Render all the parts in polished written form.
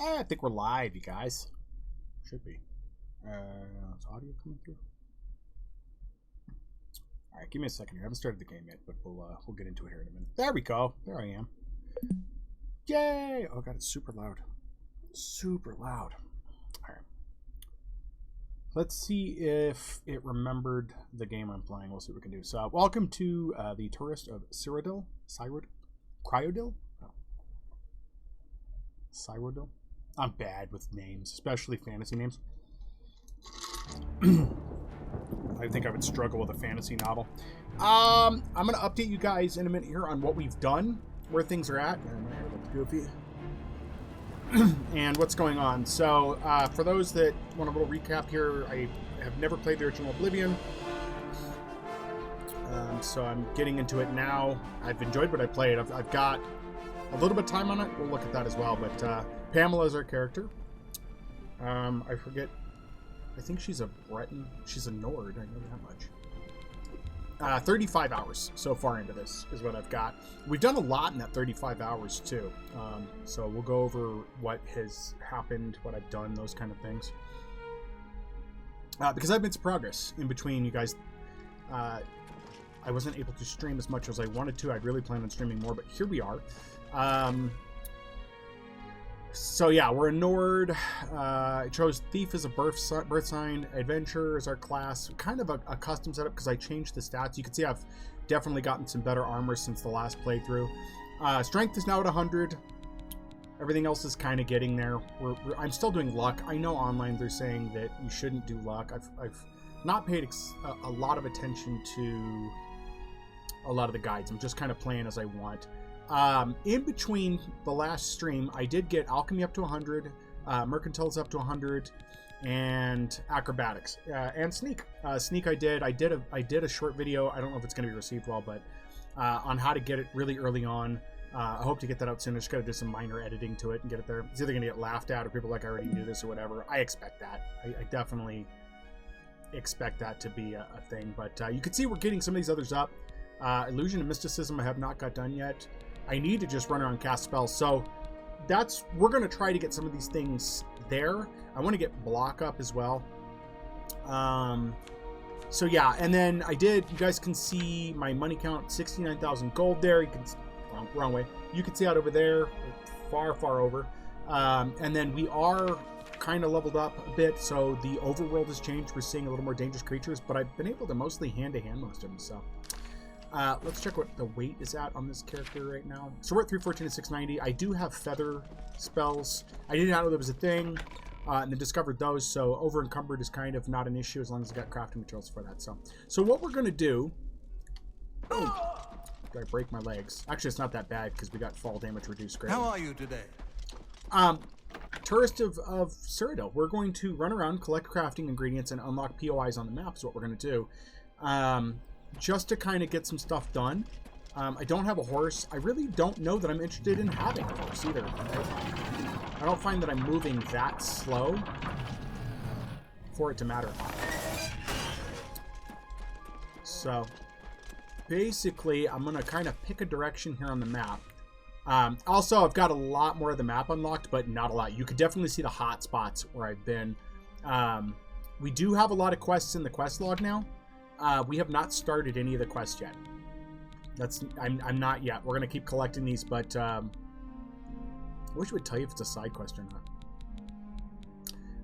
I think we're live, you guys. Should be. Is audio coming through? All right, give me a second here. I haven't started the game yet, but we'll get into it here in a minute. There we go. There I am. Yay! Oh god, it's super loud. Super loud. All right. Let's see if it remembered the game I'm playing. We'll see what we can do. So, welcome to the Tourist of Cyrodiil. Cryodil? No. Cyrodiil? I'm bad with names, especially fantasy names. I think I would struggle with a fantasy novel. I'm going to update you guys in a minute here on what we've done, where things are at, and my hair looks goofy, and what's going on. So, for those that want a little recap here, I have never played the original Oblivion, so I'm getting into it now. I've enjoyed what I played. I've got a little bit of time on it. We'll look at that as well, but Pamela is our character. I forget. I think she's a Breton. She's a Nord. I know that much. 35 hours so far into this is what I've got. We've done a lot in that 35 hours too. So we'll go over what has happened, what I've done, those kind of things. Because I've made some progress in between, you guys. I wasn't able to stream as much as I wanted to. I'd really planned on streaming more, but here we are. So yeah, we're a Nord. I chose Thief as a birth sign, Adventure as our class. Kind of a custom setup because I changed the stats. You can see I've definitely gotten some better armor since the last playthrough. Strength is now at 100. Everything else is kind of getting there. I'm still doing luck. I know online they're saying that you shouldn't do luck. I've not paid a lot of attention to a lot of the guides. I'm just kind of playing as I want. In between the last stream, I did get Alchemy up to 100, Mercantiles up to 100, and Acrobatics, and Sneak. Sneak I did a short video. I don't know if it's going to be received well, but on how to get it really early on. I hope to get that out soon. I just got to do some minor editing to it and get it there. It's either going to get laughed at or people like I already knew this or whatever. I expect that. I definitely expect that to be a thing. But you can see we're getting some of these others up. Illusion and Mysticism I have not got done yet. I need to just run around cast spells. So we're going to try to get some of these things there. I want to get block up as well. So yeah, and then you guys can see my money count, 69,000 gold there. You can, wrong way. You can see out over there, far over. And then we are kind of leveled up a bit. So the overworld has changed. We're seeing a little more dangerous creatures, but I've been able to mostly hand-to-hand most of them, so. Let's check what the weight is at on this character right now. So we're at 314 to 690. I do have feather spells. I did not know there was a thing, and then discovered those. So over encumbered is kind of not an issue as long as I got crafting materials for that. So what we're gonna do? Oh, did I break my legs? Actually, it's not that bad because we got fall damage reduced greatly. How are you today? Tourist of Cyrodiil. We're going to run around, collect crafting ingredients, and unlock POIs on the map. Is what we're gonna do. Just to kind of get some stuff done. I don't have a horse. I really don't know that I'm interested in having a horse either. I don't find that I'm moving that slow for it to matter. So basically, I'm going to kind of pick a direction here on the map. Also, I've got a lot more of the map unlocked, but not a lot. You could definitely see the hot spots where I've been. We do have a lot of quests in the quest log now. We have not started any of the quests yet. I'm not yet. We're gonna keep collecting these, but I wish it would tell you if it's a side quest or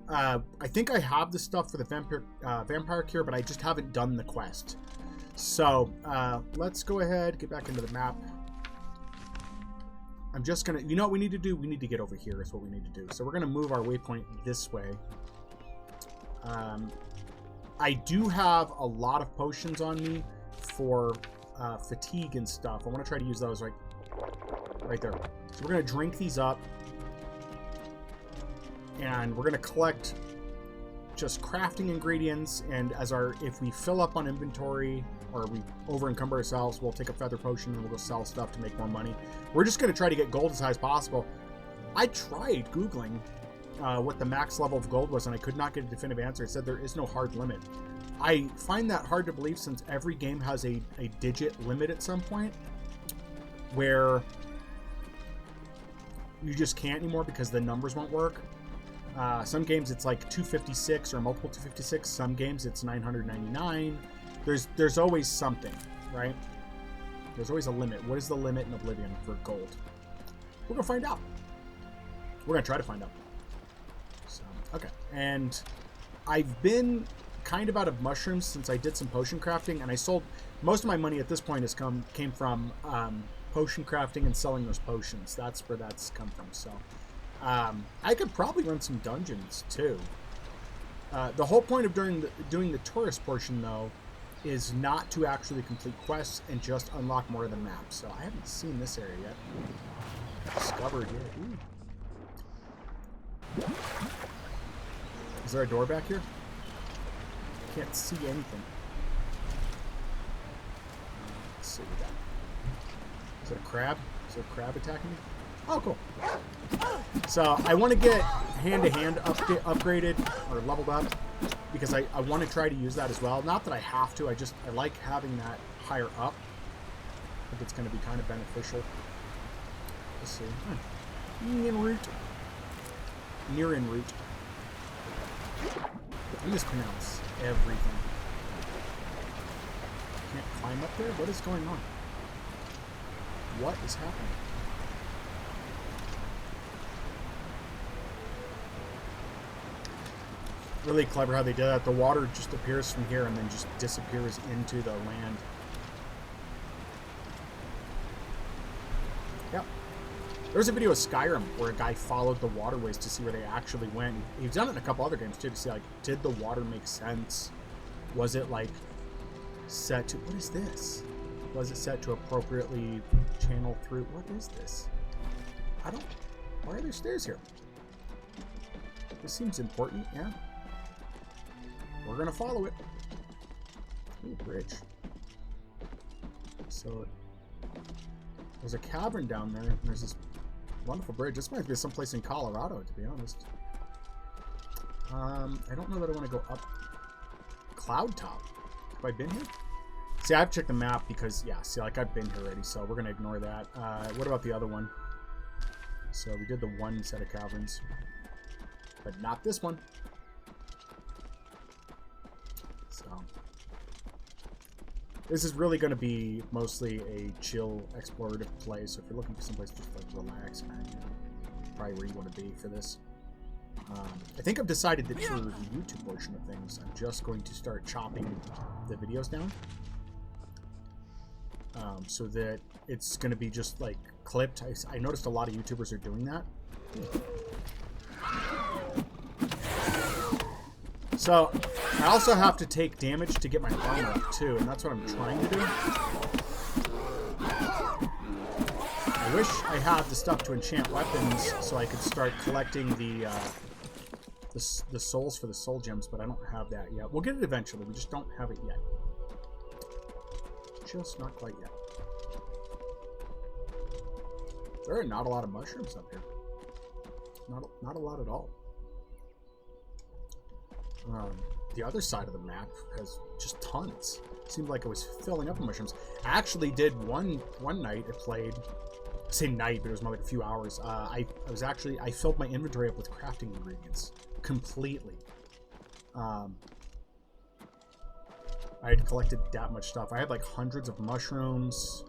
not. I think I have the stuff for the vampire cure, but I just haven't done the quest. So let's go ahead, get back into the map. I'm just gonna, you know what we need to do? We need to get over here is what we need to do. So we're gonna move our waypoint this way. I do have a lot of potions on me for fatigue and stuff. I want to try to use those right there. So we're going to drink these up. And we're going to collect just crafting ingredients. And if we fill up on inventory or we over encumber ourselves, we'll take a feather potion and we'll go sell stuff to make more money. We're just going to try to get gold as high as possible. I tried Googling what the max level of gold was, and I could not get a definitive answer. It said there is no hard limit. I find that hard to believe since every game has a digit limit at some point where you just can't anymore because the numbers won't work. Some games it's like 256 or multiple 256. Some games it's 999. There's always something, right? There's always a limit. What is the limit in Oblivion for gold? We're gonna find out. We're gonna try to find out. So, okay, and I've been kind of out of mushrooms since I did some potion crafting, and I sold most of my money at this point came from potion crafting and selling those potions. That's where that's come from. So I could probably run some dungeons too. The whole point of doing the tourist portion though is not to actually complete quests and just unlock more of the map. So I haven't seen this area yet. Discovered here. Ooh. Is there a door back here? Can't see anything. Let's see what that. Is it a crab? Is it a crab attacking me? Oh, cool. So I want to get hand-to-hand upgraded or leveled up because I want to try to use that as well. Not that I have to. I like having that higher up. I think it's going to be kind of beneficial. Let's see. En route. Near en route. I mispronounce everything. Can't climb up there? What is going on? What is happening? Really clever how they did that. The water just appears from here and then just disappears into the land. Yep. There was a video of Skyrim where a guy followed the waterways to see where they actually went. He's done it in a couple other games too to see, like, did the water make sense? Was it, like, set to... What is this? Was it set to appropriately channel through? What is this? I don't... Why are there stairs here? This seems important, yeah. We're gonna follow it. Ooh, bridge. So... There's a cavern down there, and there's this wonderful bridge. This might be someplace in Colorado, to be honest. I don't know that I want to go up Cloud Top. Have I been here? See, I've checked the map because, yeah, see, like, I've been here already, so we're going to ignore that. What about the other one? So we did the one set of caverns, but not this one. So this is really going to be mostly a chill, explorative place. So if you're looking for someplace just like relax, man, you know, probably where you want to be for this. I think I've decided that for the YouTube portion of things, I'm just going to start chopping the videos down. So that it's going to be just like clipped. I noticed a lot of YouTubers are doing that. So I also have to take damage to get my armor up too, and that's what I'm trying to do. I wish I had the stuff to enchant weapons so I could start collecting the souls for the soul gems, but I don't have that yet. We'll get it eventually. We just don't have it yet. Just not quite yet. There are not a lot of mushrooms up here. Not a lot at all. The other side of the map has just tons. Seemed like it was filling up with mushrooms. I actually did one night. I played, same night, but it was more like a few hours. I filled my inventory up with crafting ingredients completely. I had collected that much stuff. I had like hundreds of mushrooms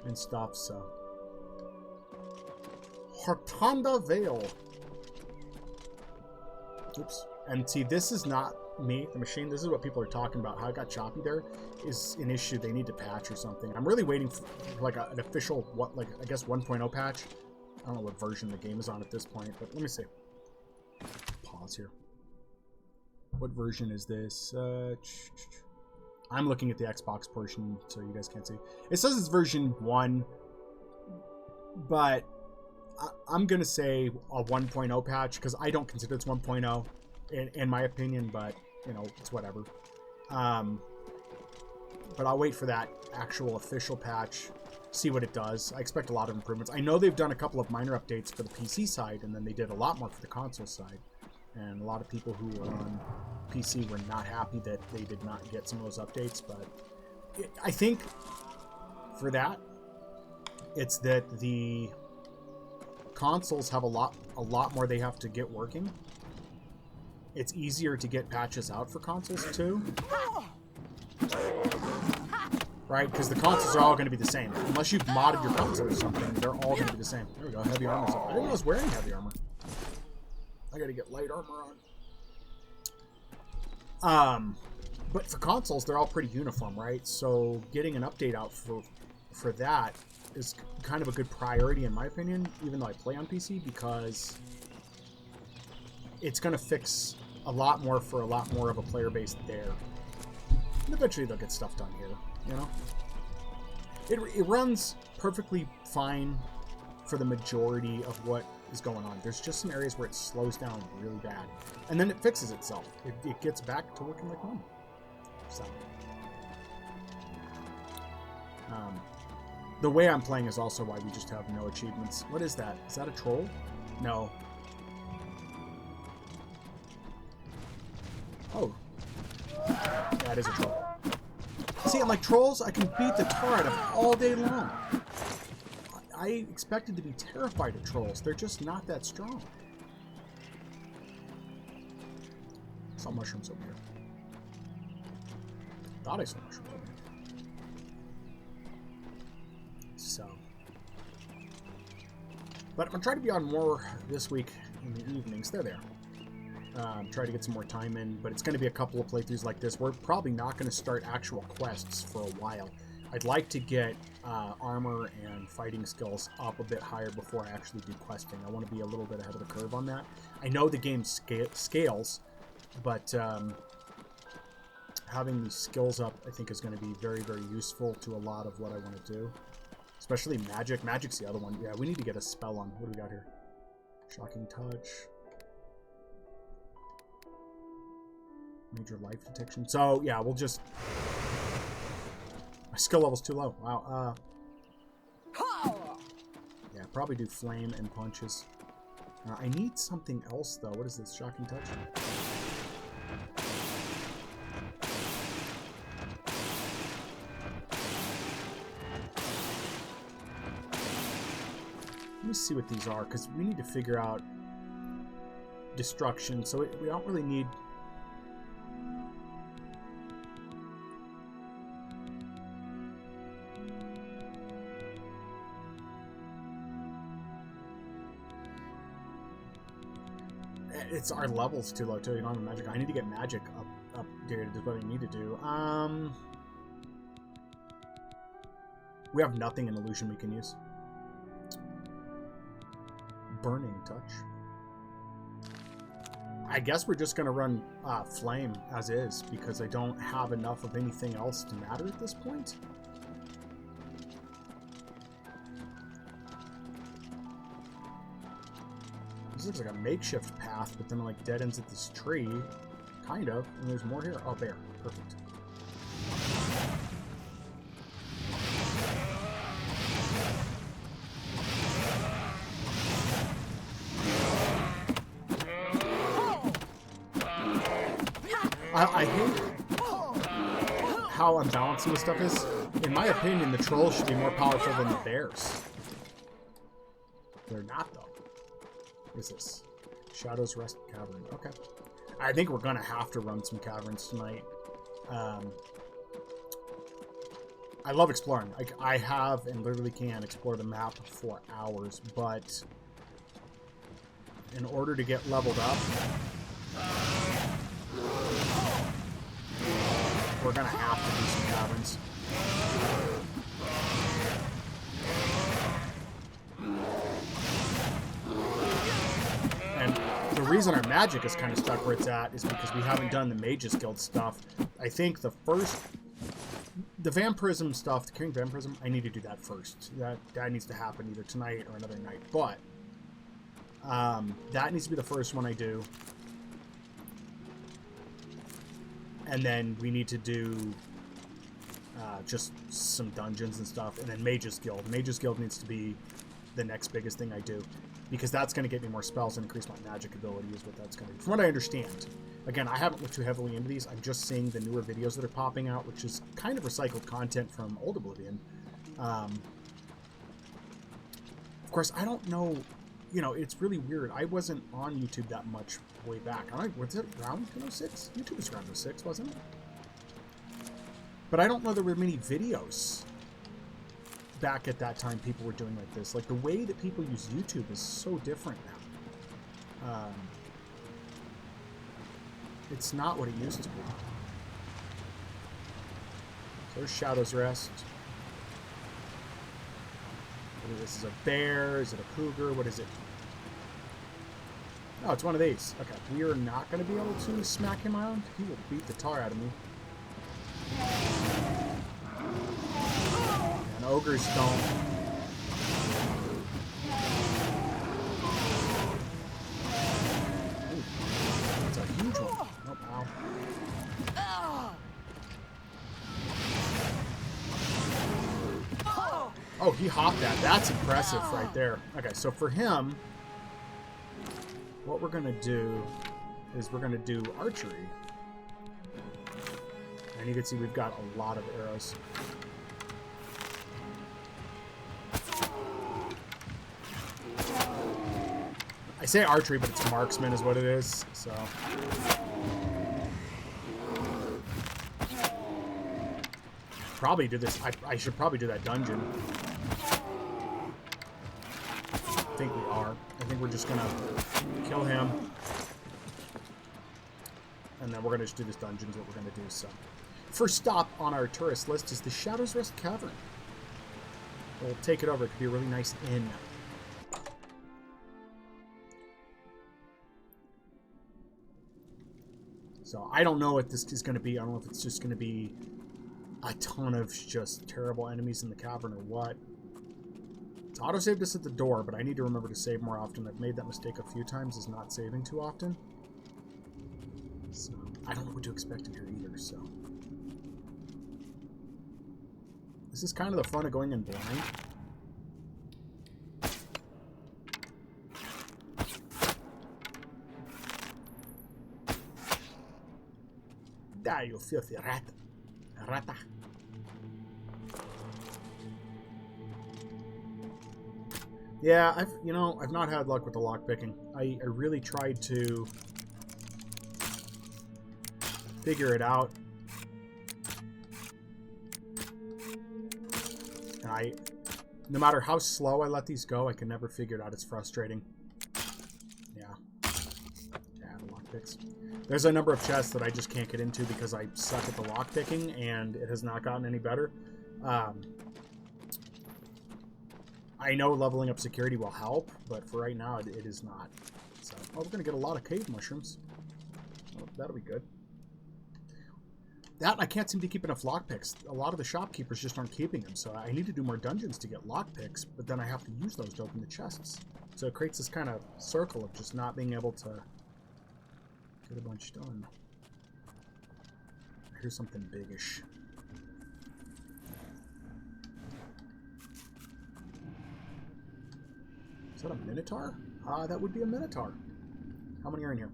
and stuff. So Hartonda Vale. Oops. And see, this is not me, the machine. This is what people are talking about. How it got choppy there is an issue they need to patch or something. I'm really waiting for like an official, I guess 1.0 patch. I don't know what version the game is on at this point, but let me see. Pause here. What version is this? I'm looking at the Xbox portion, so you guys can't see. It says it's version 1, but I'm going to say a 1.0 patch because I don't consider it's 1.0 in my opinion, but, you know, it's whatever. But I'll wait for that actual official patch, see what it does. I expect a lot of improvements. I know they've done a couple of minor updates for the PC side, and then they did a lot more for the console side. And a lot of people who were on PC were not happy that they did not get some of those updates, but I think for that, it's that the consoles have a lot more they have to get working. It's easier to get patches out for consoles too. Right? Because the consoles are all going to be the same. Unless you've modded your console or something, they're all going to be the same. There we go, heavy armor. I didn't know I was wearing heavy armor. I got to get light armor on. But for consoles, they're all pretty uniform, right? So getting an update out for that is kind of a good priority in my opinion, even though I play on PC, because it's going to fix a lot more for a lot more of a player base there. And eventually they'll get stuff done here, you know? It runs perfectly fine for the majority of what is going on. There's just some areas where it slows down really bad. And then it fixes itself. It gets back to working like normal. So, the way I'm playing is also why we just have no achievements. What is that? Is that a troll? No. Oh. Yeah, it is a troll. See, I'm like, trolls, I can beat the tar out of all day long. I expected to be terrified of trolls. They're just not that strong. I saw mushrooms over here. Thought I saw mushrooms over here. So. But I'm going to try to be on more this week in the evenings. They're there. Try to get some more time in, but it's going to be a couple of playthroughs like this. We're probably not going to start actual quests for a while. I'd like to get armor and fighting skills up a bit higher before I actually do questing. I want to be a little bit ahead of the curve on that. I know the game scales, but having these skills up, I think, is going to be very, very useful to a lot of what I want to do. Especially magic. Magic's the other one. Yeah, we need to get a spell on. What do we got here? Shocking touch. Major life detection. So, yeah, we'll just... My skill level's too low. Wow. Yeah, probably do flame and punches. I need something else, though. What is this? Shocking touch? Let me see what these are, because we need to figure out destruction. So we don't really need... It's our level's too low too. You don't have magic. I need to get magic up there. Is what I need to do. We have nothing in illusion we can use. Burning touch. I guess we're just gonna run flame as is because I don't have enough of anything else to matter at this point. This looks like a makeshift path, but then it like dead ends at this tree. Kind of. And there's more here. Oh, bear. Perfect. I hate how unbalancing this stuff is. In my opinion, the trolls should be more powerful than the bears. They're not, though. What is this? Shadows Rest Cavern. Okay. I think we're going to have to run some caverns tonight. I love exploring. Like, I have and literally can explore the map for hours, but in order to get leveled up, we're going to have to do some caverns. The reason our magic is kind of stuck where it's at is because we haven't done the Mages Guild stuff. I think the Vampirism stuff, the Carrying Vampirism, I need to do that first. That needs to happen either tonight or another night. But that needs to be the first one I do. And then we need to do just some dungeons and stuff. And then Mages Guild. Mages Guild needs to be the next biggest thing I do. Because that's going to get me more spells and increase my magic ability is what that's going to do. From what I understand. Again, I haven't looked too heavily into these. I'm just seeing the newer videos that are popping out, which is kind of recycled content from old Oblivion. Of course, I don't know you know, it's really weird. I wasn't on YouTube that much way back. Was it around 06? YouTube was around 06, wasn't it? But I don't know there were many videos back at that time people were doing like this. Like, the way that people use YouTube is so different now. It's not what it used to be. So there's Shadow's Rest. This is a bear. Is it a cougar? What is it? Oh, it's one of these. Okay, we are not going to be able to smack him around. He will beat the tar out of me. And ogres don't. Ooh, that's a huge one. Oh, ow. Oh, he hopped that. That's impressive right there. Okay, so for him, what we're going to do is we're going to do archery. And you can see we've got a lot of arrows. I say archery, but it's marksman is what it is, so... Probably do this. I should probably do that dungeon. I think we are. I think we're just gonna kill him, and then we're gonna just do this dungeon is what we're gonna do. So, first stop on our tourist list is the Shadow's Rest Cavern. We'll take it over. It could be a really nice inn. So I don't know what this is gonna be. I don't know if it's just gonna be a ton of just terrible enemies in the cavern or what. It's auto-saved us at the door, but I need to remember to save more often. I've made that mistake a few times, is not saving too often. So, I don't know what to expect in here either, so. This is kind of the fun of going in blind. Die, you filthy rat. Rata. Yeah, I've not had luck with the lockpicking. I really tried to figure it out. And no matter how slow I let these go, I can never figure it out. It's frustrating. Yeah, the lockpicks. There's a number of chests that I just can't get into because I suck at the lockpicking, and it has not gotten any better. I know leveling up security will help, but for right now, it is not. So, we're going to get a lot of cave mushrooms. Oh, that'll be good. That, I can't seem to keep enough lockpicks. A lot of the shopkeepers just aren't keeping them, so I need to do more dungeons to get lockpicks, but then I have to use those to open the chests. So it creates this kind of circle of just not being able to get a bunch done. Here's something biggish. Is that a Minotaur? That would be a Minotaur. How many are in here?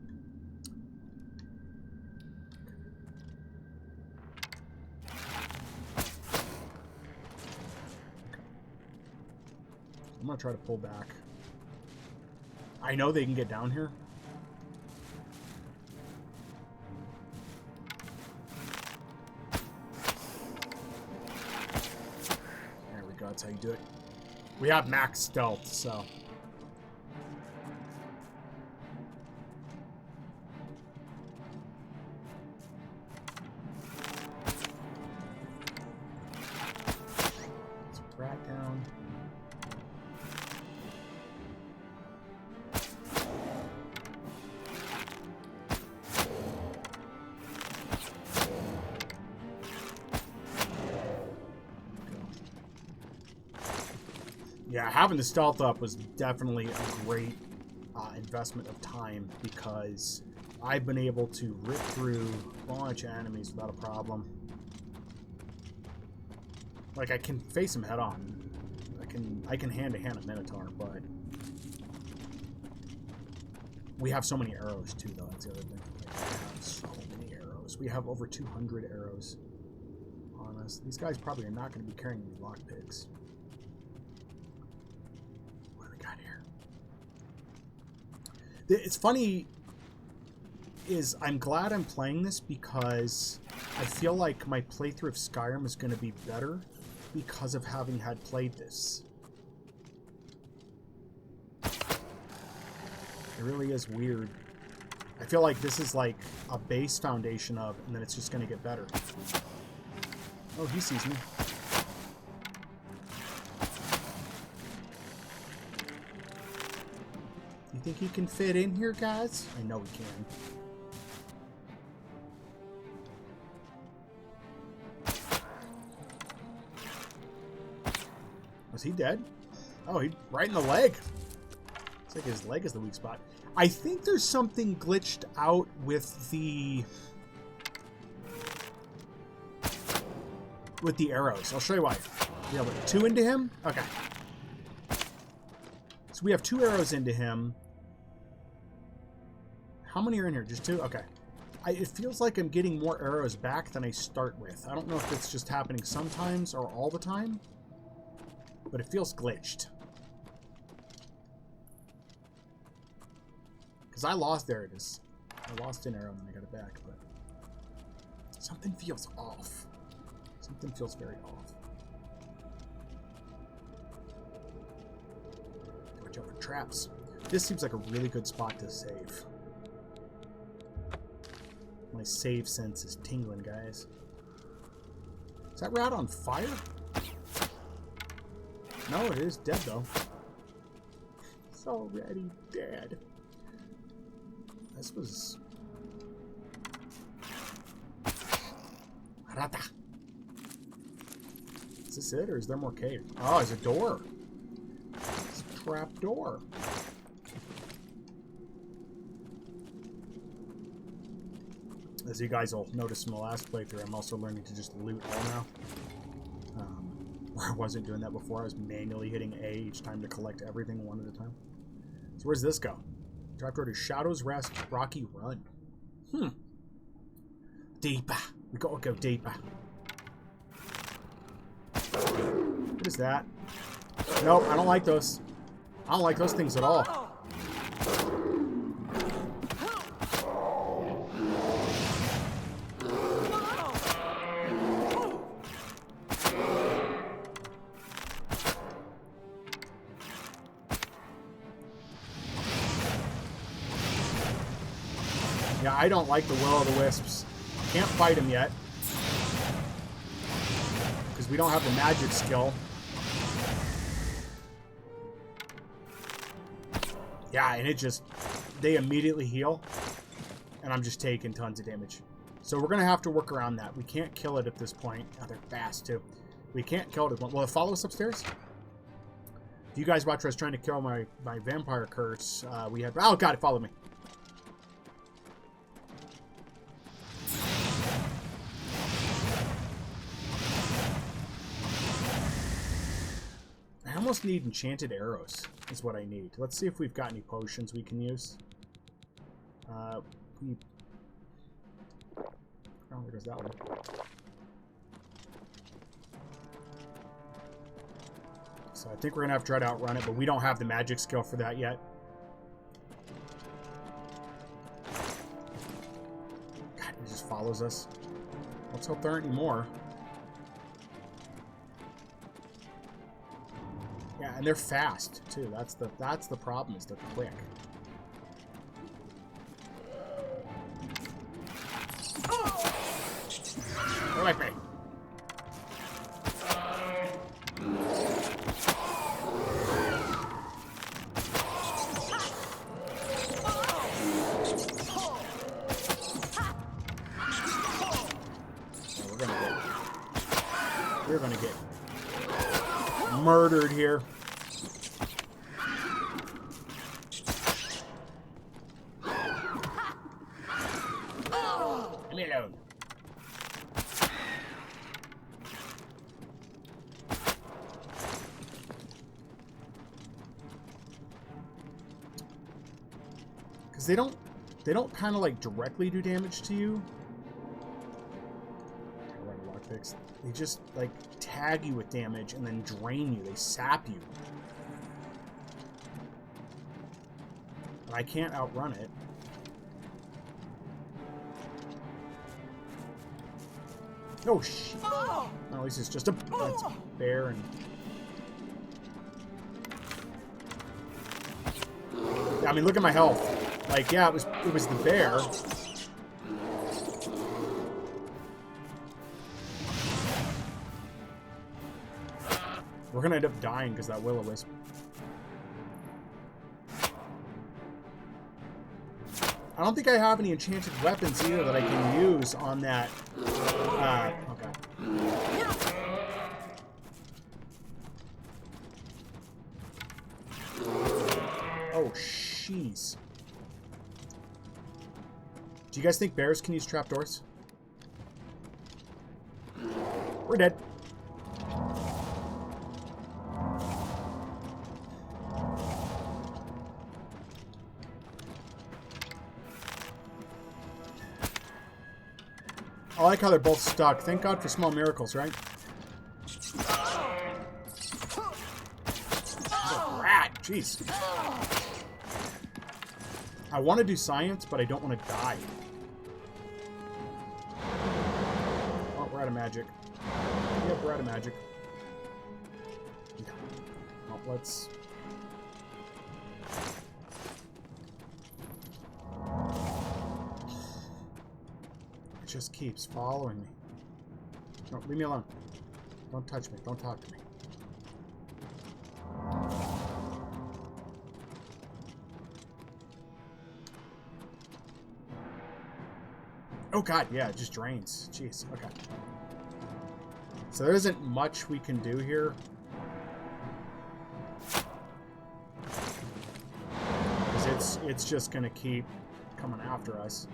I'm gonna try to pull back. I know they can get down here. There we go, that's how you do it. We have max stealth, so... Rat down. Yeah, having the stealth up was definitely a great investment of time because I've been able to rip through a bunch of enemies without a problem. Like, I can face him head on. I can hand-to-hand a Minotaur, but we have so many arrows too, though. That's the other thing. Like, we have so many arrows. We have over 200 arrows on us. These guys probably are not going to be carrying these lockpicks. What do we got here? It's funny is I'm glad I'm playing this because I feel like my playthrough of Skyrim is going to be better because of having had played this. It really is weird. I feel like this is like a base foundation of, and then it's just going to get better. Oh, he sees me. You think he can fit in here, guys? I know he can. Was he dead? Oh, he right in the leg. It's like his leg is the weak spot. I think there's something glitched out with the arrows. I'll show you why. We have like 2 into him. Okay. So we have 2 arrows into him. How many are in here? Just 2? Okay. It feels like I'm getting more arrows back than I start with. I don't know if it's just happening sometimes or all the time, but it feels glitched. Because I lost, there it is. I lost an arrow and then I got it back, but something feels off. Something feels very off. Watch out for traps. This seems like a really good spot to save. My save sense is tingling, guys. Is that rat on fire? No, it is dead, though. It's already dead. This was... Rata. Is this it, or is there more cave? Oh, there's a door. It's a trap door. As you guys will notice in the last playthrough, I'm also learning to just loot all now. Where I wasn't doing that before. I was manually hitting A each time to collect everything one at a time. So where's this go? Trap door to Shadow's Rest, Rocky Run. Deeper. We gotta go deeper. What is that? Nope, I don't like those. I don't like those things at all. Yeah, I don't like the Will-o'-the-Wisps. Can't fight him yet. Because we don't have the magic skill. Yeah, and it just... They immediately heal. And I'm just taking tons of damage. So we're going to have to work around that. We can't kill it at this point. Oh, they're fast, too. We can't kill it at this point. Will it follow us upstairs? If you guys watch, I was trying to kill my vampire curse. We had... Oh, God, it followed me. I almost need enchanted arrows, is what I need. Let's see if we've got any potions we can use. Oh, there goes that one. So I think we're going to have to try to outrun it, but we don't have the magic skill for that yet. God, it just follows us. Let's hope there aren't any more. Yeah, and they're fast too. That's the problem, is they're quick. They're like me. We're gonna get murdered here. Leave me alone. Because they don't kind of like directly do damage to you. They just like tag you with damage and then drain you. They sap you. I can't outrun it. Oh, shit. Oh, at least it's just a bear and... Yeah, I mean, look at my health. Like, yeah, it was the bear. We're gonna end up dying because that will-o-wisp. I don't think I have any enchanted weapons either that I can use on that. Okay. Oh, jeez. Do you guys think bears can use trapdoors? We're dead. I like how they're both stuck. Thank God for small miracles, right? Oh, rat! Jeez. I want to do science, but I don't want to die. Oh, we're out of magic. Yep, we're out of magic. Well, let's... It just keeps following me. No, leave me alone. Don't touch me. Don't talk to me. Oh god, yeah, it just drains. Jeez, okay. So there isn't much we can do here. Because it's just gonna keep coming after us.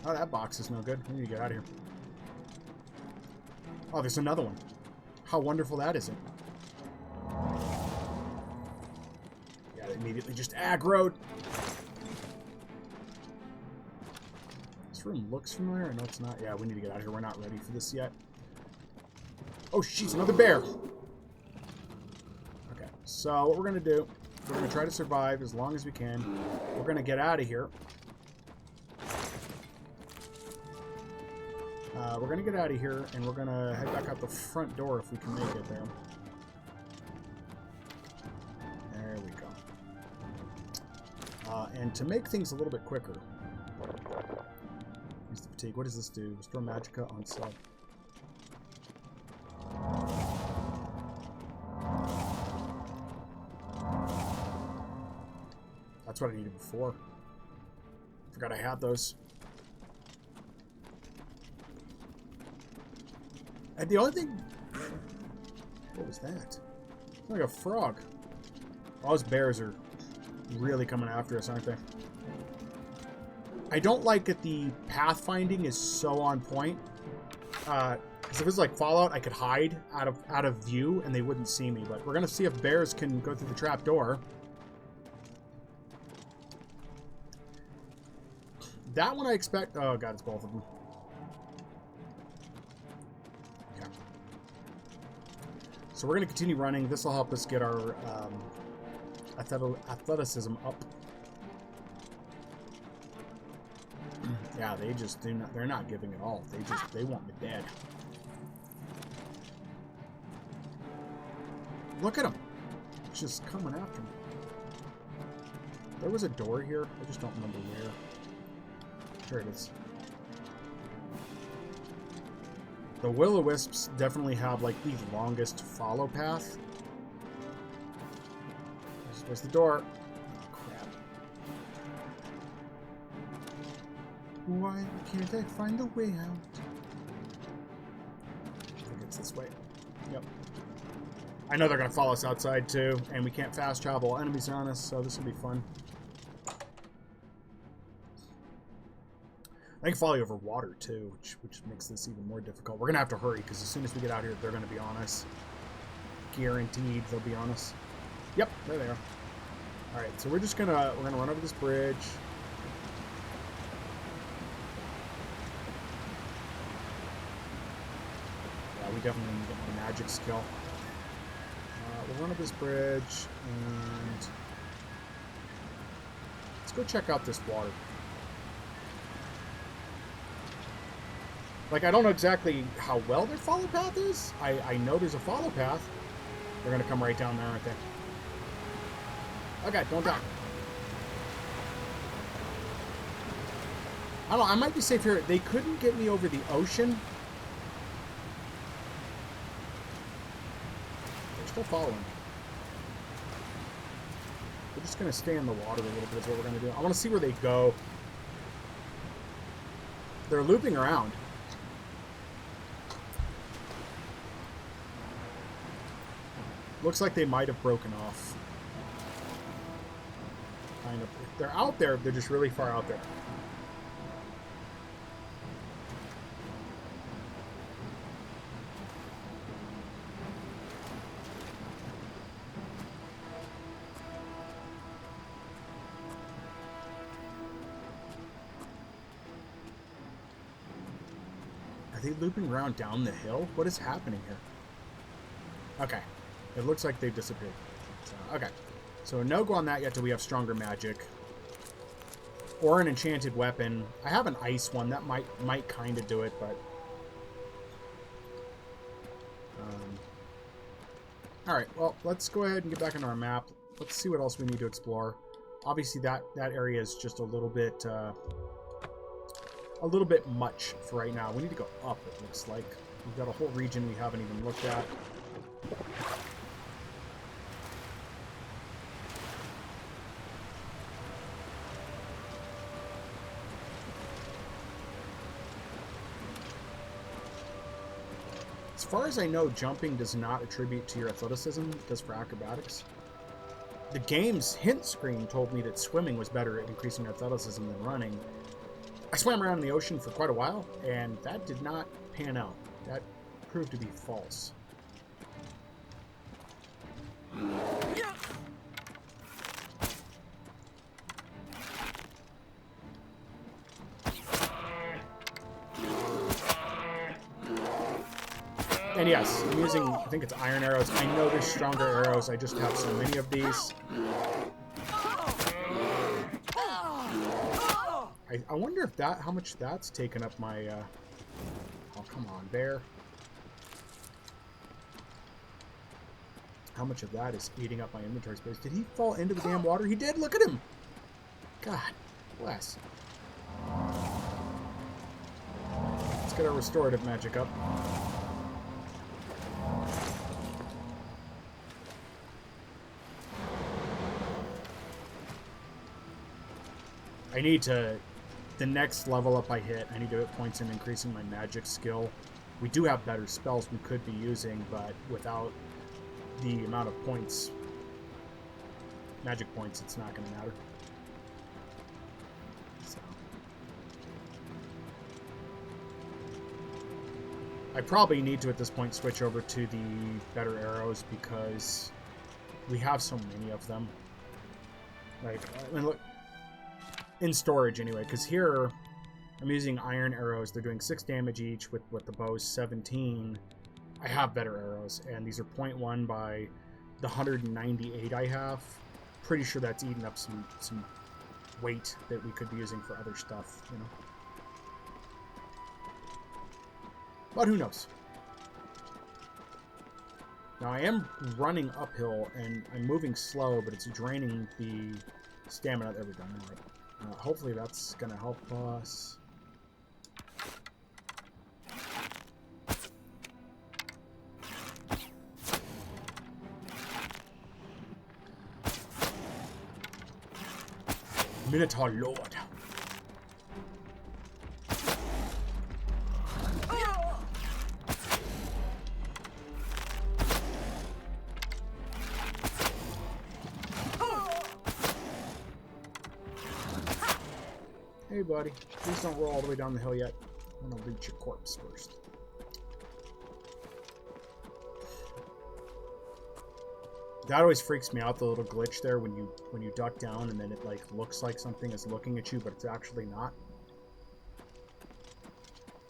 Oh, that box is no good. We need to get out of here. Oh, there's another one. How wonderful that isn't. Yeah, they immediately just aggroed. This room looks familiar. No, it's not. Yeah, we need to get out of here. We're not ready for this yet. Oh, jeez, another bear. Okay, so what we're going to do, we're going to try to survive as long as we can. We're going to get out of here. We're going to get out of here, and we're going to head back out the front door if we can make it there. There we go. And to make things a little bit quicker, use the fatigue. What does this do? Restore Magicka on sub. That's what I needed before. Forgot I had those. And the only thing... What was that? It's like a frog. All those bears are really coming after us, aren't they? I don't like that the pathfinding is so on point. Because if it's like Fallout, I could hide out of view and they wouldn't see me. But we're going to see if bears can go through the trap door. That one I expect... Oh, God, it's both of them. Okay. So we're going to continue running. This will help us get our athleticism up. Yeah, they just do not... They're not giving it all. They want me dead. Look at them. It's just coming after me. There was a door here. I just don't remember where. Sure it is. The will-o-wisps definitely have like the longest follow path. There's the door. Oh, crap. Why can't I find the way out? I think it's this way. Yep. I know they're going to follow us outside too, and we can't fast travel. Enemies are on us, so this will be fun. I can follow you over water, too, which makes this even more difficult. We're going to have to hurry, because as soon as we get out here, they're going to be on us. Guaranteed they'll be on us. Yep, there they are. Alright, so we're going to run over this bridge. definitely need to get my magic skill. We'll run up this bridge, and let's go check out this water. Like, I don't know exactly how well their follow path is. I know there's a follow path. They're going to come right down there, aren't they? Okay, don't die. I don't know, I might be safe here. They couldn't get me over the ocean. They're still following me. We're just going to stay in the water a little bit is what we're going to do. I want to see where they go. They're looping around. Looks like they might have broken off. Kind of. If they're out there, they're just really far out there. Are they looping around down the hill? What is happening here? Okay. It looks like they've disappeared. So, okay. So no go on that yet till we have stronger magic. Or an enchanted weapon. I have an ice one. That might kind of do it, but... Alright, well, let's go ahead and get back on our map. Let's see what else we need to explore. Obviously, that area is just a little bit much for right now. We need to go up, it looks like. We've got a whole region we haven't even looked at. As far as I know, jumping does not attribute to your athleticism. It does for acrobatics. The game's hint screen told me that swimming was better at increasing athleticism than running. I swam around in the ocean for quite a while, and that did not pan out. That proved to be false. And yes, I'm using, I think it's iron arrows. I know there's stronger arrows. I just have so many of these. I wonder if how much that's taken up my, oh, come on, bear. How much of that is eating up my inventory space? Did he fall into the damn water? He did! Look at him! God bless. Let's get our restorative magic up. I need to, the next level up I hit, I need to hit points in increasing my magic skill. We do have better spells we could be using, but without the amount of points, magic points, it's not going to matter. So. I probably need to, at this point, switch over to the better arrows because we have so many of them. Like, I mean, look. In storage, anyway, because here I'm using iron arrows. They're doing 6 damage each with the bow's 17. I have better arrows, and these are 0.1 by the 198 I have. Pretty sure that's eating up some weight that we could be using for other stuff, you know. But who knows? Now I am running uphill, and I'm moving slow, but it's draining the stamina. There we go. All right. Hopefully that's going to help us. Minotaur Lord. Hey, buddy. Please don't roll all the way down the hill yet. I'm going to reach your corpse first. That always freaks me out, the little glitch there when you duck down and then it like looks like something is looking at you, but it's actually not.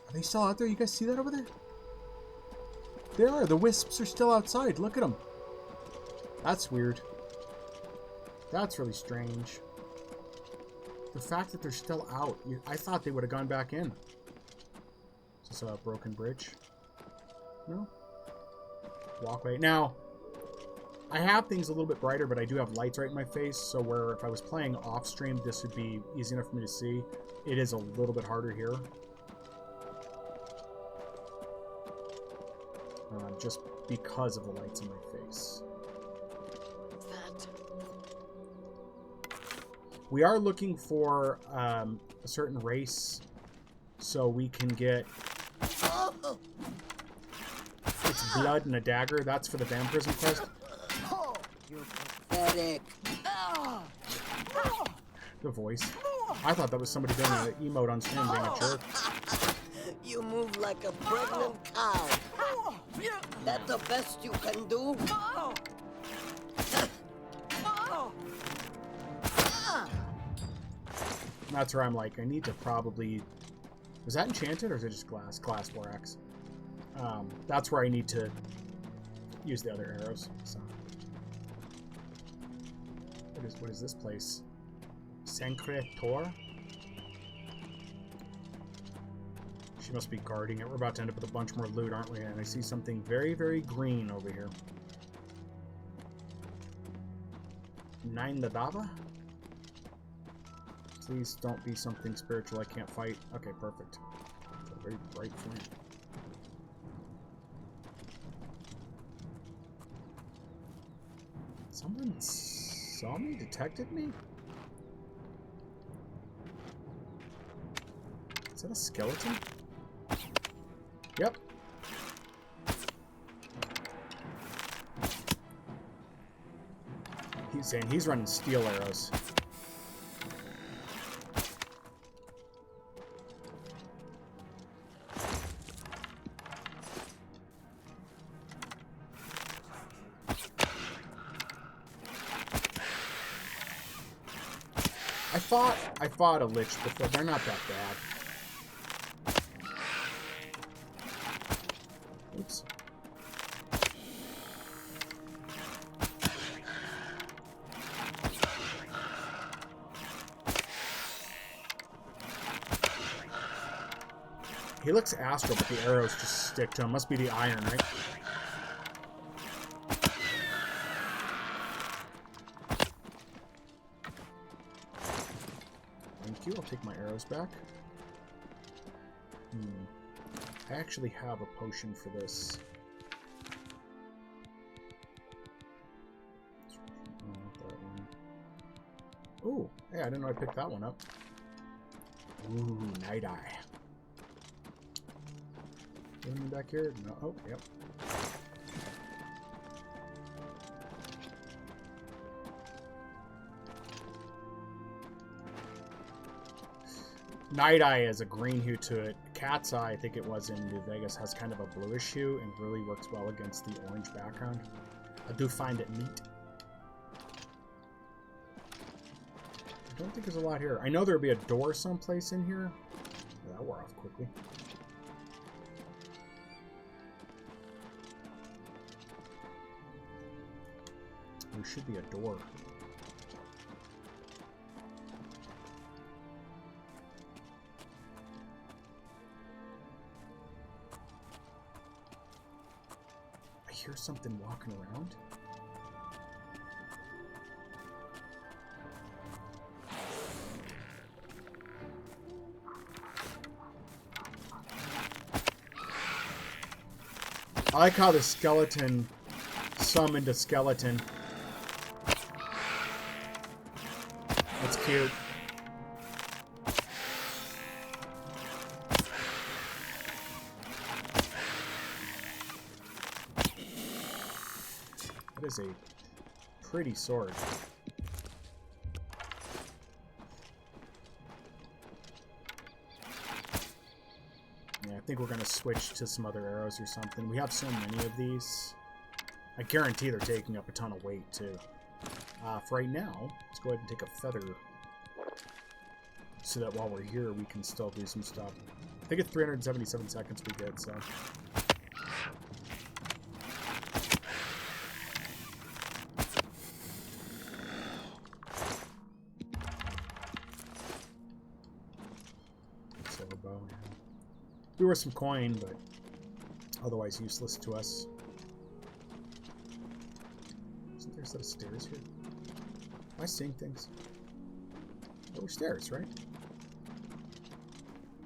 Are they still out there? You guys see that over there? There, the wisps are still outside. Look at them. That's weird. That's really strange. The fact that they're still out. I thought they would have gone back in. Is this a broken bridge? No? Walkway. Now, I have things a little bit brighter, but I do have lights right in my face, so where if I was playing off stream, this would be easy enough for me to see. It is a little bit harder here. Just because of the lights in my face. We are looking for a certain race so we can get its blood and a dagger. That's for the vampirism quest. You're pathetic. The voice. I thought that was somebody doing an emote on stream being a jerk. You move like a pregnant cow. That the best you can do? That's where I'm like, I need to probably... Was that enchanted or is it just glass? Glass borax. That's where I need to use the other arrows. So. What is this place? Sacre Tor? She must be guarding it. We're about to end up with a bunch more loot, aren't we? And I see something very, very green over here. Nine Ladava? Please don't be something spiritual I can't fight. Okay, perfect. It's a very bright flame. Someone saw me? Detected me? Is that a skeleton? Yep. He's saying he's running steel arrows. I fought a lich before. They're not that bad. Oops. He looks astral, but the arrows just stick to him. Must be the iron, right? Thank you. I'll take my arrows back. I actually have a potion for this. Ooh, hey, I didn't know I picked that one up. Ooh, Night Eye. Anything back here? No. Oh, yep. Night Eye has a green hue to it. Cat's Eye, I think it was in New Vegas, has kind of a bluish hue and really works well against the orange background. I do find it neat. I don't think there's a lot here. I know there'll be a door someplace in here. Oh, that wore off quickly. There should be a door. I hear something walking around. I like how the skeleton summoned a skeleton. That's cute. That is a pretty sword. Yeah, I think we're going to switch to some other arrows or something. We have so many of these. I guarantee they're taking up a ton of weight, too. For right now, let's go ahead and take a feather so that while we're here, we can still do some stuff. I think it's 377 seconds we did, so. We were some coin, but otherwise useless to us. Isn't there a set of stairs here? Am I seeing things? There were stairs, right?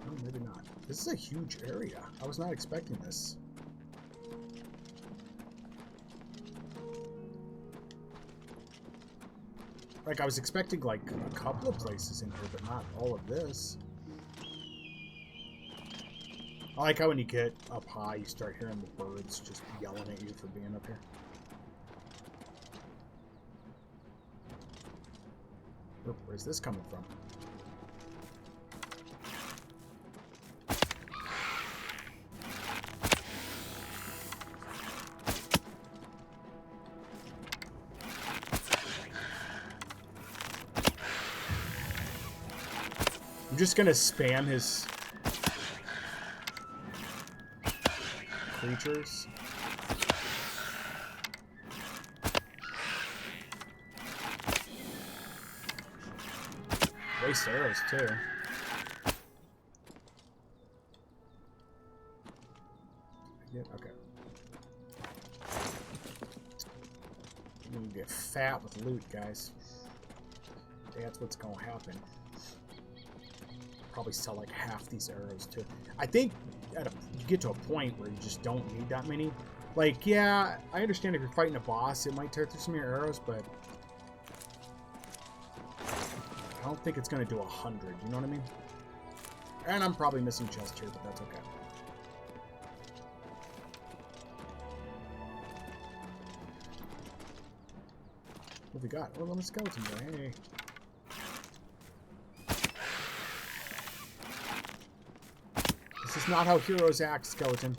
Oh, maybe not. This is a huge area. I was not expecting this. Like, I was expecting, like, a couple of places in here, but not all of this. I like how when you get up high, you start hearing the birds just yelling at you for being up here. Where's this coming from? I'm just gonna spam his creatures. Waste arrows too. Yeah, okay. I'm gonna get fat with loot, guys. That's what's gonna happen. Probably sell like half these arrows too. I think you get to a point where you just don't need that many. Like, yeah, I understand if you're fighting a boss, it might tear through some of your arrows, but I don't think it's going to do 100, you know what I mean? And I'm probably missing chest here, but that's okay. What have we got? Oh, let me skeleton guy. Hey. This is not how heroes act, skeleton.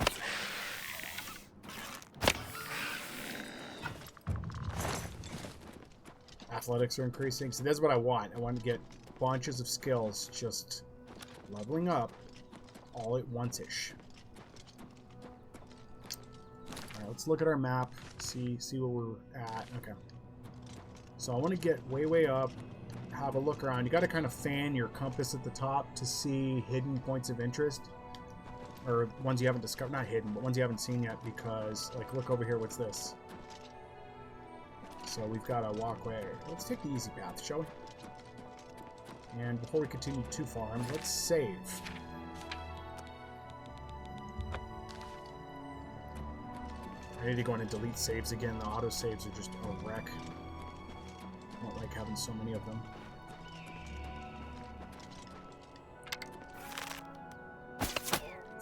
Athletics are increasing. So that's what I want. I want to get bunches of skills just leveling up all at once-ish. Alright, let's look at our map. See where we're at. Okay. So I want to get way up. Have a look around. You got to kind of fan your compass at the top to see hidden points of interest. Or ones you haven't discovered. Not hidden, but ones you haven't seen yet. Because, like, look over here. What's this? So we've got a walkway. Let's take the easy path, shall we? And before we continue too far, let's save. I need to go in and delete saves again. The auto saves are just a wreck. I don't like having so many of them.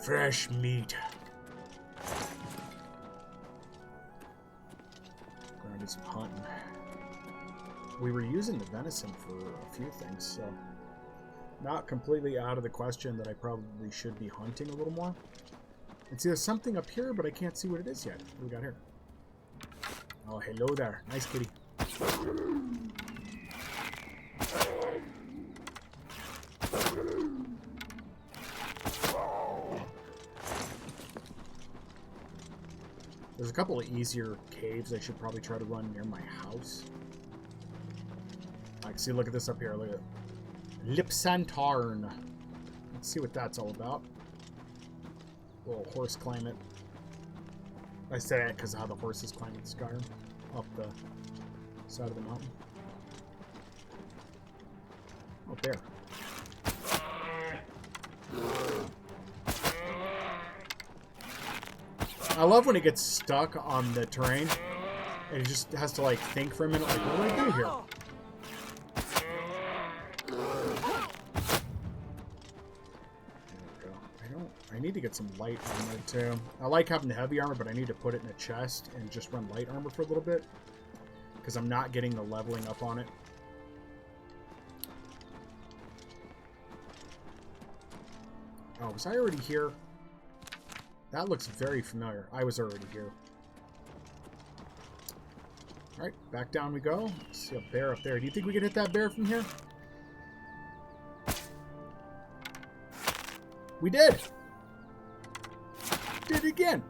Fresh meat. Gonna do some hunting. We were using the venison for a few things, so not completely out of the question that I probably should be hunting a little more. And see, there's something up here, but I can't see what it is yet. What do we got here? Oh, hello there. Nice kitty. There's a couple of easier caves I should probably try to run near my house. Like, see, look at this up here. Look at it. Lipsantarn. Let's see what that's all about. Little horse climb it. I say that because of how the horses climb the Skyrim up the side of the mountain. Oh, there. I love when it gets stuck on the terrain and it just has to like think for a minute, like, what do I do here? I need to get some light armor too. I like having the heavy armor, but I need to put it in a chest and just run light armor for a little bit because I'm not getting the leveling up on it. Oh, was I already here? That looks very familiar. I was already here. Alright, back down we go. See a bear up there. Do you think we can hit that bear from here? We did! Did it again!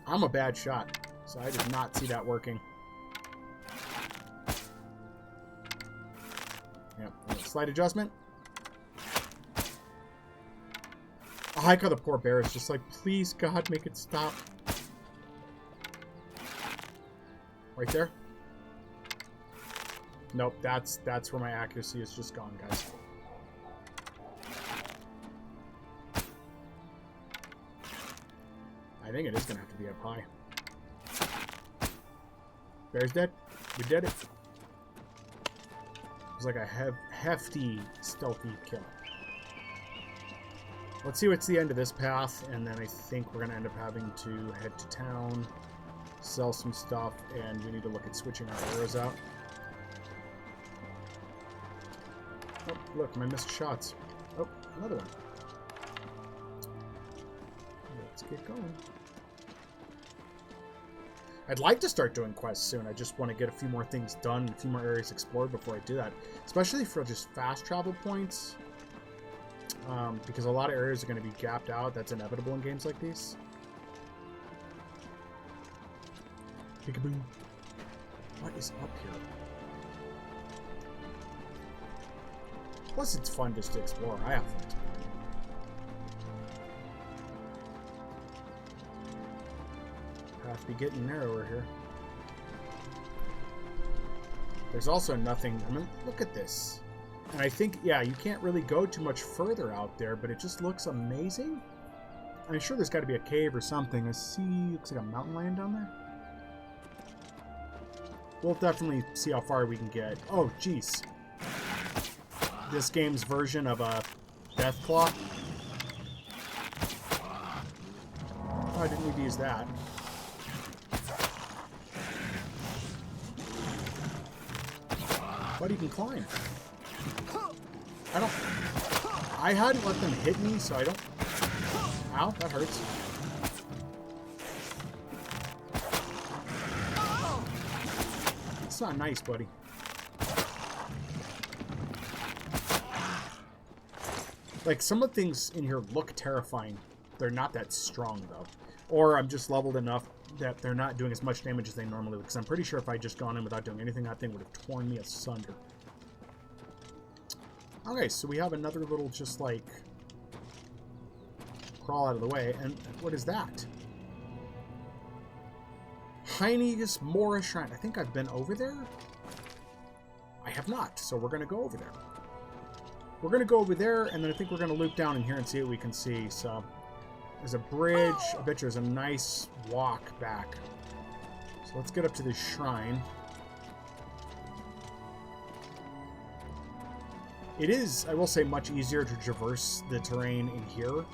I'm a bad shot, so I did not see that working. Yep, slight adjustment. I like how the poor bear is just like, please, God, make it stop. Right there? Nope, that's where my accuracy is just gone, guys. I think it is going to have to be up high. Bear's dead. We did it. It was like a hefty, stealthy kill. Let's see what's the end of this path, and then I think we're going to end up having to head to town, sell some stuff, and we need to look at switching our arrows out. Oh, look, my missed shots. Oh, another one. Let's get going. I'd like to start doing quests soon. I just want to get a few more things done, a few more areas explored before I do that. Especially for just fast travel points. Because a lot of areas are going to be gapped out. That's inevitable in games like these. Peekaboo. What is up here? Plus, it's fun just to explore. I have fun. Path be getting narrower here. There's also nothing. I mean, look at this. And I think, yeah, you can't really go too much further out there, but it just looks amazing. I'm sure there's got to be a cave or something. I see, looks like a mountain lion down there. We'll definitely see how far we can get. Oh, jeez. This game's version of a death claw. Oh, I didn't need to use that. But he can climb. I hadn't let them hit me, so I don't... Ow, that hurts. It's not nice, buddy. Like, some of the things in here look terrifying. They're not that strong, though. Or I'm just leveled enough that they're not doing as much damage as they normally would. Because I'm pretty sure if I just gone in without doing anything, that thing would have torn me asunder. Okay, so we have another little, just like, crawl out of the way. And what is that? Heinius Mora Shrine. I think I've been over there. I have not, so we're going to go over there. We're going to go over there, and then I think we're going to loop down in here and see what we can see. So, there's a bridge. I bet there's a nice walk back. So let's get up to this shrine. It is, I will say, much easier to traverse the terrain in here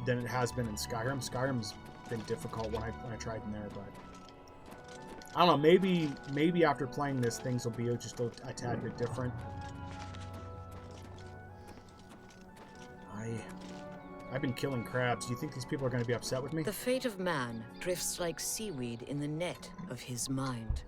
than it has been in Skyrim. Skyrim's been difficult when I tried in there, but I don't know. Maybe after playing this, things will be just a tad bit different. I've been killing crabs. Do you think these people are going to be upset with me? The fate of man drifts like seaweed in the net of his mind.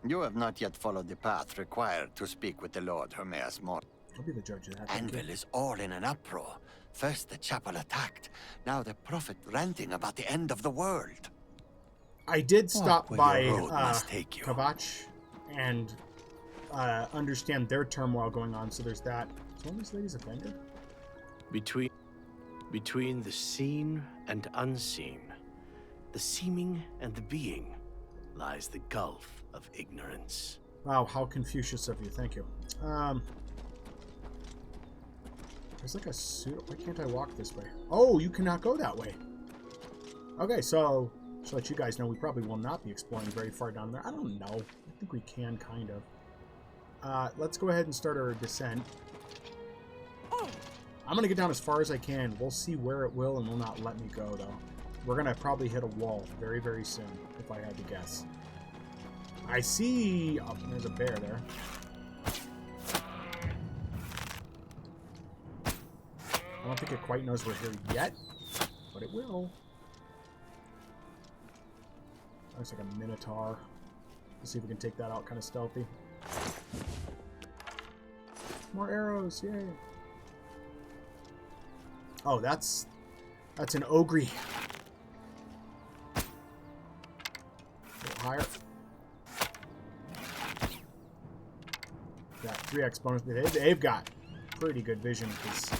You have not yet followed the path required to speak with the Lord Hermes Mor. I'll be the judge of that. Anvil is all in an uproar. First the chapel attacked, now the prophet ranting about the end of the world. I did stop by Kavach and understand their turmoil going on, so there's that. Is one of these ladies offended? Between the seen and unseen, the seeming and the being, lies the gulf of ignorance. Wow, how Confucius of you. Thank you. There's like a pseudo... Why can't I walk this way? Oh, you cannot go that way. Okay, so... Just to let you guys know, we probably will not be exploring very far down there. I don't know. I think we can, kind of. Let's go ahead and start our descent. I'm going to get down as far as I can. We'll see where it will and will not let me go, though. We're going to probably hit a wall very, very soon, if I had to guess. I see... Oh, there's a bear there. I don't think it quite knows we're here yet, but it will. Looks like a minotaur. Let's see if we can take that out kind of stealthy. More arrows, yay! Oh, that's an ogre. A little higher. Got 3x bonus. They've got pretty good vision because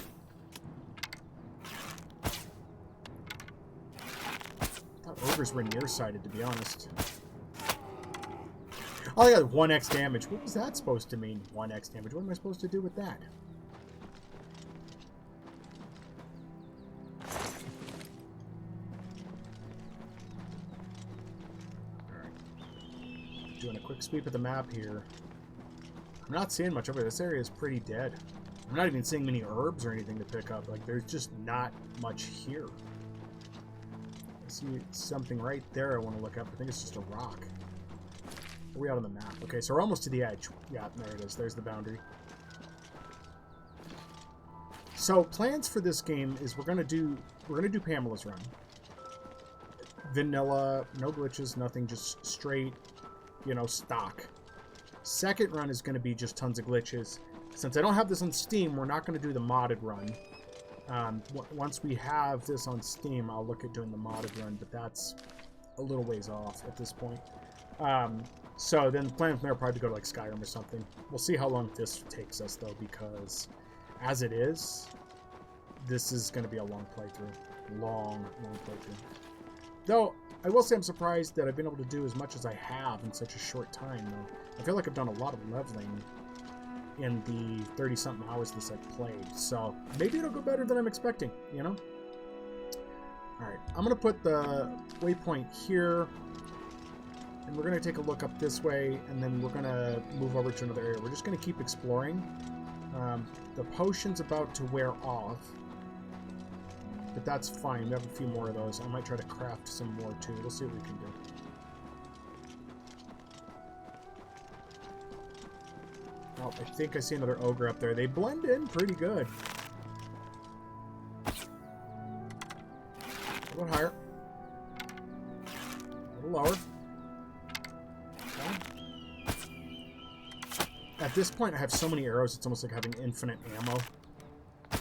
ogres were nearsighted, to be honest. Oh, I got 1x damage. What was that supposed to mean? 1x damage. What am I supposed to do with that? Alright. Doing a quick sweep of the map here. I'm not seeing much over here. This area is pretty dead. I'm not even seeing many herbs or anything to pick up. Like, there's just not much here. I see something right there I want to look up. I think it's just a rock. Where are we out on the map? Okay, so we're almost to the edge. Yeah, there it is. There's the boundary. So, plans for this game is we're gonna do Pamela's run. Vanilla, no glitches, nothing, just straight, you know, stock. Second run is gonna be just tons of glitches. Since I don't have this on Steam, we're not gonna do the modded run. Once we have this on Steam, I'll look at doing the modded run, but that's a little ways off at this point. So then the plan from there probably to go to like Skyrim or something. We'll see how long this takes us though, because as it is, this is going to be a long playthrough. Long playthrough. Though, I will say I'm surprised that I've been able to do as much as I have in such a short time though. I feel like I've done a lot of leveling in the 30-something hours this I've played. So maybe it'll go better than I'm expecting, you know? Alright, I'm going to put the waypoint here. And we're going to take a look up this way, and then we're going to move over to another area. We're just going to keep exploring. The potion's about to wear off, but that's fine. We have a few more of those. I might try to craft some more, too. We'll see what we can do. Oh, I think I see another ogre up there. They blend in pretty good. A little higher. A little lower. At this point, I have so many arrows, it's almost like having infinite ammo. It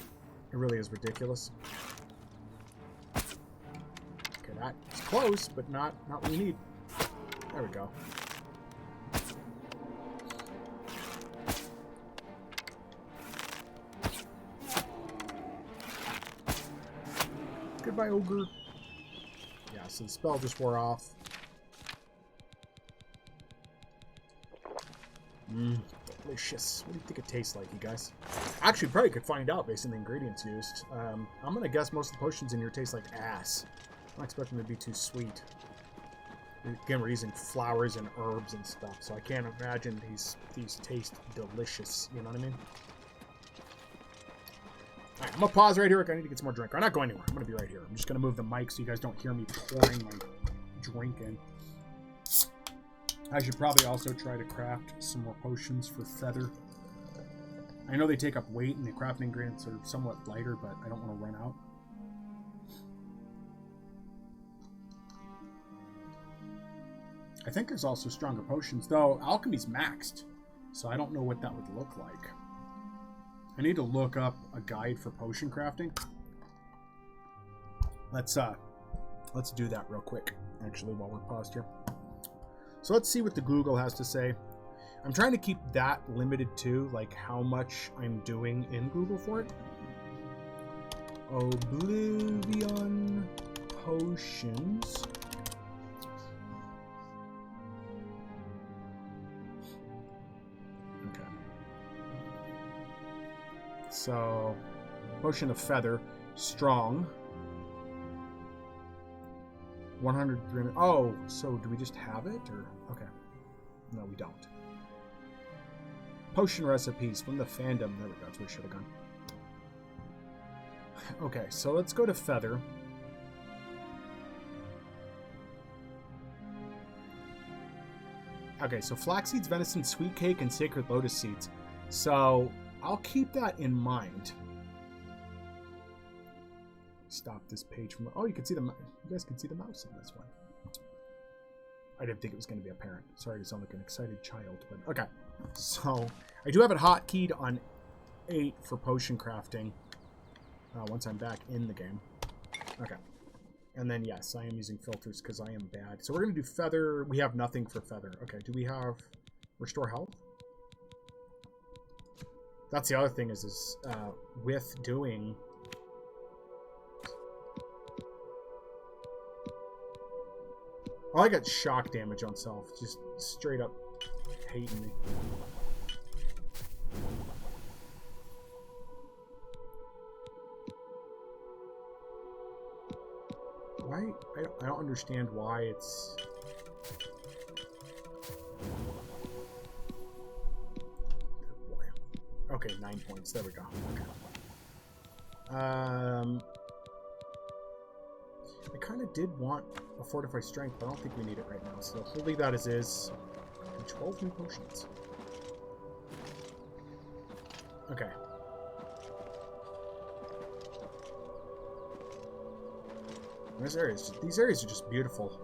really is ridiculous. Okay, that's close, but not what we need. There we go. Goodbye, ogre. Yeah, so the spell just wore off. Delicious. What do you think it tastes like, you guys? Actually, probably could find out based on the ingredients used. I'm going to guess most of the potions in here taste like ass. I'm not expecting them to be too sweet. Again, we're using flowers and herbs and stuff, so I can't imagine these taste delicious. You know what I mean? Alright, I'm going to pause right here. I need to get some more drink. I'm not going anywhere. I'm going to be right here. I'm just going to move the mic so you guys don't hear me pouring my drink in. I should probably also try to craft some more potions for Feather. I know they take up weight and the crafting ingredients are somewhat lighter, but I don't want to run out. I think there's also stronger potions, though alchemy's maxed, so I don't know what that would look like. I need to look up a guide for potion crafting. Let's do that real quick, actually, while we're paused here. So let's see what the Google has to say. I'm trying to keep that limited to, like, how much I'm doing in Google for it. Oblivion potions. Okay. So, potion of feather, strong. 100. Oh, so do we just have it, or okay? No, we don't. Potion recipes from the fandom. There we go. That's where we should have gone. Okay, so let's go to feather. Okay, so flax seeds, venison, sweet cake, and sacred lotus seeds. So I'll keep that in mind. Stop this page from... Oh, you can see the... You guys can see the mouse in this one. I didn't think it was going to be apparent. Sorry to sound like an excited child, but... Okay. So, I do have it hotkeyed on 8 for potion crafting. Once I'm back in the game. Okay. And then, yes, I am using filters because I am bad. So, we're going to do feather. We have nothing for feather. Okay, do we have... Restore health? That's the other thing is with doing... Oh, I got shock damage on self. Just straight up hating me. Why? I don't understand why it's... Oh boy. Okay, 9 points. There we go. Okay. I kind of did want a fortified strength, but I don't think we need it right now. So we'll leave that as is. And 12 new potions. Okay. These areas are just beautiful.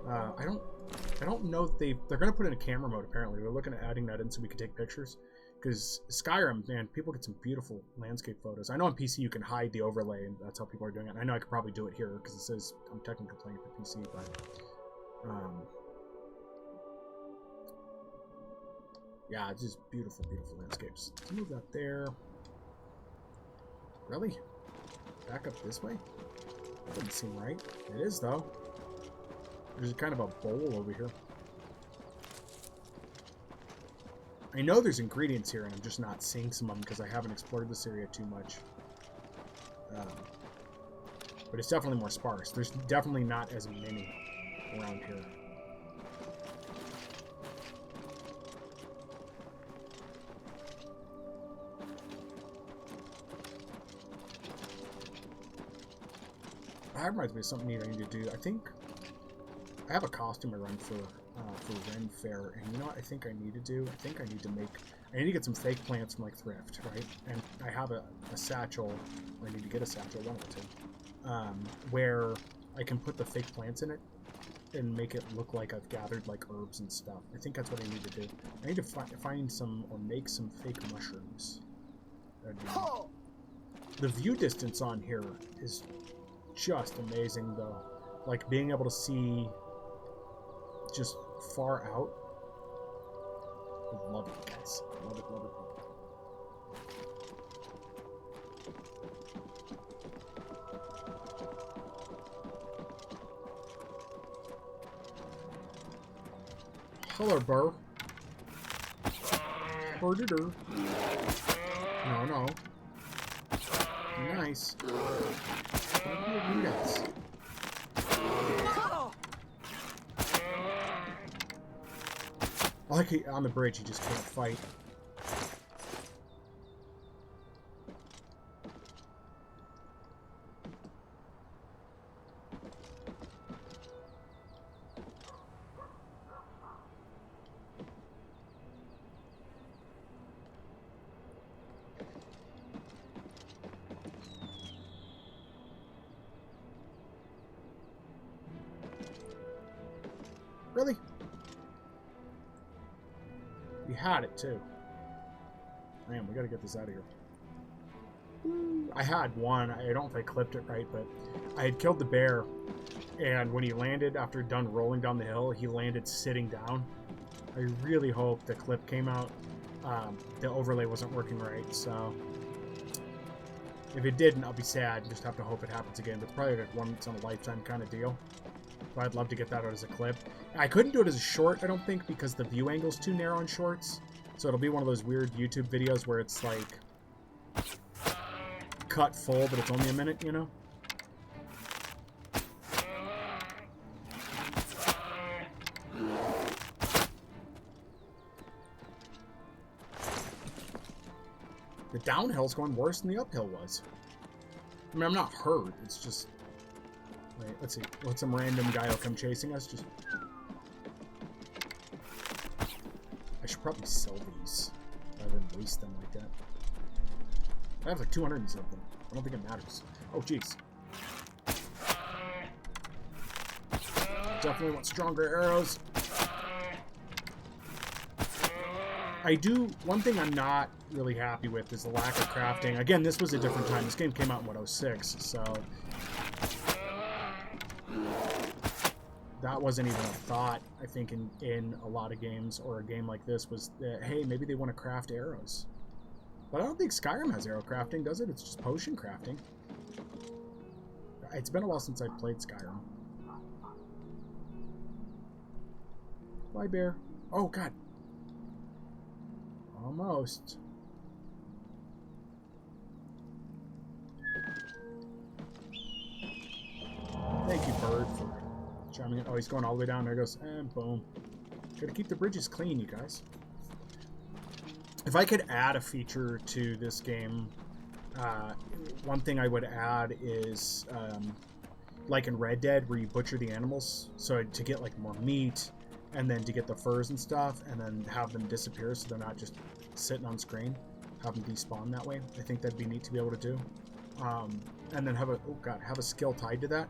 I don't know if they're gonna put in a camera mode. Apparently, we're looking at adding that in so we can take pictures. Because Skyrim, man, people get some beautiful landscape photos. I know on PC you can hide the overlay, and that's how people are doing it. I know I could probably do it here because it says I'm technically playing for PC, but yeah, it's just beautiful, beautiful landscapes. Let's move that there. Really? Back up this way? That doesn't seem right. It is, though. There's kind of a bowl over here. I know there's ingredients here, and I'm just not seeing some of them because I haven't explored this area too much. But it's definitely more sparse. There's definitely not as many around here. That reminds me of something neat I need to do. I think I have a costume I run for Ren Fair, and you know what I think I need to do? I think I need to get some fake plants from like Thrift, right? And I have a satchel, or I need to get a satchel, one of the two, where I can put the fake plants in it and make it look like I've gathered like herbs and stuff. I think that's what I need to do. I need to find some, or make some fake mushrooms. The view distance on here is just amazing, though. Like being able to see just far out. I love it, guys. Love it, love it, love it. Hello, burr. Burr-de-dur. No, no. Nice. Don't be a rude ass. I like it on the bridge, you just can't fight. Really? We had it too. Man, we gotta get this out of here. I had one. I don't know if I clipped it right, but I had killed the bear, and when he landed, after done rolling down the hill, he landed sitting down. I really hope the clip came out. The overlay wasn't working right, so if it didn't, I'll be sad. Just have to hope it happens again. But it's probably like once in a lifetime kind of deal. But I'd love to get that out as a clip. I couldn't do it as a short, I don't think, because the view angle's too narrow on shorts. So it'll be one of those weird YouTube videos where it's like cut full, but it's only a minute, you know? The downhill's going worse than the uphill was. I mean, I'm not hurt, it's just... Wait, let's see. Let some random guy will come chasing us. Just... I should probably sell these rather than waste them like that. I have like 200 and something. I don't think it matters. Oh, jeez. Definitely want stronger arrows. One thing I'm not really happy with is the lack of crafting. Again, this was a different time. This game came out in, what, 06, so... That wasn't even a thought, I think, in a lot of games, or a game like this, was that, hey, maybe they want to craft arrows. But I don't think Skyrim has arrow crafting, does it? It's just potion crafting. It's been a while since I've played Skyrim. Bye, bear. Oh, God. Almost. Thank you, bird, for chiming in. Oh, he's going all the way down. There he goes. And boom. Gotta keep the bridges clean, you guys. If I could add a feature to this game, one thing I would add is, like in Red Dead, where you butcher the animals, so to get like more meat, and then to get the furs and stuff, and then have them disappear so they're not just sitting on screen, have them despawn that way. I think that'd be neat to be able to do. And then have a skill tied to that.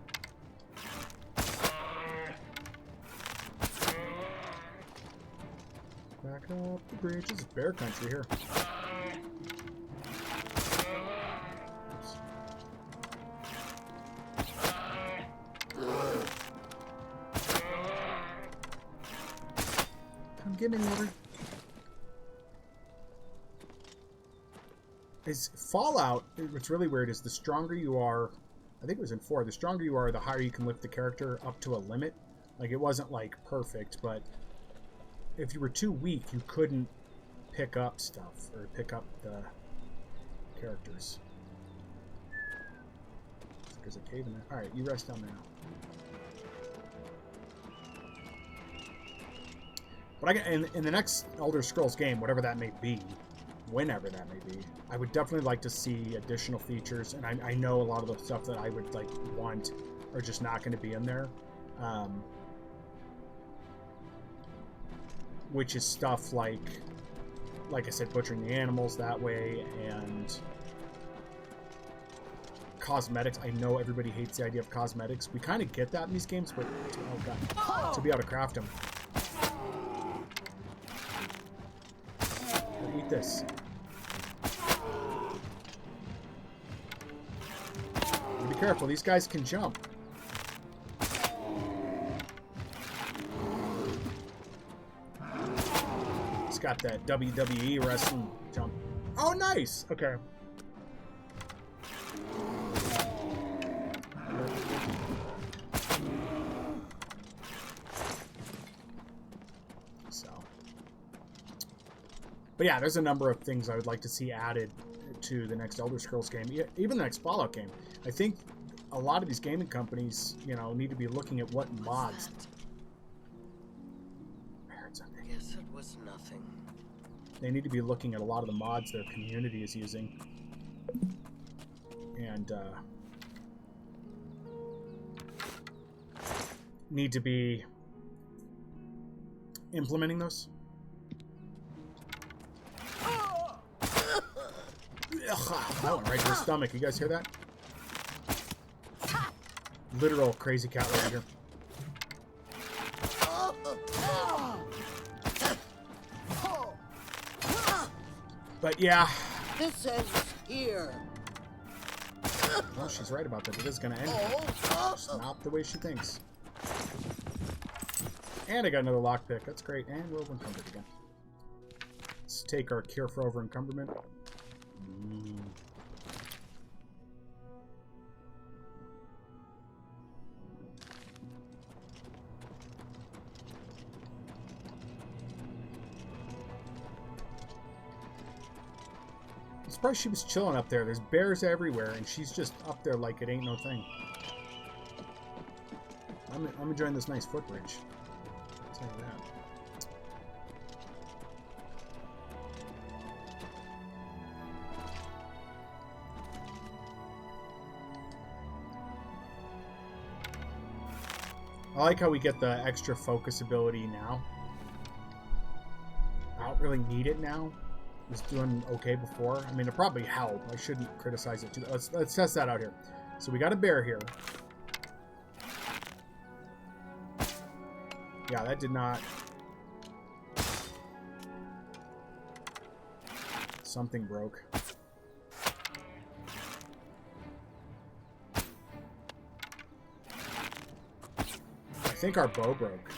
Back up the bridge. This is bear country here. Oops. Come get me, Lord. Is Fallout, what's really weird is the stronger you are, I think it was in 4, the stronger you are, the higher you can lift the character up to a limit. Like, it wasn't, like, perfect, but if you were too weak, you couldn't pick up stuff, or pick up the characters. There's a cave in there. Alright, you rest down there now. But in the next Elder Scrolls game, whatever that may be, whenever that may be, I would definitely like to see additional features, and I know a lot of the stuff that I would like want are just not going to be in there, which is stuff like I said, butchering the animals that way, and cosmetics. I know everybody hates the idea of cosmetics. We kind of get that in these games, but oh god, to be able to craft them. Eat this. Be careful, these guys can jump. It's got that WWE wrestling jump. Oh, nice! Okay. So. But yeah, there's a number of things I would like to see added to the next Elder Scrolls game, even the next Fallout game. I think a lot of these gaming companies, you know, need to be looking at what mods. I heard something. Guess it was nothing. They need to be looking at a lot of the mods their community is using, and need to be implementing those. That went right to the stomach. You guys hear that? Literal crazy cat right here. But yeah. This ends here. Well, she's right about that. It is going to end. It's not the way she thinks. And I got another lockpick. That's great. And we're over encumbered again. Let's take our cure for over encumberment. I'm surprised she was chilling up there. There's bears everywhere, and she's just up there like it ain't no thing. I'm enjoying this nice footbridge. I'll tell you that. I like how we get the extra focus ability now. I don't really need it now. It was doing okay before. I mean, it'll probably help. I shouldn't criticize it too. Let's test that out here. So we got a bear here. Yeah, that did not. Something broke. I think our bow broke.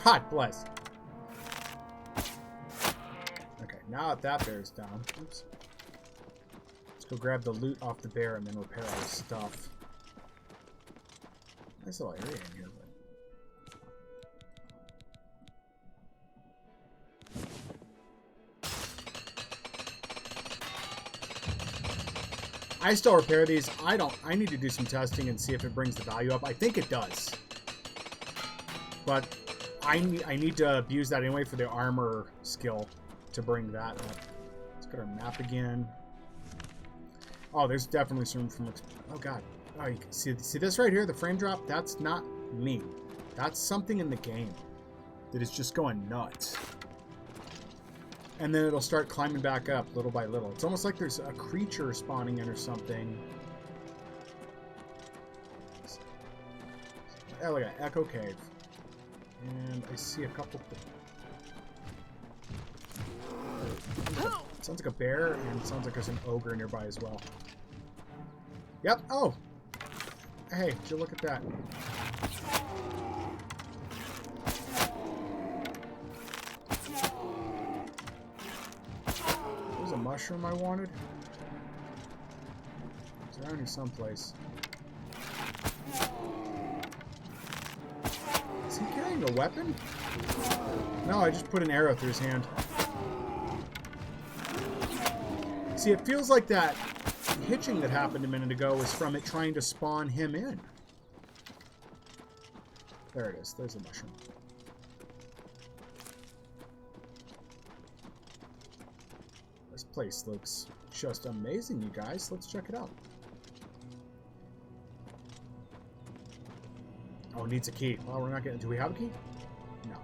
God bless. Okay, now that bear's down. Oops. Let's go grab the loot off the bear and then repair our stuff. Nice little area in here, but... I still repair these. I need to do some testing and see if it brings the value up. I think it does. But I need to abuse that anyway for the armor skill to bring that up. Let's get our map again. Oh, there's definitely some room from... Oh, God. Oh, you can see this right here? The frame drop? That's not me. That's something in the game that is just going nuts. And then it'll start climbing back up little by little. It's almost like there's a creature spawning in or something. Oh, look at Echo Cave. And I see a couple... Sounds like a bear, and it sounds like there's an ogre nearby as well. Yep. Oh! Hey, did you look at that? There's a mushroom I wanted. It's around here someplace. Is he carrying a weapon? No, I just put an arrow through his hand. See, it feels like that hitching that happened a minute ago was from it trying to spawn him in. There it is. There's a mushroom. This place looks just amazing, you guys. Let's check it out. Oh, it needs a key. Well, we're not getting... Do we have a key? No.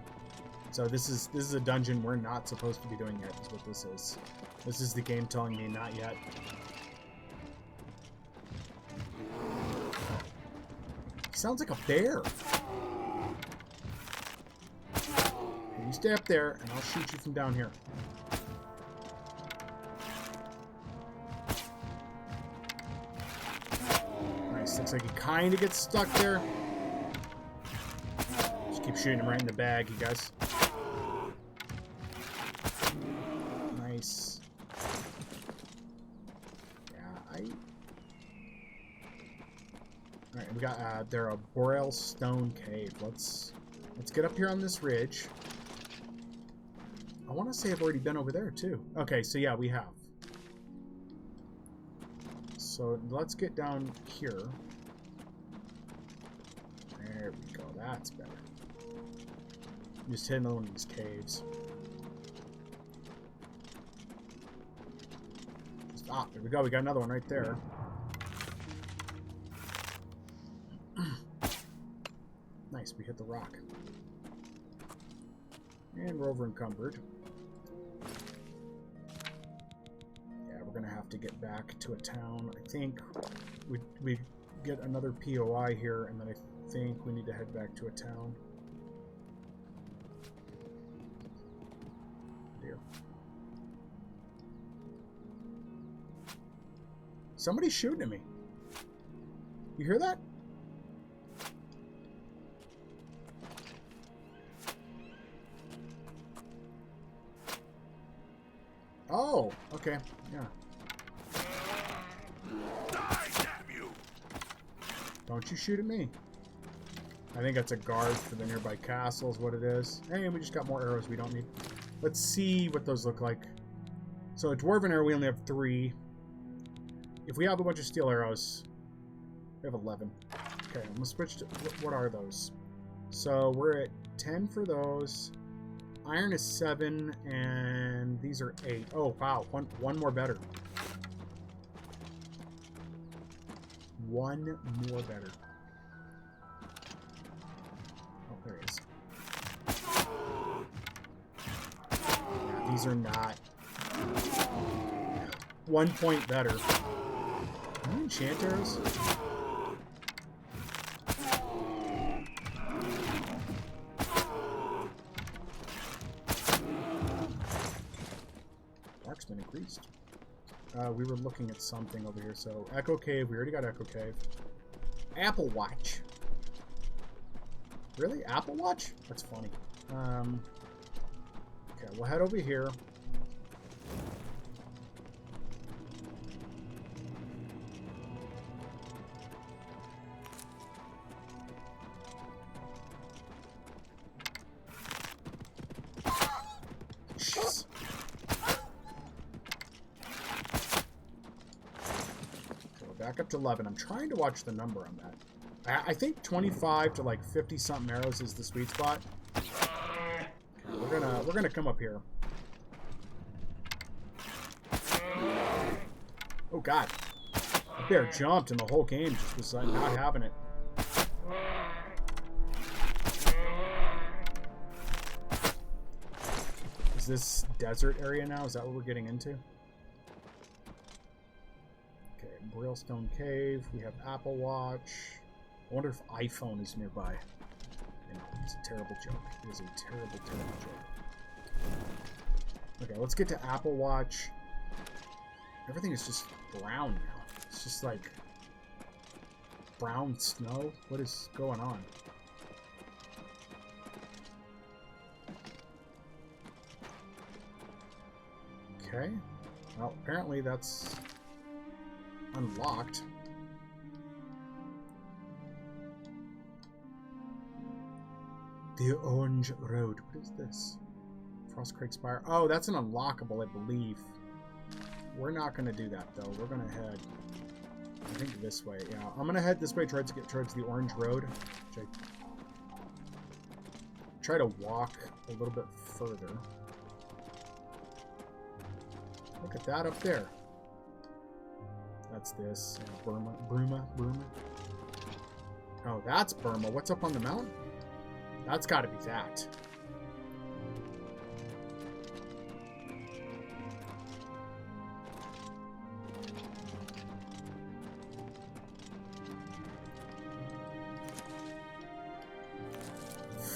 So this is a dungeon we're not supposed to be doing yet, is what this is. This is the game telling me not yet. Sounds like a bear. You stay up there, and I'll shoot you from down here. Nice. Looks like he kind of gets stuck there. Just keep shooting him right in the bag, you guys. Nice. Alright, we got there a Boreal Stone Cave. Let's get up here on this ridge. I want to say I've already been over there too. Okay, so yeah, we have. So let's get down here. There we go. That's better. Just hit another one of these caves. Ah, there we go. We got another one right there. Nice, we hit the rock. And we're over encumbered. Yeah, we're gonna have to get back to a town. I think we get another POI here, and then I think we need to head back to a town. Dear. Somebody's shooting at me. You hear that? Oh, okay, yeah. Die, damn you! Don't you shoot at me. I think that's a guard for the nearby castle is what it is. Hey, we just got more arrows we don't need. Let's see what those look like. So a dwarven arrow, we only have 3. If we have a bunch of steel arrows, we have 11. Okay, I'm gonna switch to, what are those? So we're at 10 for those. Iron is 7, and these are 8. Oh, wow. One more better. One more better. Oh, there it is. Yeah, these are not. 1 point better. Can you enchant arrows? Been increased. We were looking at something over here. So Echo Cave, we already got Echo Cave. Apple Watch. Really? Apple Watch? That's funny. Okay, we'll head over here. Jeez. So we're back up to 11. I'm trying to watch the number on that. I think 25 to like 50 something arrows is the sweet spot. Okay, we're gonna come up here. Oh god. The bear jumped and the whole game just was not having it. Is this desert area now? Is that what we're getting into? Okay, Brailstone Cave. We have Apple Watch. I wonder if iPhone is nearby. You know, it's a terrible joke. It is a terrible, terrible joke. Okay, let's get to Apple Watch. Everything is just brown now. It's just like brown snow. What is going on? Okay. Well, apparently that's unlocked. The Orange Road. What is this? Frostcrake Spire. Oh, that's an unlockable, I believe. We're not going to do that, though. We're going to head, I think, this way. Yeah, I'm going to head this way towards the Orange Road. Which I try to walk a little bit further. Look at that up there. That's this. Burma. Oh, that's Burma. What's up on the mountain? That's got to be that.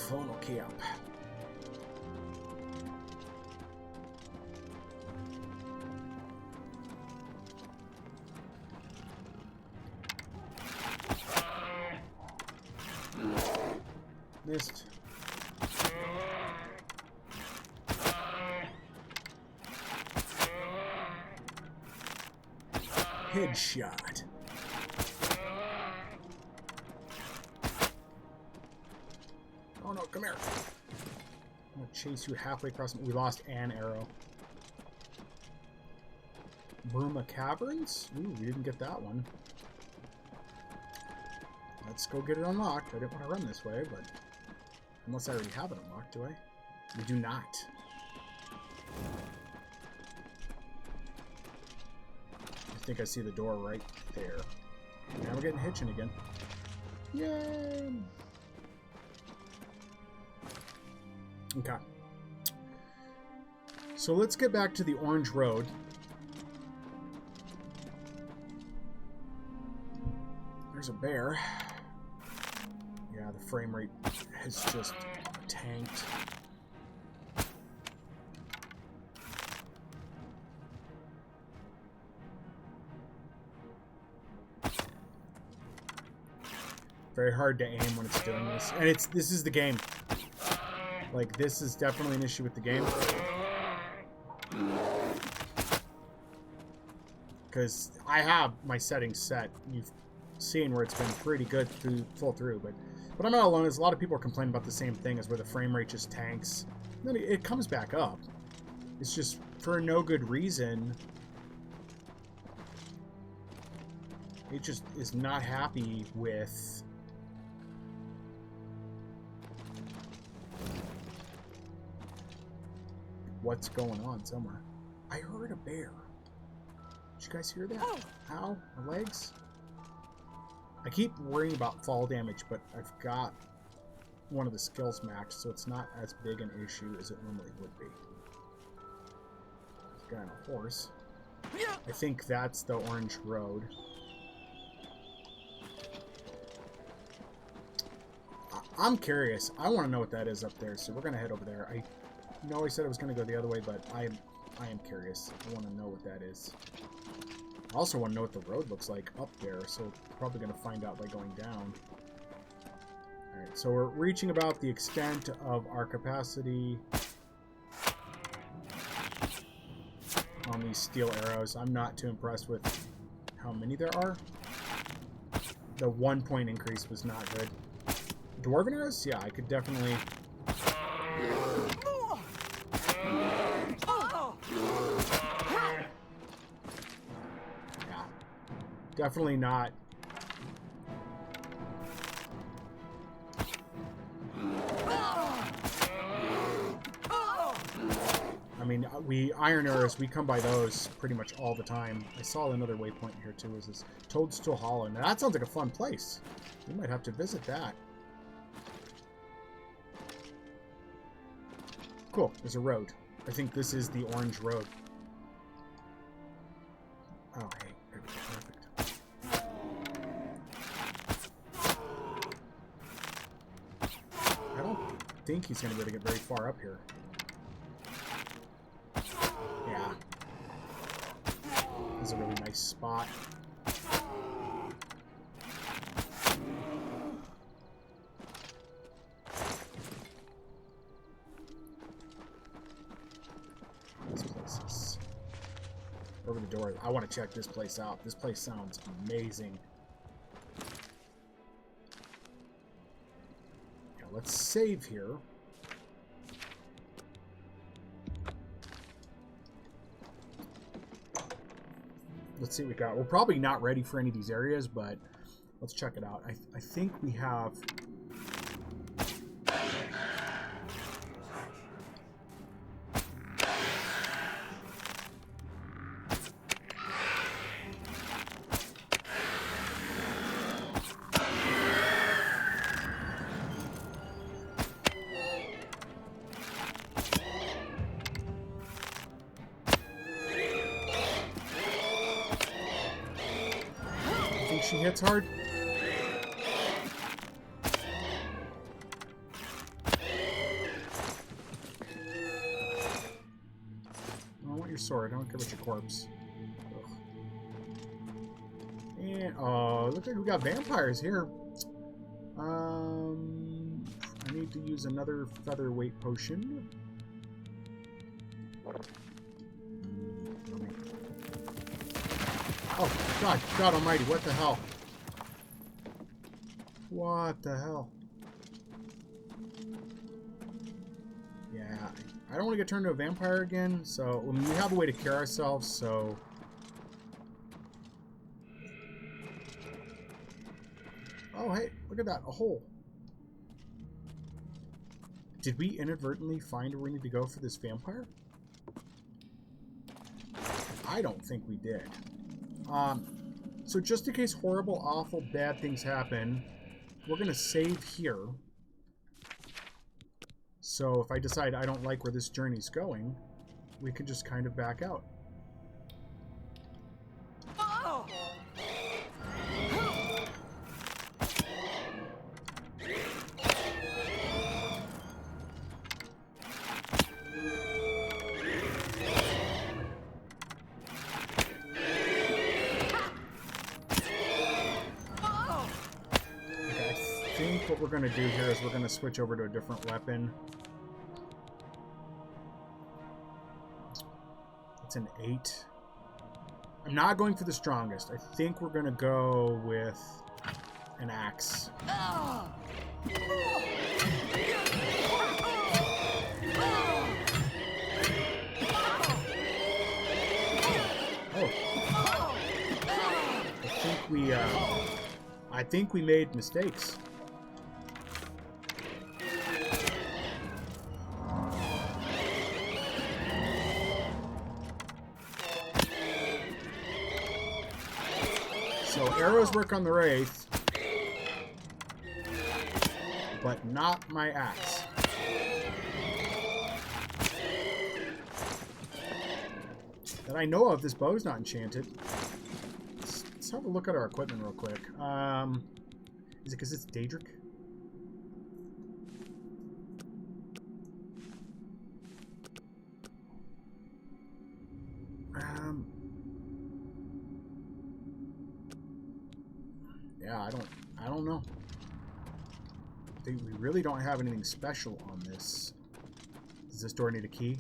Funnel camp. Missed. Headshot. Oh no, come here. I'm gonna chase you halfway across. We lost an arrow. Burma Caverns? Ooh, we didn't get that one. Let's go get it unlocked. I didn't want to run this way, but unless I already have it unlocked, do I? We do not. I think I see the door right there. Now we're getting hitching again. Yay! Okay. So let's get back to the Orange Road. There's a bear. Yeah, the frame rate has just tanked. Very hard to aim when it's doing this. And this is the game. Like, this is definitely an issue with the game. Because I have my settings set. You've seen where it's been pretty good full through, but I'm not alone. There's a lot of people are complaining about the same thing, as where the frame rate just tanks. And then it comes back up. It's just for no good reason. It just is not happy with what's going on somewhere. I heard a bear. Did you guys hear that? Ow, my legs. I keep worrying about fall damage, but I've got one of the skills maxed, so it's not as big an issue as it normally would be. There's a guy on a horse. I think that's the Orange Road. I'm curious. I want to know what that is up there, so we're going to head over there. I know I said I was going to go the other way, but I am curious. I want to know what that is. I also want to know what the road looks like up there, so probably going to find out by going down. Alright, so we're reaching about the extent of our capacity on these steel arrows. I'm not too impressed with how many there are. The 1 point increase was not good. Dwarven arrows? Yeah, I could definitely... Definitely not. I mean, iron arrows, we come by those pretty much all the time. I saw another waypoint here too, is this Toadstool Hollow. Now that sounds like a fun place. We might have to visit that. Cool, there's a road. I think this is the orange road. Oh, hey, there we go, perfect. I don't think he's going to be able to get very far up here. Yeah. This is a really nice spot. This place is over the door. I want to check this place out. This place sounds amazing. Yeah, let's save here. Let's see what we got. We're probably not ready for any of these areas, but let's check it out. I think we have... She hits hard. I want your sword. I don't care about your corpse. Ugh. And oh, looks like we got vampires here. I need to use another featherweight potion. Oh, God almighty, what the hell? What the hell? Yeah, I don't want to get turned into a vampire again, so I mean, we have a way to cure ourselves, so... Oh, hey, look at that, a hole. Did we inadvertently find where we need to go for this vampire? I don't think we did. So just in case horrible, awful, bad things happen, we're going to save here. So if I decide I don't like where this journey's going, we can just kind of back out. What we're going to do here is we're going to switch over to a different weapon. It's an 8. I'm not going for the strongest. I think we're going to go with an axe. Oh. I think we made mistakes. So arrows work on the Wraith, but not my axe. That I know of, this bow's not enchanted. Let's have a look at our equipment real quick. Is it because it's Daedric? Yeah, I don't know. We really don't have anything special on this. Does this door need a key?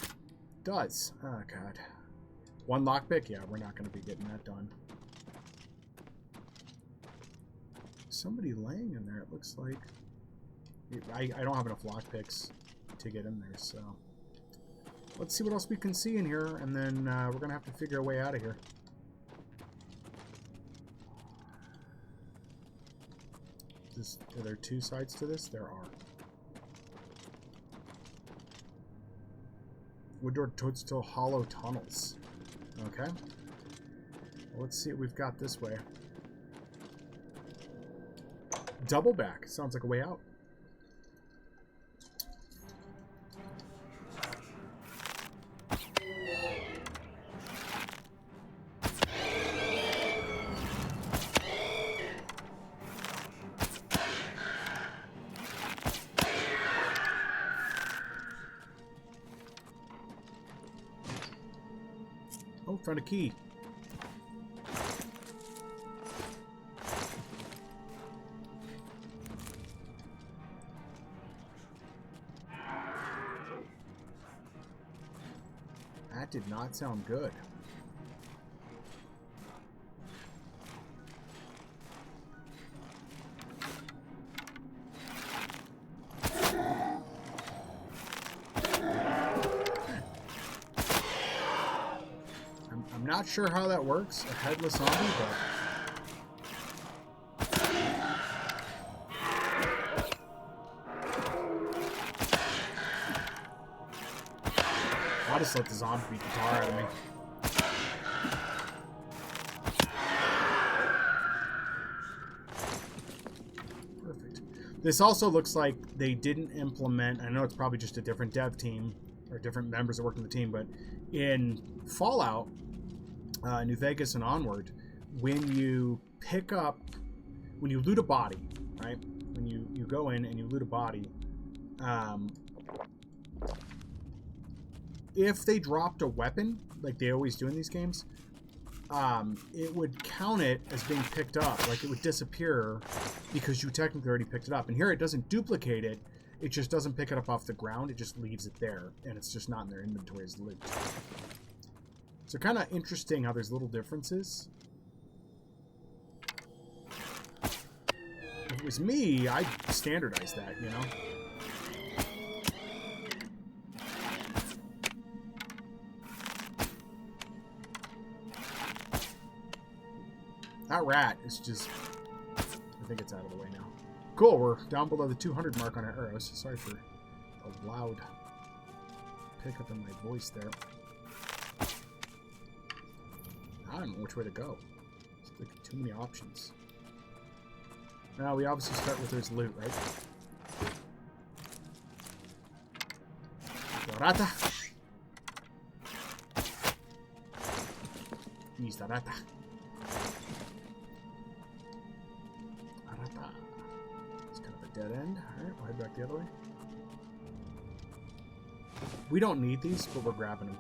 It does. Oh god. One lockpick? Yeah, we're not going to be getting that done. Somebody laying in there, it looks like. I don't have enough lockpicks to get in there, so... Let's see what else we can see in here, and then we're going to have to figure a way out of here. Are there two sides to this? There are. Wood door toadstool hollow tunnels. Okay. Well, let's see what we've got this way. Double back. Sounds like a way out. Oh, found a key. That did not sound good. I'm not sure how that works, a headless zombie, but... I'll just let the zombie beat the tar out of me. Perfect. This also looks like they didn't implement, I know it's probably just a different dev team, or different members that work in the team, but in Fallout, New Vegas and onward, when you loot a body, right? When you go in and you loot a body, if they dropped a weapon, like they always do in these games, it would count it as being picked up. Like it would disappear because you technically already picked it up. And here it doesn't duplicate it. It just doesn't pick it up off the ground. It just leaves it there. And it's just not in their inventory as loot. So kind of interesting how there's little differences. If it was me, I'd standardize that, you know? That rat is just... I think it's out of the way now. Cool, we're down below the 200 mark on our arrows. Sorry for the loud pickup in my voice there. I don't know which way to go. It's like too many options. Now, we obviously start with there's loot, right? The rata. He's the rata. It's kind of a dead end. Alright, we'll head back the other way. We don't need these, but we're grabbing them.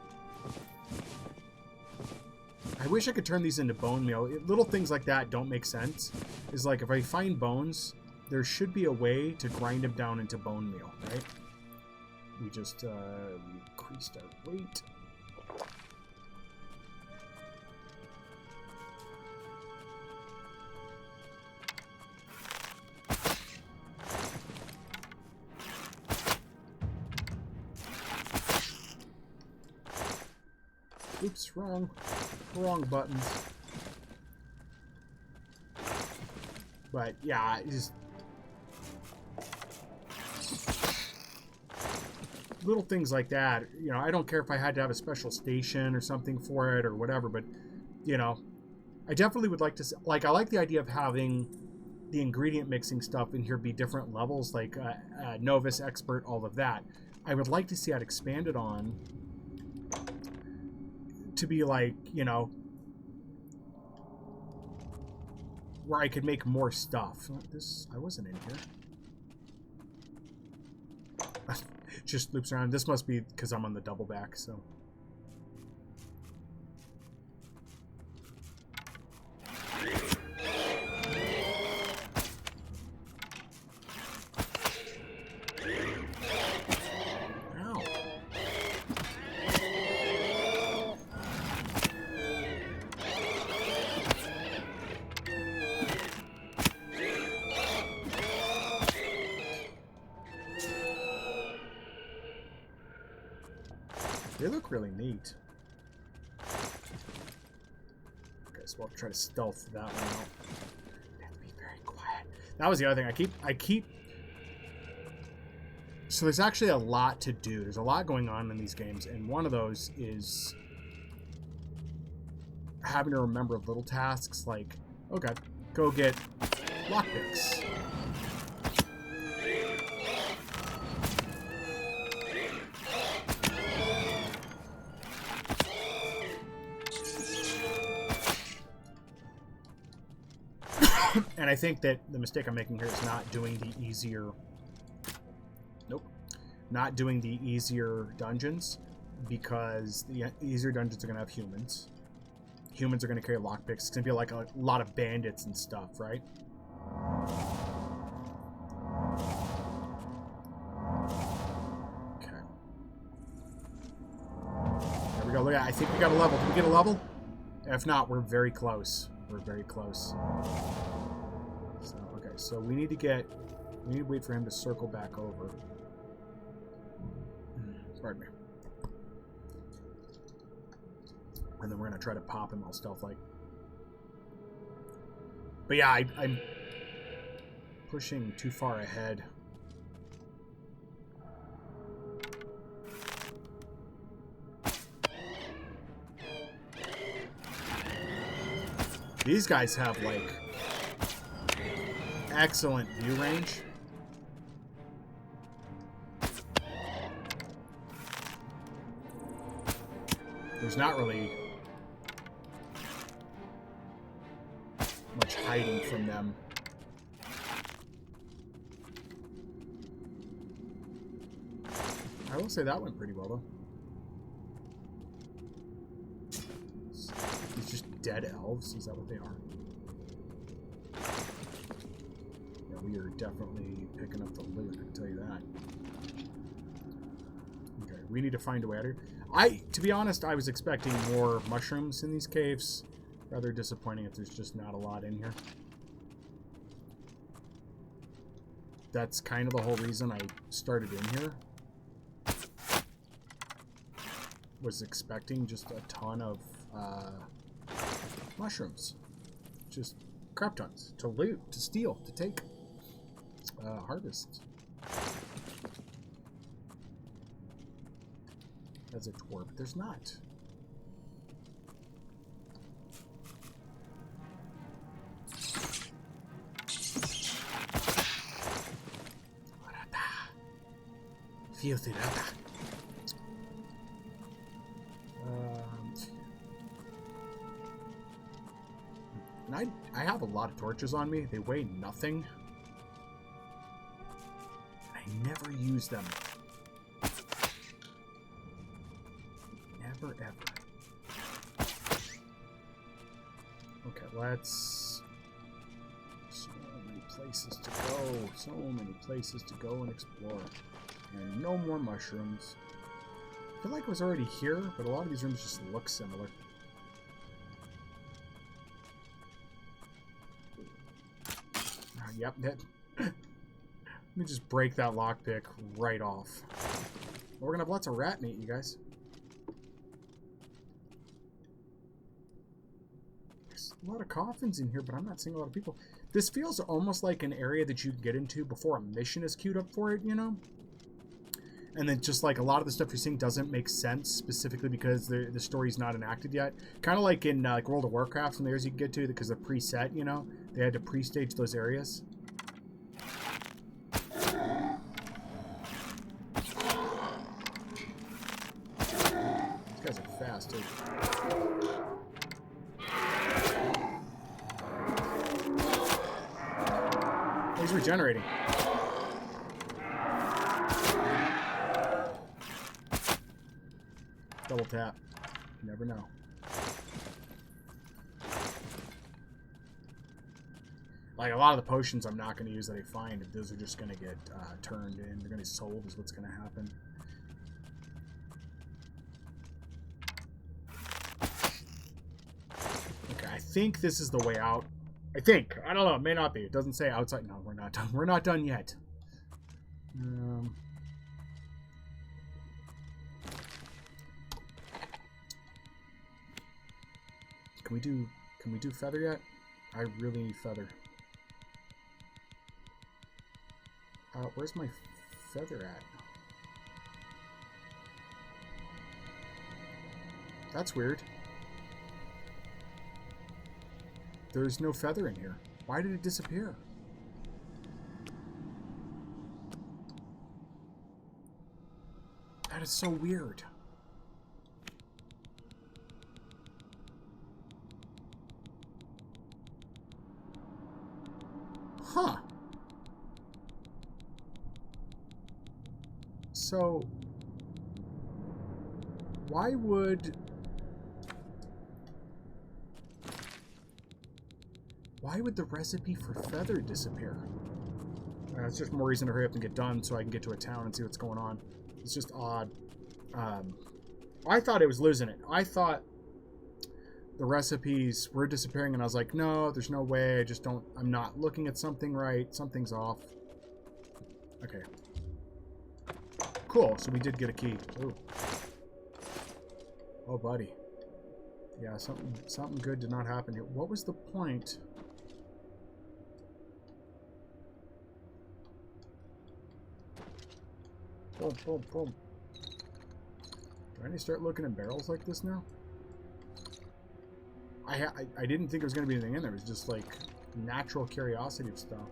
I wish I could turn these into bone meal. Little things like that don't make sense. Is like if I find bones, there should be a way to grind them down into bone meal, right? We just increased our weight. Oops, wrong buttons. But yeah, it's just little things like that. You know, I don't care if I had to have a special station or something for it or whatever, but you know, I definitely would like to, like, I like the idea of having the ingredient mixing stuff in here be different levels, like novice, expert, all of that. I would like to see that expanded on to be like, you know, where I could make more stuff. This, I wasn't in here. Just loops around. This must be because I'm on the double back, so. They look really neat. Okay, so I'll try to stealth that one out. I have to be very quiet. That was the other thing. I keep. So there's actually a lot to do. There's a lot going on in these games, and one of those is having to remember little tasks like, okay, go get lockpicks. And I think that the mistake I'm making here is not doing the easier... Nope. Not doing the easier dungeons, because the easier dungeons are going to have humans. Humans are going to carry lockpicks. It's going to be like a lot of bandits and stuff, right? Okay. There we go. Look at, I think we got a level. Did we get a level? If not, we're very close. We're very close. So, okay, so we need to wait for him to circle back over. Pardon me. And then we're going to try to pop him all stealth-like. But yeah, I'm pushing too far ahead. These guys have, like, excellent view range. There's not really much hiding from them. I will say that went pretty well, though. These just dead elves? Is that what they are? Yeah, we are definitely picking up the loot, I can tell you that. Okay, we need to find a way out of here. To be honest, I was expecting more mushrooms in these caves. Rather disappointing if there's just not a lot in here. That's kind of the whole reason I started in here. Was expecting just a ton of mushrooms. Just crap tons. To loot, to steal, to take. Harvest. As a tour, but there's not. Filthy rata. And I have a lot of torches on me. They weigh nothing. I never use them. Never, ever. Okay, let's... So many places to go. So many places to go and explore. And no more mushrooms. I feel like I was already here, but a lot of these rooms just look similar. Yep, that... Let me just break that lockpick right off. Well, we're gonna have lots of rat meat, you guys. There's a lot of coffins in here, but I'm not seeing a lot of people. This feels almost like an area that you can get into before a mission is queued up for it, you know? And then just like a lot of the stuff you're seeing doesn't make sense, specifically because the story's not enacted yet. Kind of like in like World of Warcraft, some areas you can get to because they're preset, you know? They had to pre-stage those areas. These guys are fast, too. He's regenerating. Double tap. You never know. Like, a lot of the potions I'm not going to use that I find, those are just going to get turned in. They're going to be sold is what's going to happen. Okay, I think this is the way out. I think. I don't know. It may not be. It doesn't say outside. No, we're not done. We're not done yet. Can we do feather yet? I really need feather. Where's my feather at? That's weird. There's no feather in here. Why did it disappear? That is so weird. Huh. So, why would the recipe for feather disappear? It's just more reason to hurry up and get done so I can get to a town and see what's going on. It's just odd. I thought it was losing it. I thought the recipes were disappearing, and I was like, no, there's no way. I'm not looking at something right. Something's off. Okay. Cool, so we did get a key. Ooh. Oh, buddy. Yeah, something good did not happen here. What was the point? Boom, boom, boom. Do I need to start looking at barrels like this now? I didn't think there was going to be anything in there. It was just like natural curiosity of stuff.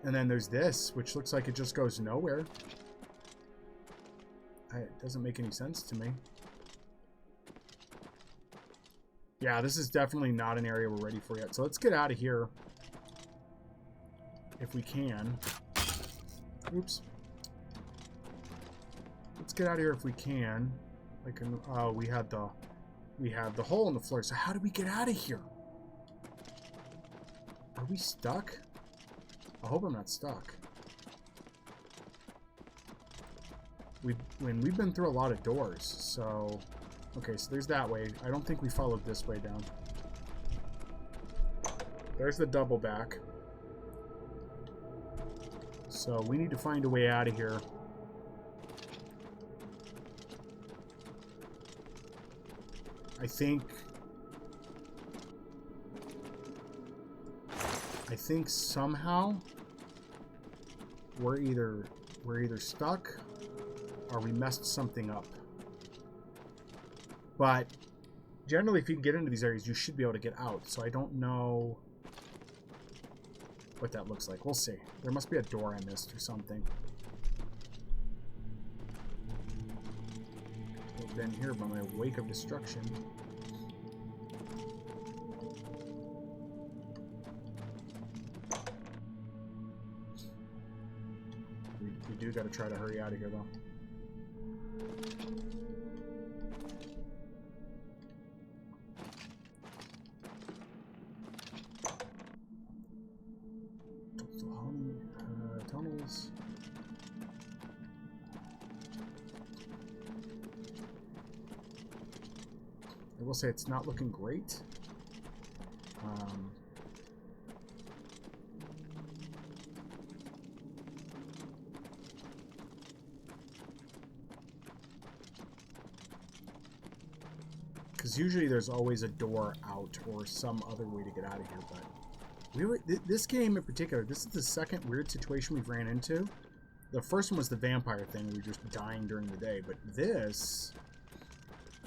And then there's this, which looks like it just goes nowhere. It doesn't make any sense to me. Yeah, this is definitely not an area we're ready for yet. So let's get out of here. If we can. Oops. Let's get out of here if we can. Like, oh, we had the hole in the floor. So how do we get out of here? Are we stuck? I hope I'm not stuck. We've been through a lot of doors, so okay, so there's that way. I don't think we followed this way down. There's the double back. So we need to find a way out of here. I think somehow we're either stuck or we messed something up. But generally, if you can get into these areas, you should be able to get out. So I don't know what that looks like. We'll see. There must be a door I missed or something. I've been here by my wake of destruction. We do got to try to hurry out of here, though. Tunnels. I will say it's not looking great. Because usually there's always a door out or some other way to get out of here, but this game in particular, this is the second weird situation we've ran into. The first one was the vampire thing, we were just dying during the day, but this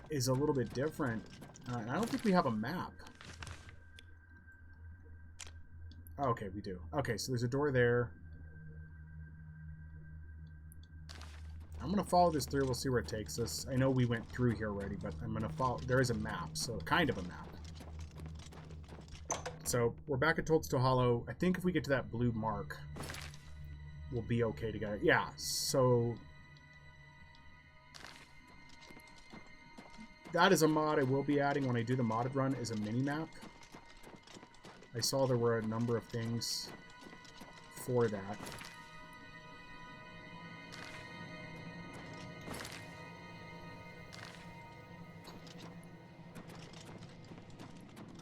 is a little bit different. And I don't think we have a map. Oh, okay, we do. Okay, so there's a door there. I'm going to follow this through. We'll see where it takes us. I know we went through here already, but I'm going to follow. There is a map, so kind of a map. So we're back at Toadstool Hollow. I think if we get to that blue mark, we'll be okay to get it. Yeah, so that is a mod I will be adding when I do the modded run, is a mini-map. I saw there were a number of things for that.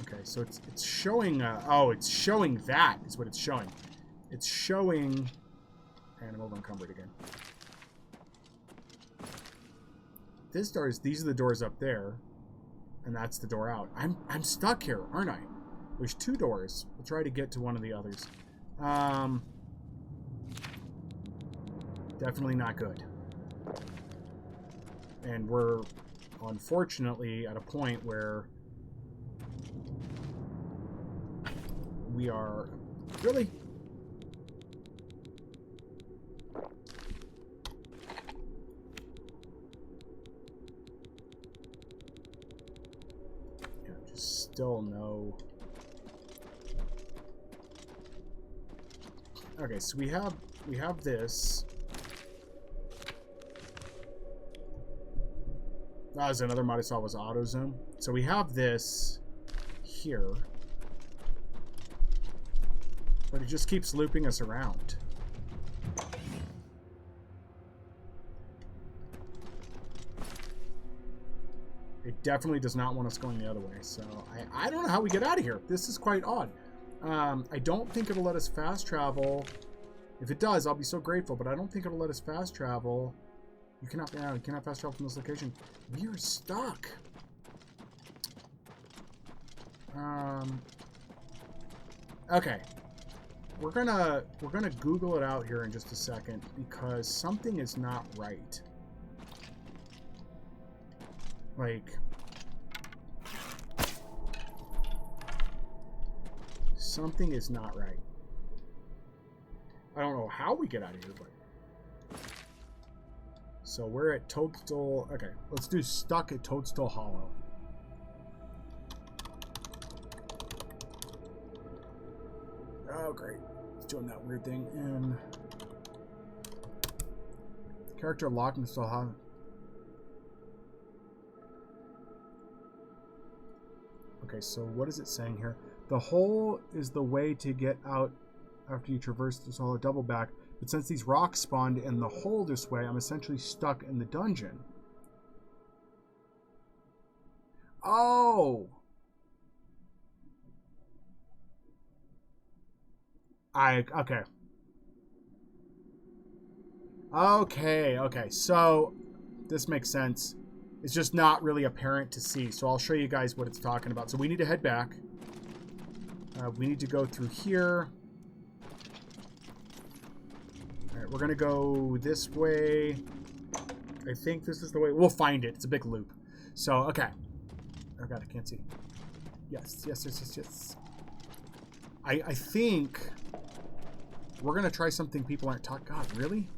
Okay, so it's showing, oh, it's showing that is what it's showing. It's showing, and I'm over encumbered again. These are the doors up there, and that's the door out. I'm stuck here, aren't I? There's two doors. We'll try to get to one of the others. Definitely not good. And we're unfortunately at a point where we are really just still no. Okay, so we have this. That was another mod I saw was auto zoom. So we have this here, but it just keeps looping us around. It definitely does not want us going the other way. So I don't know how we get out of here. This is quite odd. I don't think it'll let us fast travel. If it does, I'll be so grateful, but I don't think it'll let us fast travel. You cannot fast travel from this location. We are stuck. Okay. We're gonna Google it out here in just a second because something is not right. Like, something is not right. I don't know how we get out of here, but so we're at Toadstool. Okay, let's do stuck at Toadstool Hollow. Oh, great. It's doing that weird thing. And character locked in Toadstool Hollow. Okay, so what is it saying here? The hole is the way to get out after you traverse this hollow double back. But since these rocks spawned in the hole this way, I'm essentially stuck in the dungeon. Oh! Okay. Okay, so this makes sense. It's just not really apparent to see, so I'll show you guys what it's talking about. So we need to head back. We need to go through here. Alright, we're gonna go this way. I think this is the way. We'll find it. It's a big loop. So, okay. Oh god, I can't see. Yes. I think we're gonna try something people aren't talking. God, really?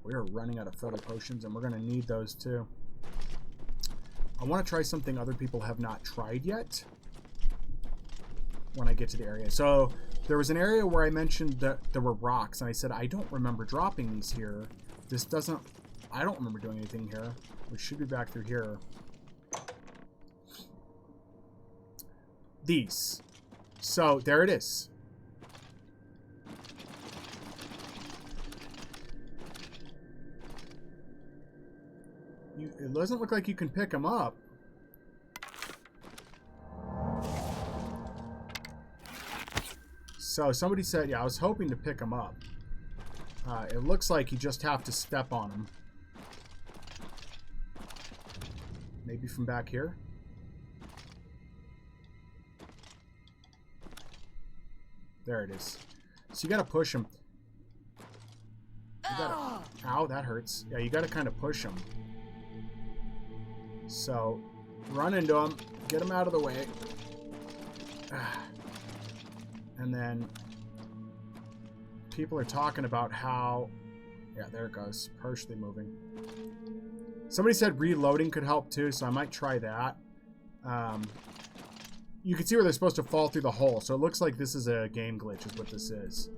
We are running out of photo potions, and we're going to need those too. I want to try something other people have not tried yet when I get to the area. So there was an area where I mentioned that there were rocks, and I said, I don't remember dropping these here. This doesn't... I don't remember doing anything here. We should be back through here. These. So there it is. It doesn't look like you can pick them up. So somebody said, yeah, I was hoping to pick them up. It looks like you just have to step on them. Maybe from back here. There it is. So you gotta push them. Ow, that hurts. Yeah, you gotta kind of push them. So, run into them, get them out of the way, and then people are talking about how, yeah, there it goes, partially moving. Somebody said reloading could help too, so I might try that. You can see where they're supposed to fall through the hole, so it looks like this is a game glitch is what this is.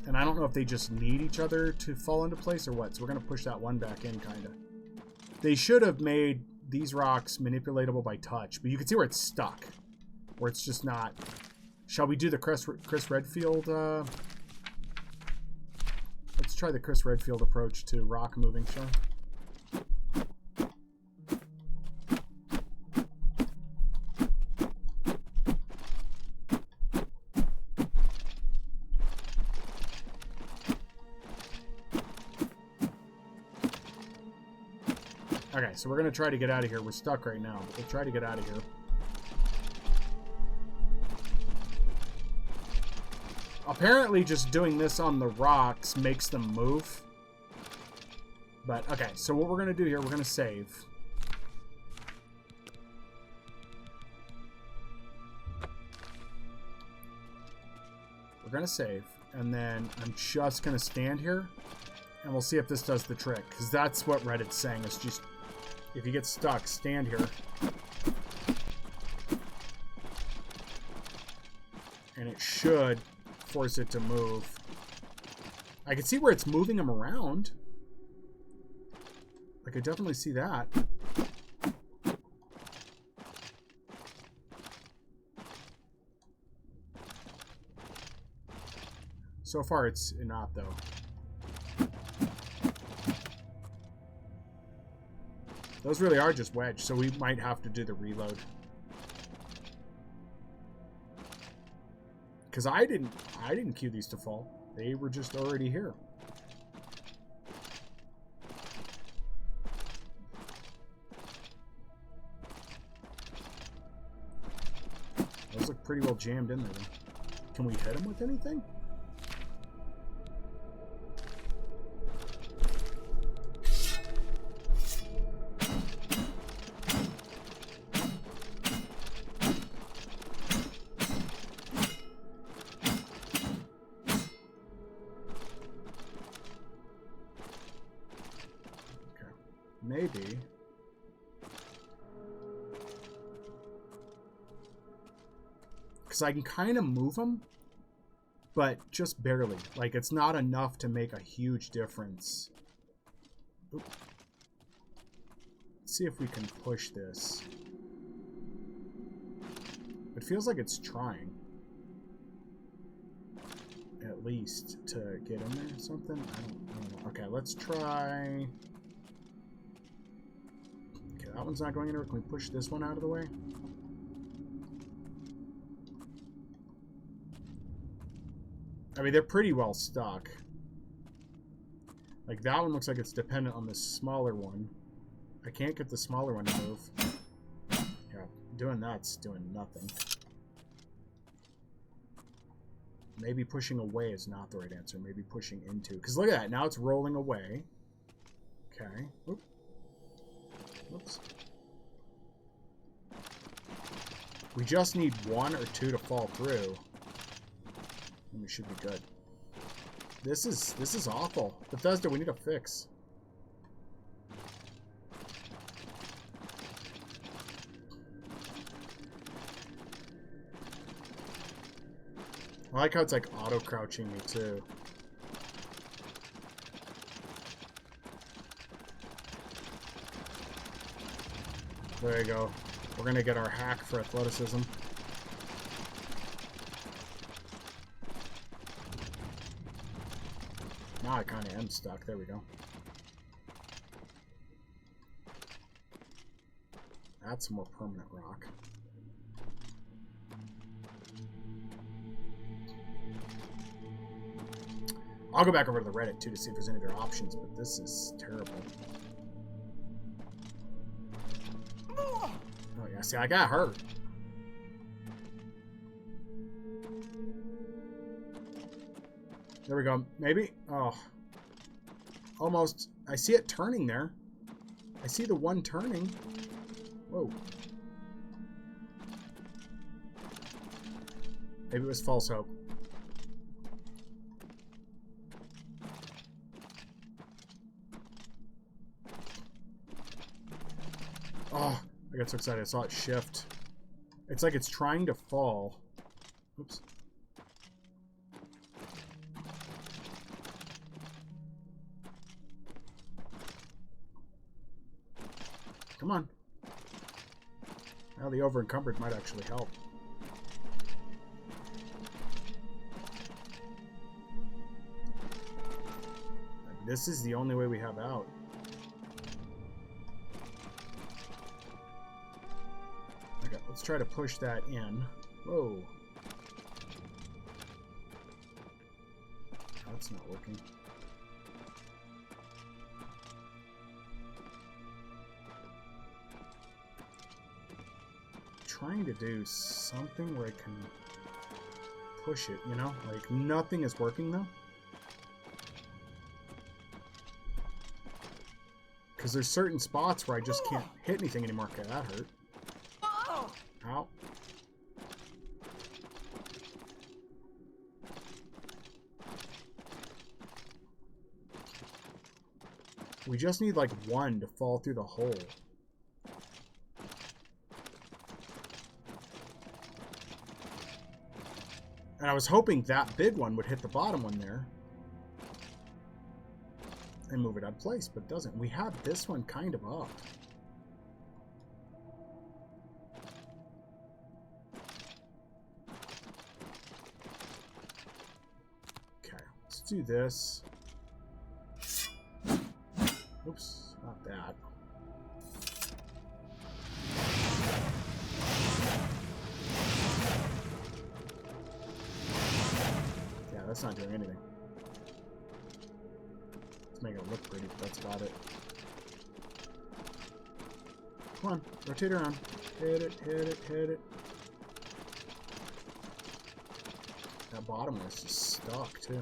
And I don't know if they just need each other to fall into place or what, so we're going to push that one back in, kind of. They should have made these rocks manipulatable by touch, but you can see where it's stuck, where it's just not. Shall we do the Chris Redfield? Let's try the Chris Redfield approach to rock moving, shall we? Okay, so we're going to try to get out of here. We're stuck right now. We'll try to get out of here. Apparently just doing this on the rocks makes them move. But, okay, so what we're going to do here, we're going to save. We're going to save. And then I'm just going to stand here. And we'll see if this does the trick. Because that's what Reddit's saying. It's just, if you get stuck, stand here. And it should force it to move. I can see where it's moving them around. I could definitely see that. So far, it's not, though. Those really are just wedged, so we might have to do the reload. Because I didn't cue these to fall. They were just already here. Those look pretty well jammed in there, though. Can we hit them with anything? Maybe. Because I can kind of move them, but just barely. Like, it's not enough to make a huge difference. Oop. Let's see if we can push this. It feels like it's trying. At least to get in there or something. I don't know. Okay, let's try... That one's not going anywhere. Can we push this one out of the way? I mean, they're pretty well stuck. Like, that one looks like it's dependent on the smaller one. I can't get the smaller one to move. Yeah, doing that's doing nothing. Maybe pushing away is not the right answer. Maybe pushing into. Because look at that. Now it's rolling away. Okay. Oop. Whoops. We just need 1 or 2 to fall through. And we should be good. This is awful. Bethesda, we need a fix. I like how it's like auto-crouching me too. There you go. We're going to get our hack for athleticism. Now I kind of am stuck. There we go. That's a more permanent rock. I'll go back over to the Reddit too to see if there's any other options, but this is terrible. Oh yeah, see, I got hurt. There we go. Maybe? Oh. Almost. I see it turning there. I see the one turning. Whoa. Maybe it was false hope. Oh, I got so excited. I saw it shift. It's like it's trying to fall. Oops. Come on. Now the over-encumbered might actually help. This is the only way we have out. Okay, let's try to push that in. Whoa. That's not working. Trying to do something where I can push it, you know? Like, nothing is working, though. Because there's certain spots where I just can't hit anything anymore. Okay, that hurt. Ow. We just need, like, one to fall through the hole. And I was hoping that big one would hit the bottom one there and move it out of place, but it doesn't. We have this one kind of up. Okay, let's do this. Oops, not that. Yeah, that's not doing anything. Let's make it look pretty, but that's about it. Come on, rotate around. Hit it, hit it, hit it. That bottom one's just stuck, too.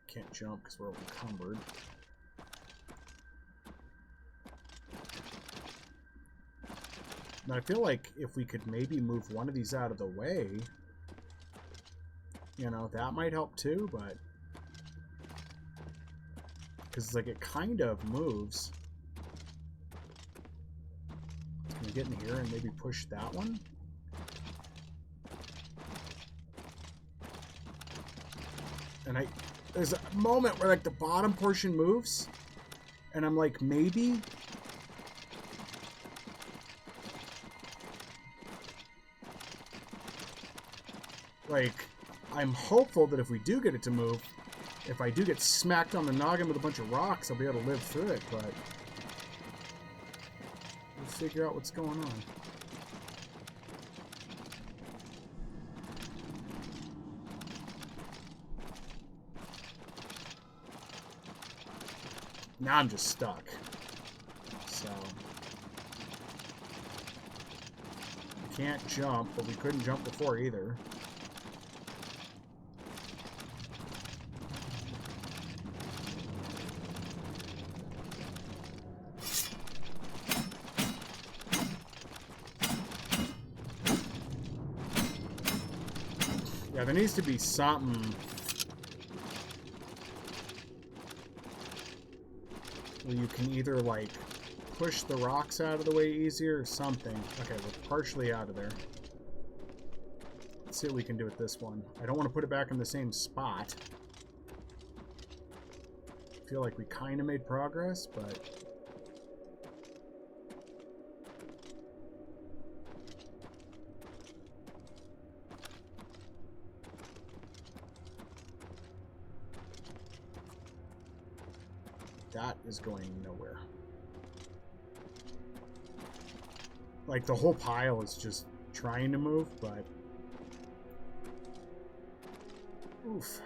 Can't jump because we're encumbered. But I feel like if we could maybe move one of these out of the way, you know, that might help too, but because like it kind of moves. Can we get in here and maybe push that one? And there's a moment where like the bottom portion moves and I'm like, maybe like I'm hopeful that if we do get it to move, if I do get smacked on the noggin with a bunch of rocks, I'll be able to live through it, but we'll figure out what's going on. Now I'm just stuck. So I can't jump, but we couldn't jump before either. Yeah, there needs to be something where you can either, like, push the rocks out of the way easier or something. Okay, we're partially out of there. Let's see what we can do with this one. I don't want to put it back in the same spot. I feel like we kind of made progress, but that is going nowhere. Like, the whole pile is just trying to move, but oof.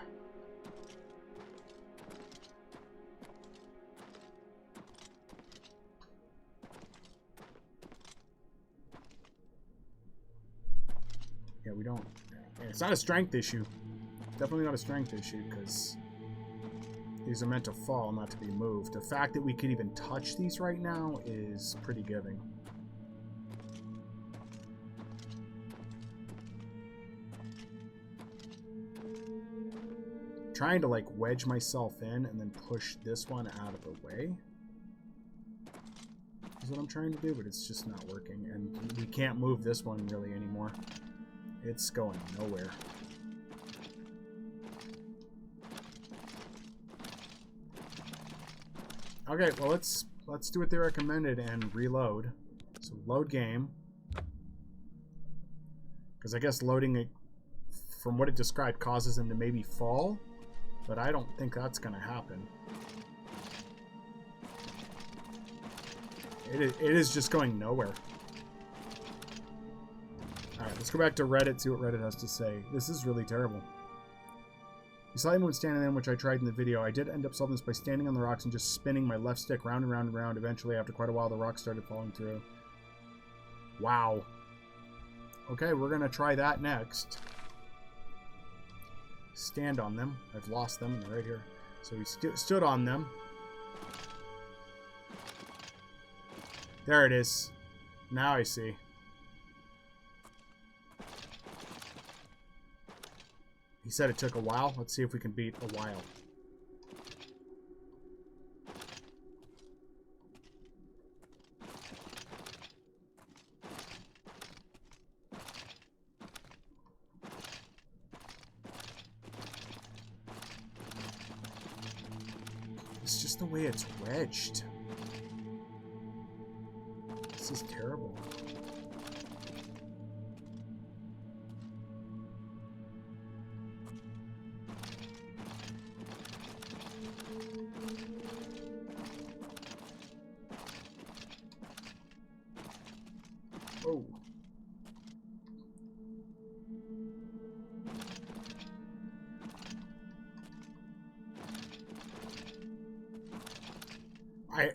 Yeah, we don't. It's not a strength issue. Definitely not a strength issue, because these are meant to fall, not to be moved. The fact that we can even touch these right now is pretty giving. Trying to like wedge myself in and then push this one out of the way is what I'm trying to do, but it's just not working, and we can't move this one really anymore. It's going nowhere. Okay, well let's do what they recommended and reload. So load game, because I guess loading it from what it described causes them to maybe fall, but I don't think that's going to happen. It is just going nowhere. Alright, let's go back to Reddit, see what Reddit has to say. This is really terrible. You slightly moved standing in, which I tried in the video. I did end up solving this by standing on the rocks and just spinning my left stick round and round and round. Eventually, after quite a while, the rocks started falling through. Wow. Okay, we're going to try that next. Stand on them. I've lost them, and they're right here. So we stood on them. There it is. Now I see. He said it took a while. Let's see if we can beat a while. It's just the way it's wedged. This is terrible. Oh.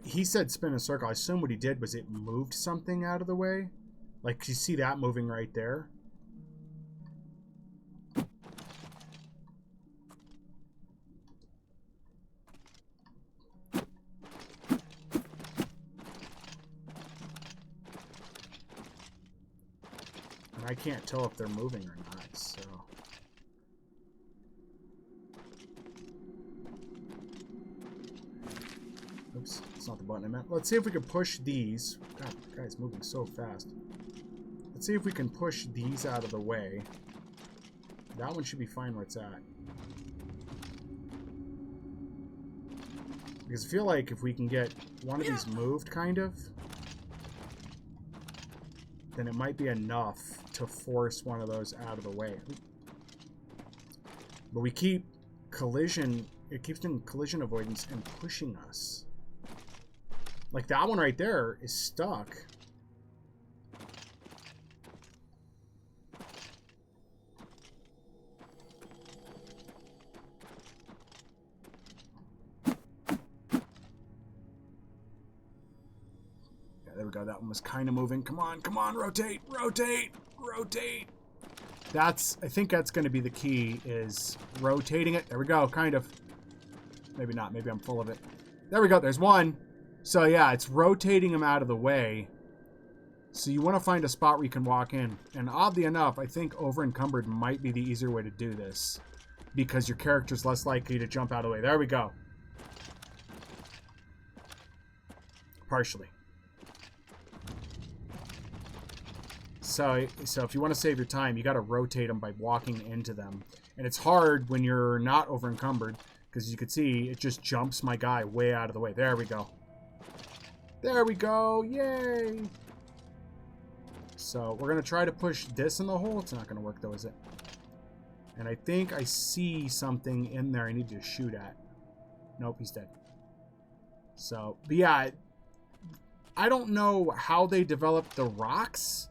He said spin a circle. I assume what he did was it moved something out of the way. Like, you see that moving right there? And I can't tell if they're moving or not, so... Oops, it's not the button I meant. Let's see if we can push these. God, the guy's moving so fast. Let's see if we can push these out of the way. That one should be fine where it's at. Because I feel like if we can get one of these moved, kind of, then it might be enough to force one of those out of the way. But we keep collision... It keeps doing collision avoidance and pushing us. Like, that one right there is stuck. Yeah, there we go. That one was kind of moving. Come on, come on, rotate, rotate, rotate. I think that's going to be the key, is rotating it. There we go, kind of. Maybe not. Maybe I'm full of it. There we go. There's one. So, yeah, it's rotating them out of the way. So you want to find a spot where you can walk in. And oddly enough, I think over-encumbered might be the easier way to do this, because your character's less likely to jump out of the way. There we go. Partially. So if you want to save your time, you got to rotate them by walking into them. And it's hard when you're not over-encumbered, because you can see it just jumps my guy way out of the way. There we go. There we go. Yay. So we're going to try to push this in the hole. It's not going to work, though, is it? And I think I see something in there I need to shoot at. Nope, he's dead. So, but yeah, I don't know how they developed the rocks.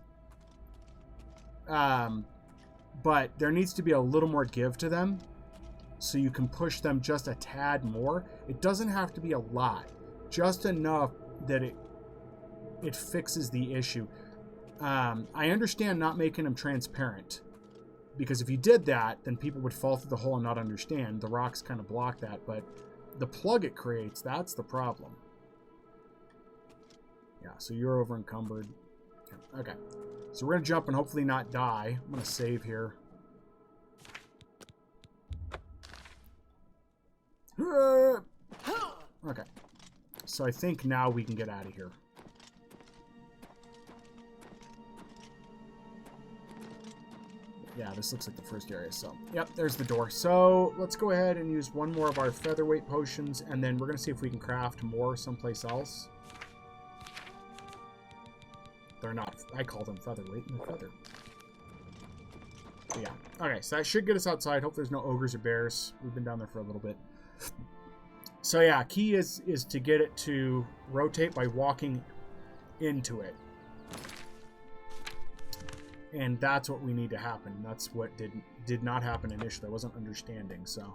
But there needs to be a little more give to them, so you can push them just a tad more. It doesn't have to be a lot, just enough that it fixes the issue. I understand not making them transparent, because if you did that, then people would fall through the hole and not understand. The rocks kind of block that, but the plug it creates, that's the problem. Yeah, so you're over encumbered. Okay, so we're gonna jump and hopefully not die. I'm gonna save here. Okay, so I think now we can get out of here. Yeah, this looks like the first area, so... Yep, there's the door. So, let's go ahead and use one more of our featherweight potions, and then we're going to see if we can craft more someplace else. They're not... I call them featherweight, and they're feather. But yeah. Okay, so that should get us outside. Hope there's no ogres or bears. We've been down there for a little bit. So yeah, key is to get it to rotate by walking into it. And that's what we need to happen. That's what did not happen initially. I wasn't understanding, so...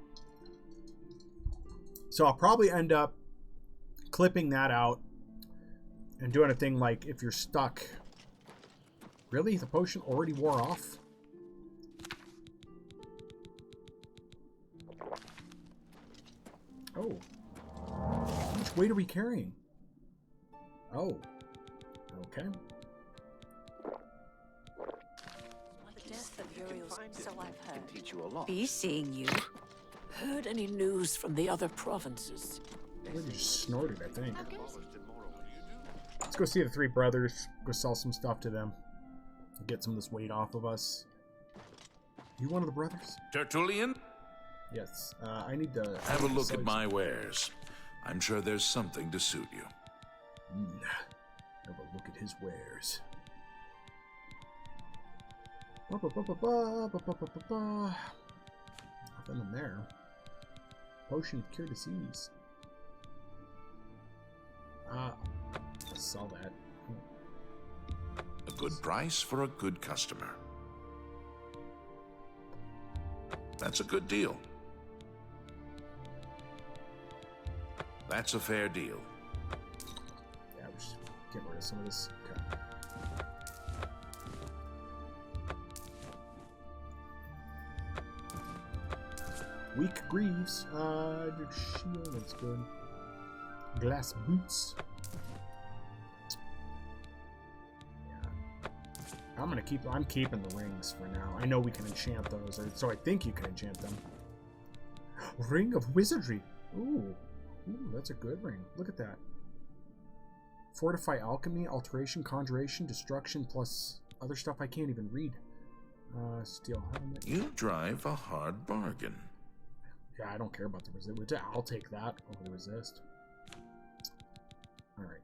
So I'll probably end up clipping that out and doing a thing like if you're stuck. Really? The potion already wore off? Oh. How much weight are we carrying? Oh. Okay. The death of Uriel's, so I've heard. Teach you a lot. Be seeing you. Heard any news from the other provinces? We just snorted, I think. Let's go see the three brothers. Go sell some stuff to them. Get some of this weight off of us. You one of the brothers? Tertullian, Yes. I need to... have a look at my wares. I'm sure there's something to suit you. Have a look at his wares. Nothing in there. Potion of cure disease. Let's sell that. A good price for a good customer. That's a good deal. That's a fair deal. Yeah, we're just getting rid of some of this. Okay. Weak Greaves. Shield, that's good. Glass boots. I'm keeping the rings for now. I know we can enchant those, so I think you can enchant them. Ring of Wizardry. Ooh, that's a good ring. Look at that. Fortify alchemy, alteration, conjuration, destruction, plus other stuff I can't even read. Steel helmet. You drive a hard bargain. Yeah, I don't care about the resist. I'll take that over the resist. All right.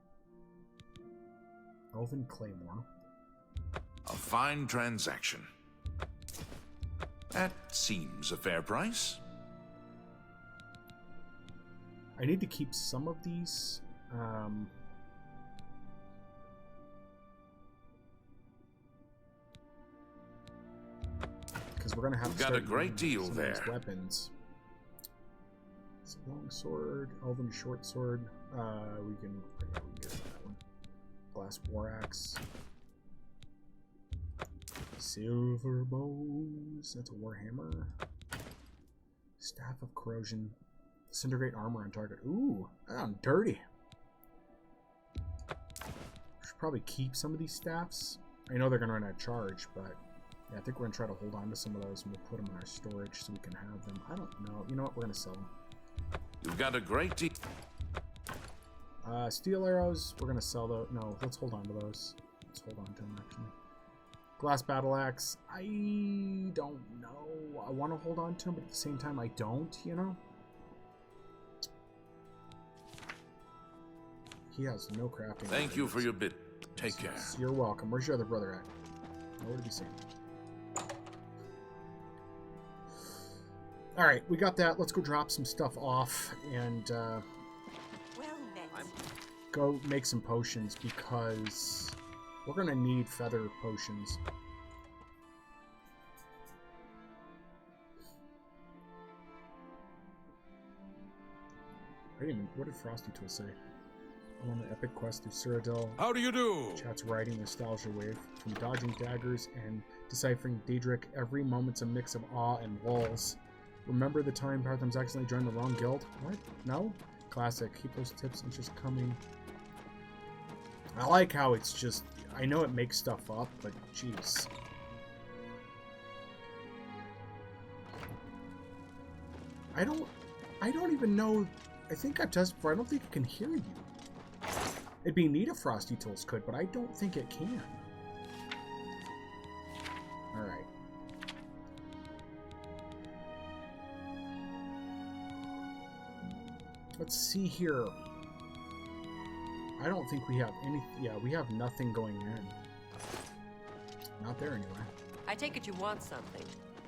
Elven Claymore. A fine transaction. That seems a fair price. I need to keep some of these. Because we're gonna have. You've to got start a great using deal some of there. these weapons. It's a long sword, elven short sword. We can get that one. Glass war axe. Silver bows. That's a warhammer. Staff of corrosion. Disintegrate armor on target. Ooh, I'm dirty. Should probably keep some of these staffs. I know they're gonna run out of charge, but yeah, I think we're gonna try to hold on to some of those and we'll put them in our storage so we can have them. I don't know. You know what? We're gonna sell them. You've got a great deal. Steel arrows. We're gonna sell those. No, let's hold on to those. Let's hold on to them actually. Glass battle axe. I don't know. I want to hold on to them, but at the same time, I don't. You know. He has no crafting. Thank you for your bid. Take care. You're welcome. Where's your other brother at? Nowhere to be seen. All right, we got that. Let's go drop some stuff off and Well met. go make some potions because we're gonna need feather potions. I didn't even. What did Frosty Tool say? I'm on an epic quest through Cyrodiil. How do you do? Chat's riding nostalgia wave. From dodging daggers and deciphering Daedric, every moment's a mix of awe and lulls. Remember the time Partham's accidentally joined the wrong guild? What? No? Classic. Keep those tips and just coming. I like how it's just... I know it makes stuff up, but jeez. I don't even know... I think I've tested before. I don't think it can hear you. It'd be neat if Frosty Tools could, but I don't think it can. Alright. Let's see here. I don't think we have any... Yeah, we have nothing going in. Not there anyway. I take it you want something.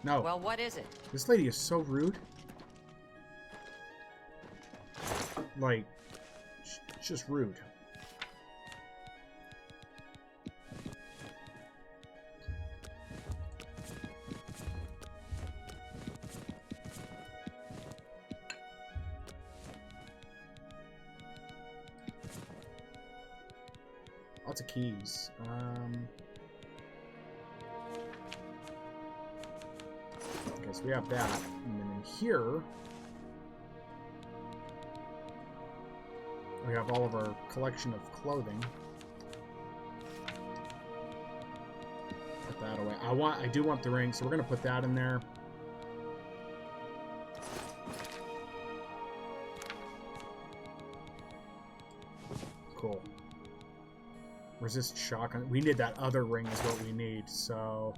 No. Well, what is it? This lady is so rude. Like, it's just rude. Lots of keys. Okay, so we have that. And then in here, we have all of our collection of clothing. Put that away. I do want the ring, so we're gonna put that in there. Cool. Resist shock. We need that other ring is what we need, so...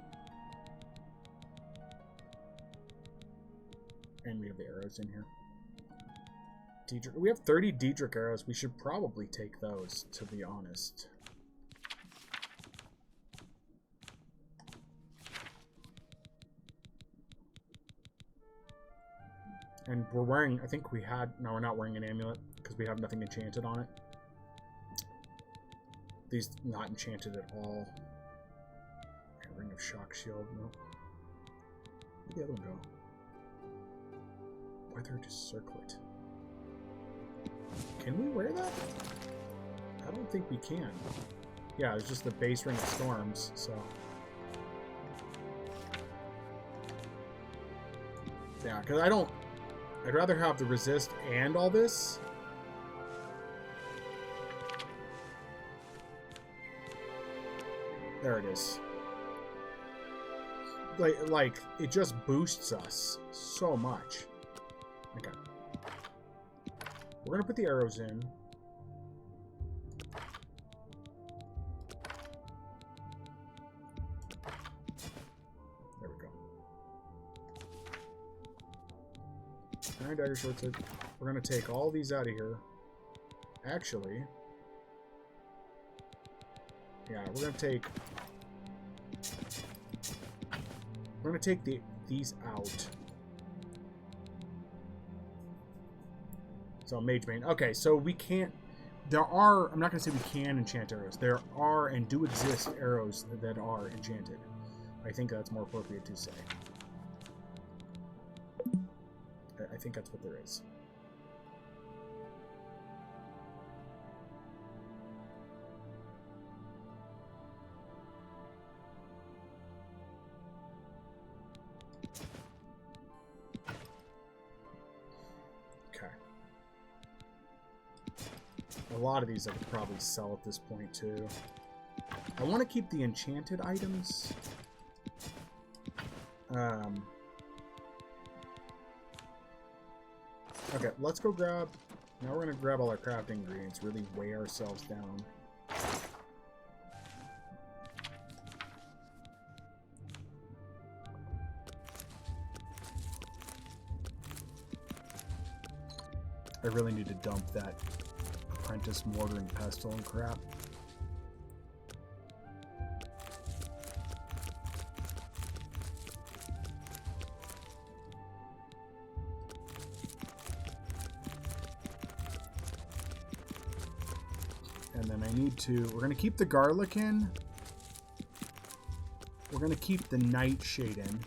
And we have the arrows in here. Diedrich. We have 30 Diedrich arrows. We should probably take those, to be honest. And we're wearing... I think we had... No, we're not wearing an amulet, because we have nothing enchanted on it. These not enchanted at all. Okay, ring of shock shield. No. Where'd the other one go? Weather just circlet. Can we wear that? I don't think we can. Yeah, it's just the base ring of storms, so. Yeah, because I don't... I'd rather have the resist and all this. There it is. Like, it just boosts us so much. Okay. We're gonna put the arrows in. There we go. Iron dagger short sword. We're gonna take all these out of here. Actually, yeah, we're gonna take these out. So mage bane. Okay, so we can't. There are. I'm not gonna say we can enchant arrows. There are and do exist arrows that are enchanted. I think that's more appropriate to say. I think that's what there is. A lot of these I could probably sell at this point too. I want to keep the enchanted items. Okay, let's go grab... Now we're going to grab all our crafting ingredients, really weigh ourselves down. I really need to dump that apprentice mortar and pestle and crap. And then I need to... We're going to keep the garlic in. We're going to keep the nightshade in.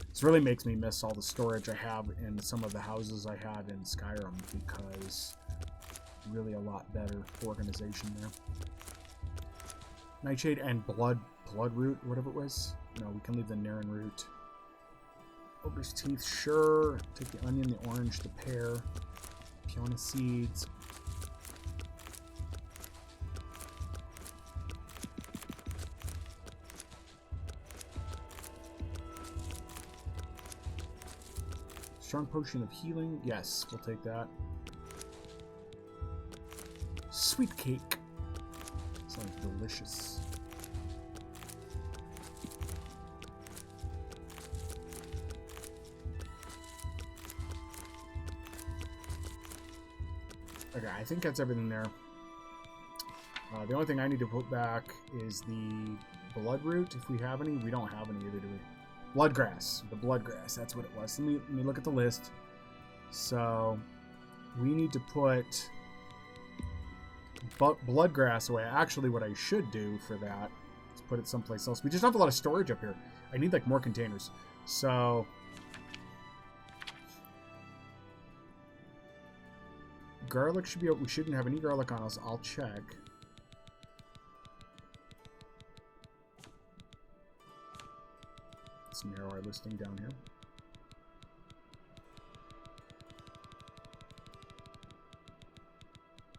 This really makes me miss all the storage I have in some of the houses I had in Skyrim, because really a lot better organization there. Nightshade and bloodroot, whatever it was. No, we can leave the Naren root. Ogre's teeth, sure. Take the onion, the orange, the pear, peona seeds. Strong potion of healing. Yes, we'll take that. Sweet cake. Sounds delicious. Okay, I think that's everything there. The only thing I need to put back is the bloodroot, if we have any. We don't have any either, do we? Bloodgrass. The bloodgrass, that's what it was. Let me look at the list. So, we need to put bloodgrass away. Actually, what I should do for that is put it someplace else. We just don't have a lot of storage up here. I need, like, more containers. So, Garlic should be... We shouldn't have any garlic on us. I'll check. Let's narrow our listing down here.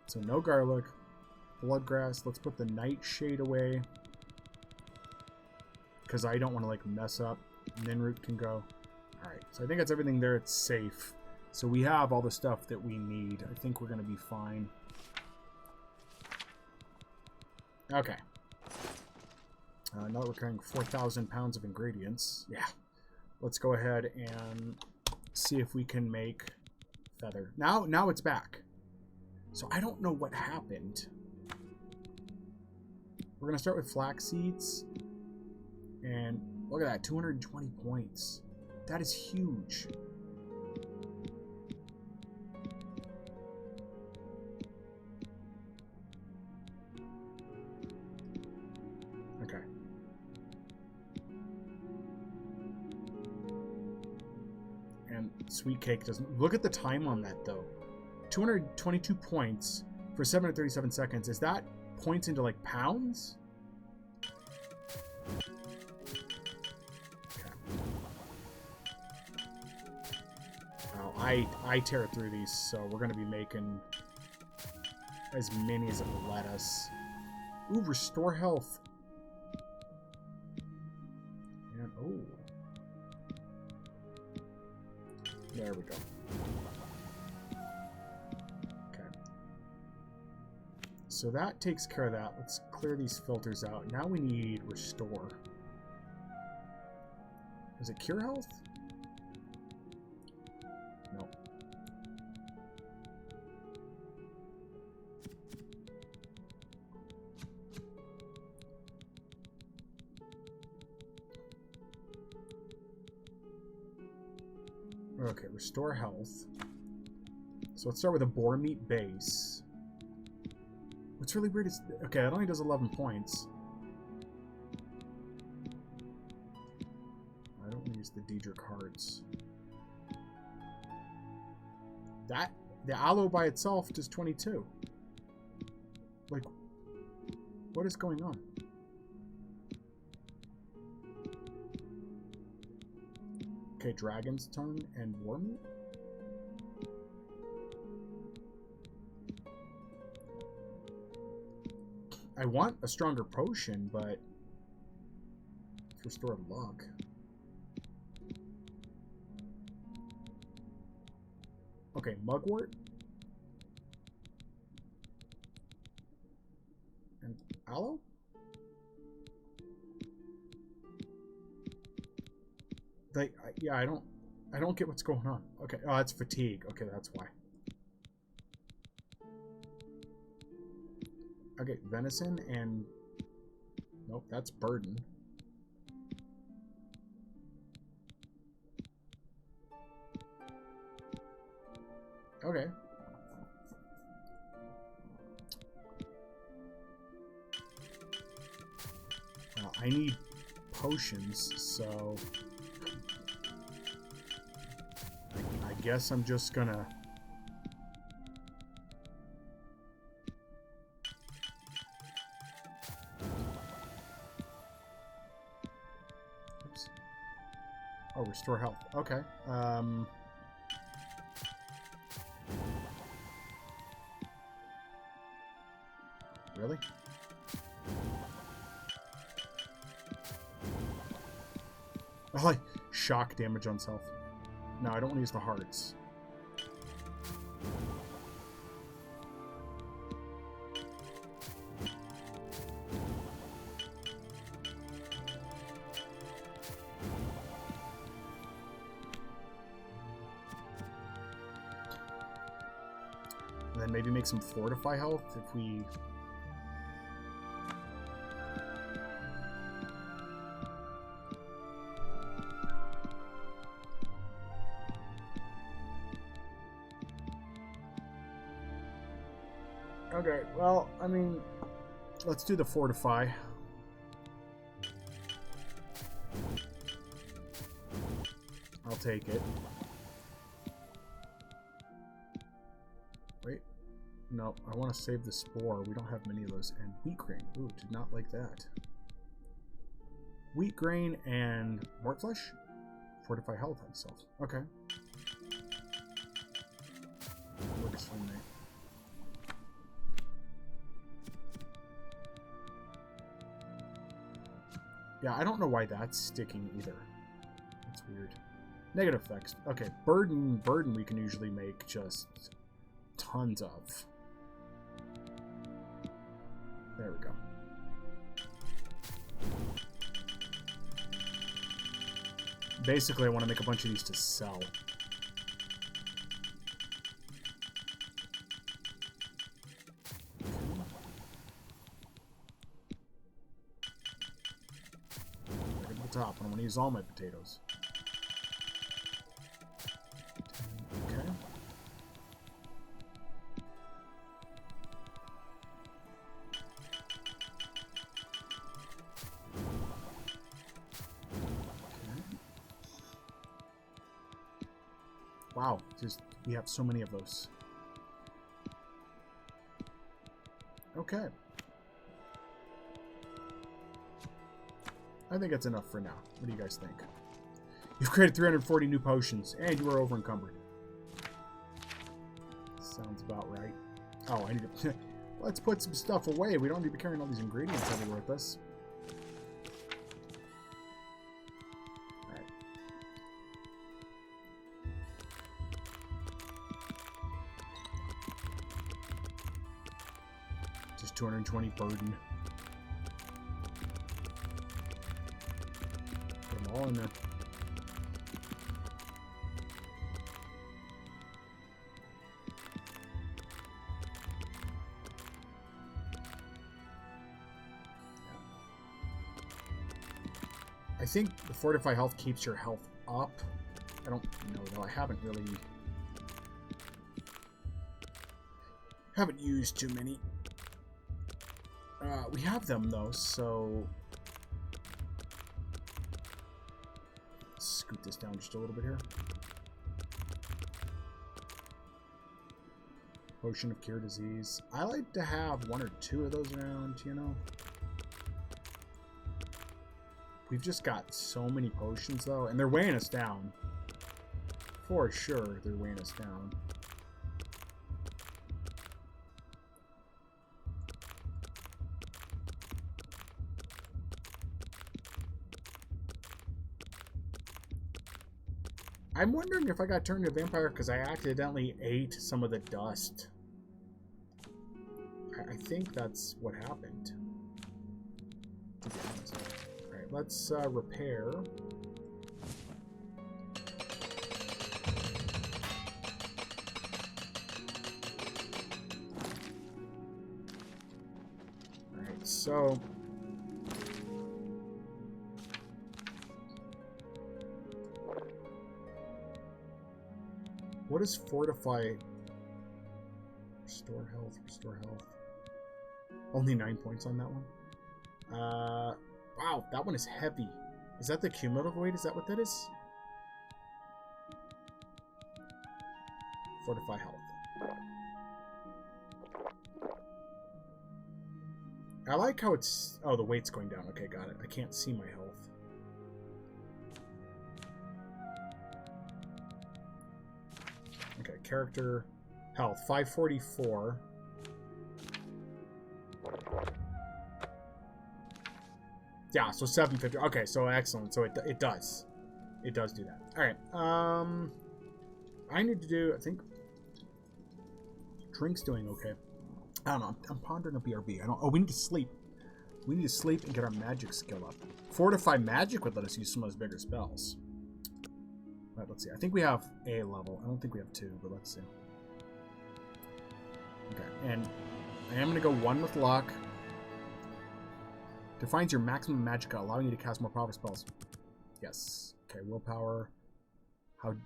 So no garlic. Bloodgrass. Let's put the nightshade away. Because I don't want to like mess up. Minroot can go. Alright, so I think that's everything there. It's safe. So we have all the stuff that we need. I think we're going to be fine. Okay. Now that we're carrying 4,000 pounds of ingredients. Yeah. Let's go ahead and see if we can make feather. Now it's back. So I don't know what happened. We're going to start with flax seeds. And look at that, 220 points. That is huge. Okay. And sweet cake doesn't... Look at the time on that, though. 222 points for 737 seconds. Is that points into, like, pounds? I tear through these, so we're going to be making as many as it will let us. Ooh, restore health. And, oh. There we go. Okay. So that takes care of that. Let's clear these filters out. Now we need restore. Is it cure health? No. Okay, restore health. So let's start with a boar meat base. What's really weird is... Okay, it only does 11 points. I don't want to use the Daedric Hearts. The aloe by itself does 22. Like, what is going on? Okay, Dragon's Tongue and Worm. I want a stronger potion, but it's restored luck. Okay, Mugwort. And Aloe? Yeah, I don't get what's going on. Okay, oh, that's fatigue. Okay, that's why. Okay, venison and... Nope, that's burden. Okay. I need potions, so... I guess I'm just gonna... Oops. Oh, restore health. Okay. Really? Oh, like shock damage on self. No, I don't want to use the hearts. And then maybe make some fortify health if we... Okay, well, I mean, let's do the fortify. I'll take it. Wait, No, I want to save the spore. We don't have many of those. And wheat grain. Ooh, did not like that. Wheat grain and mort flesh? Fortify health on self. Okay. Works for me. Yeah, I don't know why that's sticking either. That's weird. Negative effects. Okay, burden we can usually make just tons of. There we go. Basically, I want to make a bunch of these to sell. Right at the top. I want to use all my potatoes. Okay. Wow, we have so many of those. Okay. I think that's enough for now. What do you guys think? You've created 340 new potions, and you are over encumbered. Sounds about right. Oh, I need to... Let's put some stuff away. We don't need to be carrying all these ingredients everywhere with us. Alright. Just 220 burden. Put them all in there. I think the Fortify Health keeps your health up. I don't know, though. I haven't used too many. We have them, though, so... Let's scoot this down just a little bit here. Potion of Cure Disease. I like to have 1 or 2 of those around, you know? We've just got so many potions, though, and they're weighing us down. For sure, they're weighing us down. I'm wondering if I got turned into a vampire because I accidentally ate some of the dust. I think that's what happened, to be honest. Let's repair. Alright, so... What is fortify? Restore health, restore health. Only 9 points on that one. Wow, that one is heavy. Is that the cumulative weight? Is that what that is? Fortify health. I like how it's... Oh, the weight's going down. Okay, got it. I can't see my health. Okay, character health. 544. Yeah, so 750. Okay, so excellent. So it does. It does do that. Alright. I need to do, I think... Drink's doing okay. I don't know. I'm pondering a BRB. Oh, we need to sleep. We need to sleep and get our magic skill up. Fortify magic would let us use some of those bigger spells. Alright, let's see. I think we have a level. I don't think we have 2, but let's see. Okay, and I am going to go 1 with luck. Defines your maximum magicka, allowing you to cast more powerful spells. Yes. Okay, willpower. How...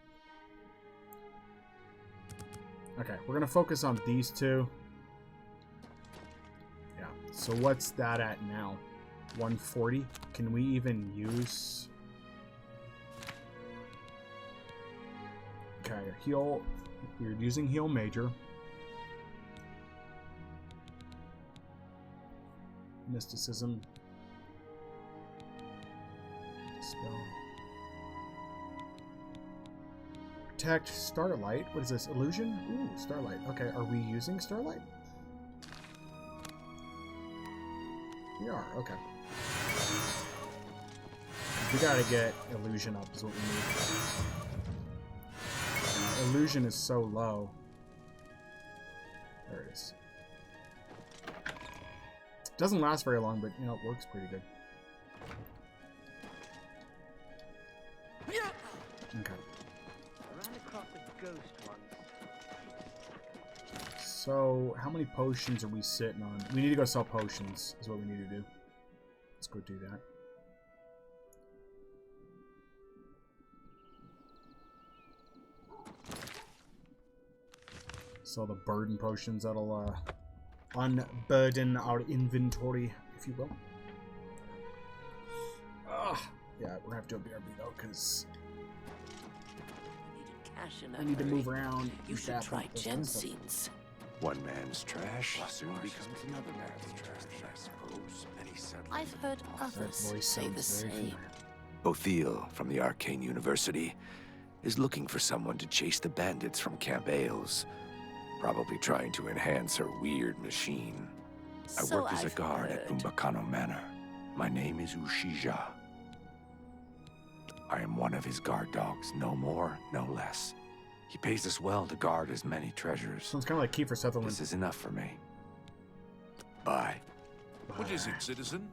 Okay, we're going to focus on these 2. Yeah, so what's that at now? 140? Can we even use... Okay, heal... We're using heal major. mysticism. Spell. Protect Starlight. What is this? Illusion? Ooh, Starlight. Okay, are we using Starlight? We are, okay. We gotta get Illusion up is what we need. Illusion is so low. There it is. Doesn't last very long, but you know, it works pretty good. Okay. So, how many potions are we sitting on? We need to go sell potions, is what we need to do. Let's go do that. Sell the burden potions, that'll unburden our inventory, if you will. Yeah, we're gonna have to do a BRB though, because I need to move around. You should try Jensen's. One man's trash soon becomes another man's trash, I suppose. Many said. I've heard others say the same. Othiel from the Arcane University is looking for someone to chase the bandits from Camp Ailes. Probably trying to enhance her weird machine. I work as a guard at Umbacano Manor. My name is Ushija. I am one of his guard dogs, no more, no less. He pays us well to guard his many treasures. Sounds kind of like Kiefer Sutherland. This is enough for me. Bye. What is it, citizen?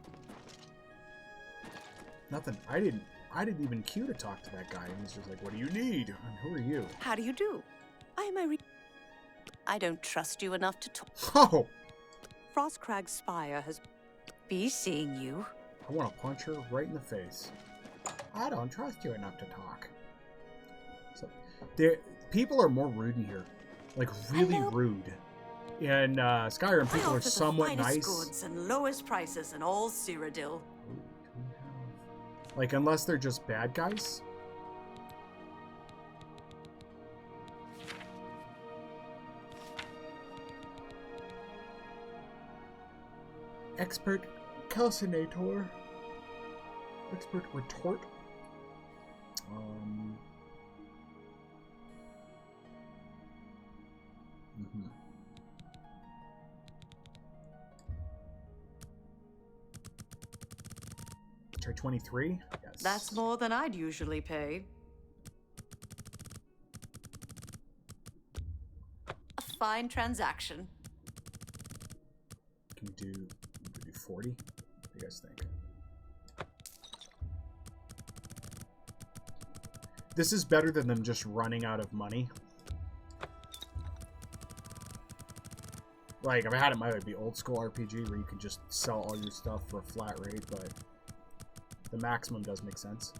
Nothing. I didn't even queue to talk to that guy. And he's just like, "What do you need? And who are you?" How do you do? I am Irene. I don't trust you enough to talk. Oh! Frostcrag Spire has be seeing you. I want to punch her right in the face. I don't trust you enough to talk. So, people are more rude in here. Like, really rude. In Skyrim, people are somewhat nice. Goods and lowest prices in all Cyrodiil. Like, unless they're just bad guys. Expert calcinator. Expert retort. Try 23? Yes. That's more than I'd usually pay. A fine transaction. Can we do 40? What do you guys think? This is better than them just running out of money. Like, if I had it my way, it'd be old school RPG where you could just sell all your stuff for a flat rate, but the maximum does make sense.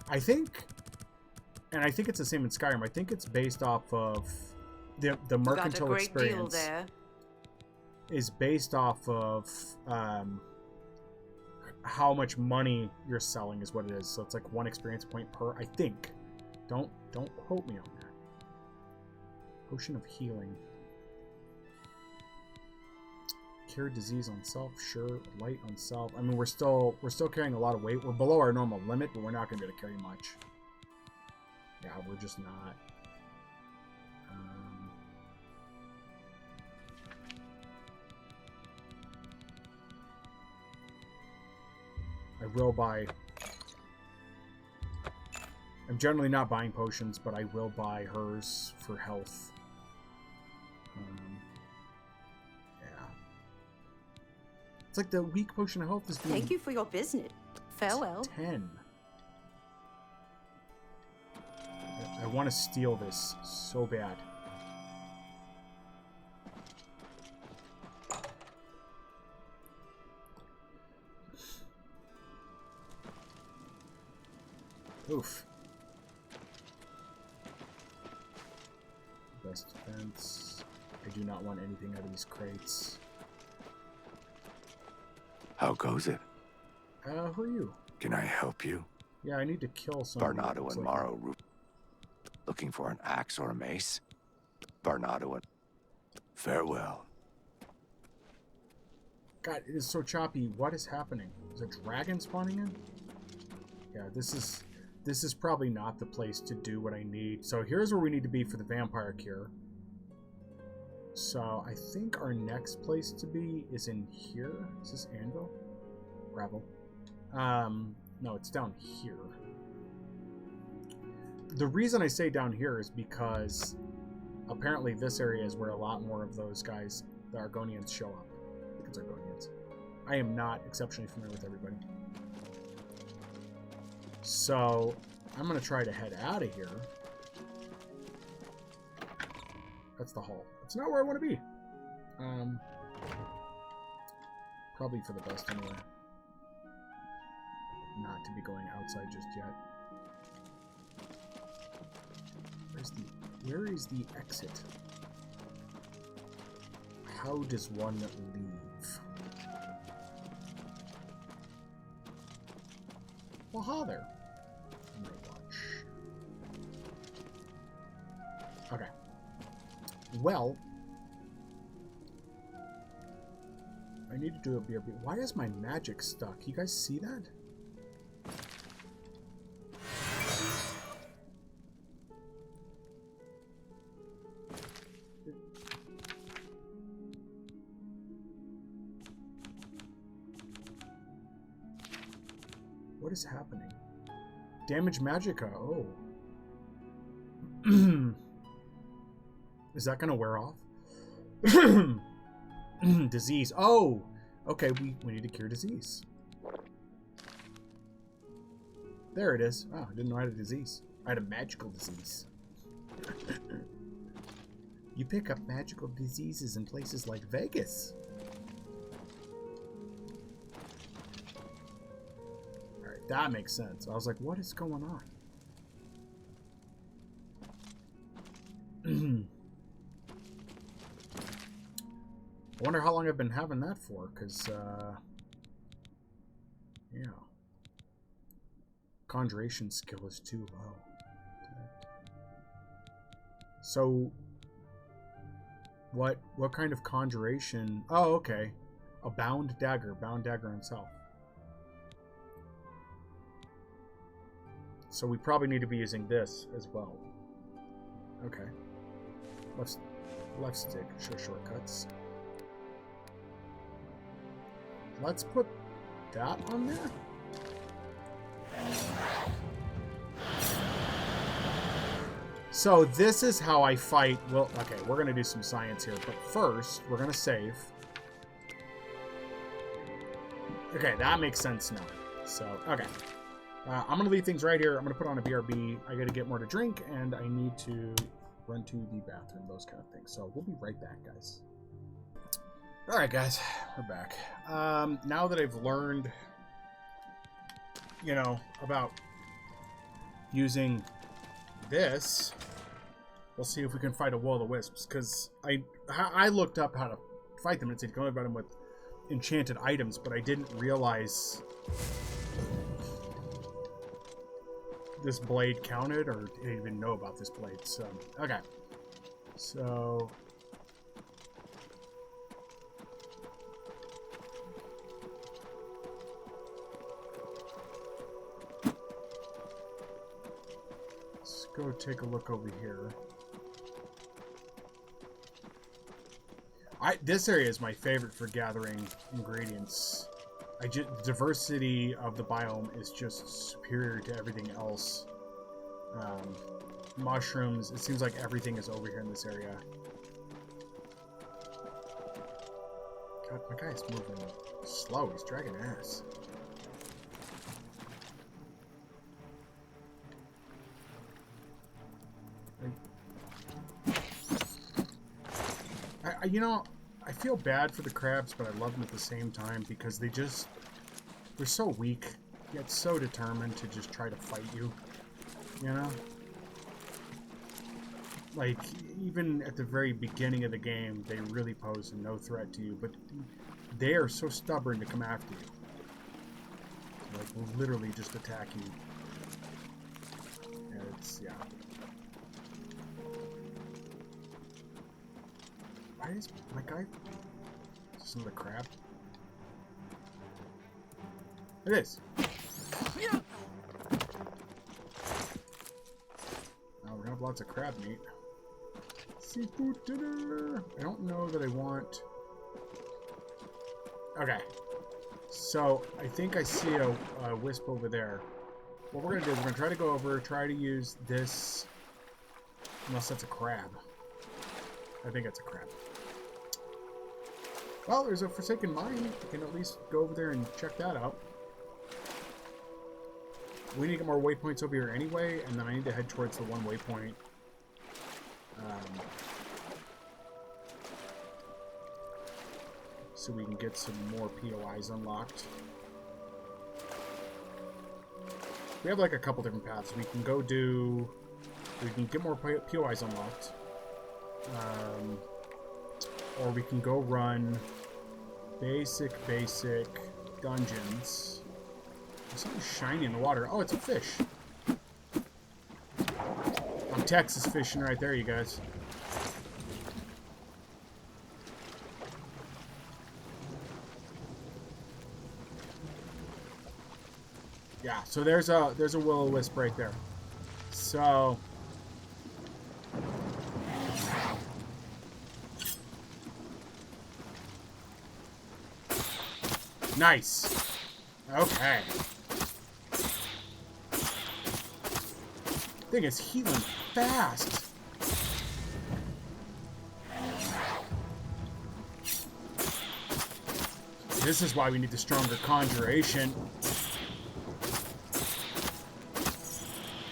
I think, and I think it's the same in Skyrim, I think it's based off of the mercantile experience is based off of how much money you're selling is what it is. So it's like 1 experience point per, I think. Don't quote me on that. Potion of healing. Cure disease on self, sure. Light on self. I mean, we're still carrying a lot of weight. We're below our normal limit, but we're not going to be able to carry much. Yeah, we're just not. I will buy. I'm generally not buying potions, but I will buy hers for health. Yeah. It's like the weak potion of health is doing. Thank you for your business. Farewell. 10. I want to steal this so bad. Oof. Best defense. I do not want anything out of these crates. How goes it? Who are you? Can I help you? Yeah, I need to kill some. Barnado and Morrow. Looking for an axe or a mace? Barnado and... Farewell. God, it is so choppy. What is happening? Is a dragon spawning in? Yeah, this is probably not the place to do what I need. So here's where we need to be for the vampire cure. So I think our next place to be is in here. Is this anvil? Gravel. No, it's down here. The reason I say down here is because apparently this area is where a lot more of those guys, the Argonians, show up. I think it's Argonians. I am not exceptionally familiar with everybody. So I'm going to try to head out of here. That's the hall. It's not where I want to be. Probably for the best anyway. Not to be going outside just yet. Where is the exit? How does one leave? Well, hi there. I'm gonna watch. Okay. Well, I need to do a BRB. Why is my magic stuck? You guys see that? What is happening? Damage Magicka. Oh. Is that going to wear off? Disease. Oh! Okay, we need to cure disease. There it is. Oh, I didn't know I had a disease. I had a magical disease. You pick up magical diseases in places like Vegas. Alright, that makes sense. I was like, what is going on? I wonder how long I've been having that for, because, yeah. Conjuration skill is too low. So, what kind of conjuration? Oh, okay. A bound dagger himself. So we probably need to be using this as well. Okay. Left stick, show shortcuts. Let's put that on there. So this is how I fight. Well, okay, we're going to do some science here, but first we're going to save. Okay, that makes sense now. So, okay. I'm going to leave things right here. I'm going to put on a BRB. I got to get more to drink, and I need to run to the bathroom, those kind of things. So we'll be right back, guys. All right, guys, we're back. Now that I've learned, you know, about using this, we'll see if we can fight a will-o'-the-wisps. Because I looked up how to fight them, and it said you can only fight them with enchanted items, but I didn't realize this blade counted, or didn't even know about this blade. So, okay. So let's go take a look over here. This area is my favorite for gathering ingredients. The diversity of the biome is just superior to everything else. Mushrooms, it seems like everything is over here in this area. God, my guy's moving slow. He's dragging ass. You know, I feel bad for the crabs, but I love them at the same time because they're so weak, yet so determined to just try to fight you, you know? Like, even at the very beginning of the game, they really pose no threat to you, but they are so stubborn to come after you. Like, will literally just attack you. And it's, yeah. is my guy? Is this another crab? It is. Oh, we're gonna have lots of crab meat. Seafood dinner. I don't know that I want. Okay. So I think I see a wisp over there. What we're gonna do is we're gonna try to go over, try to use this. Unless that's a crab. I think it's a crab. Well, there's a Forsaken Mine. We can at least go over there and check that out. We need to get more waypoints over here anyway, and then I need to head towards the one waypoint. So we can get some more POIs unlocked. We have like a couple different paths. We can go do... We can get more POIs unlocked. Or we can go run basic dungeons. There's something shiny in the water. Oh, it's a fish. I'm Texas fishing right there, you guys. Yeah, so there's a will-o-wisp right there. So nice. Okay. Thing is healing fast. This is why we need the stronger conjuration.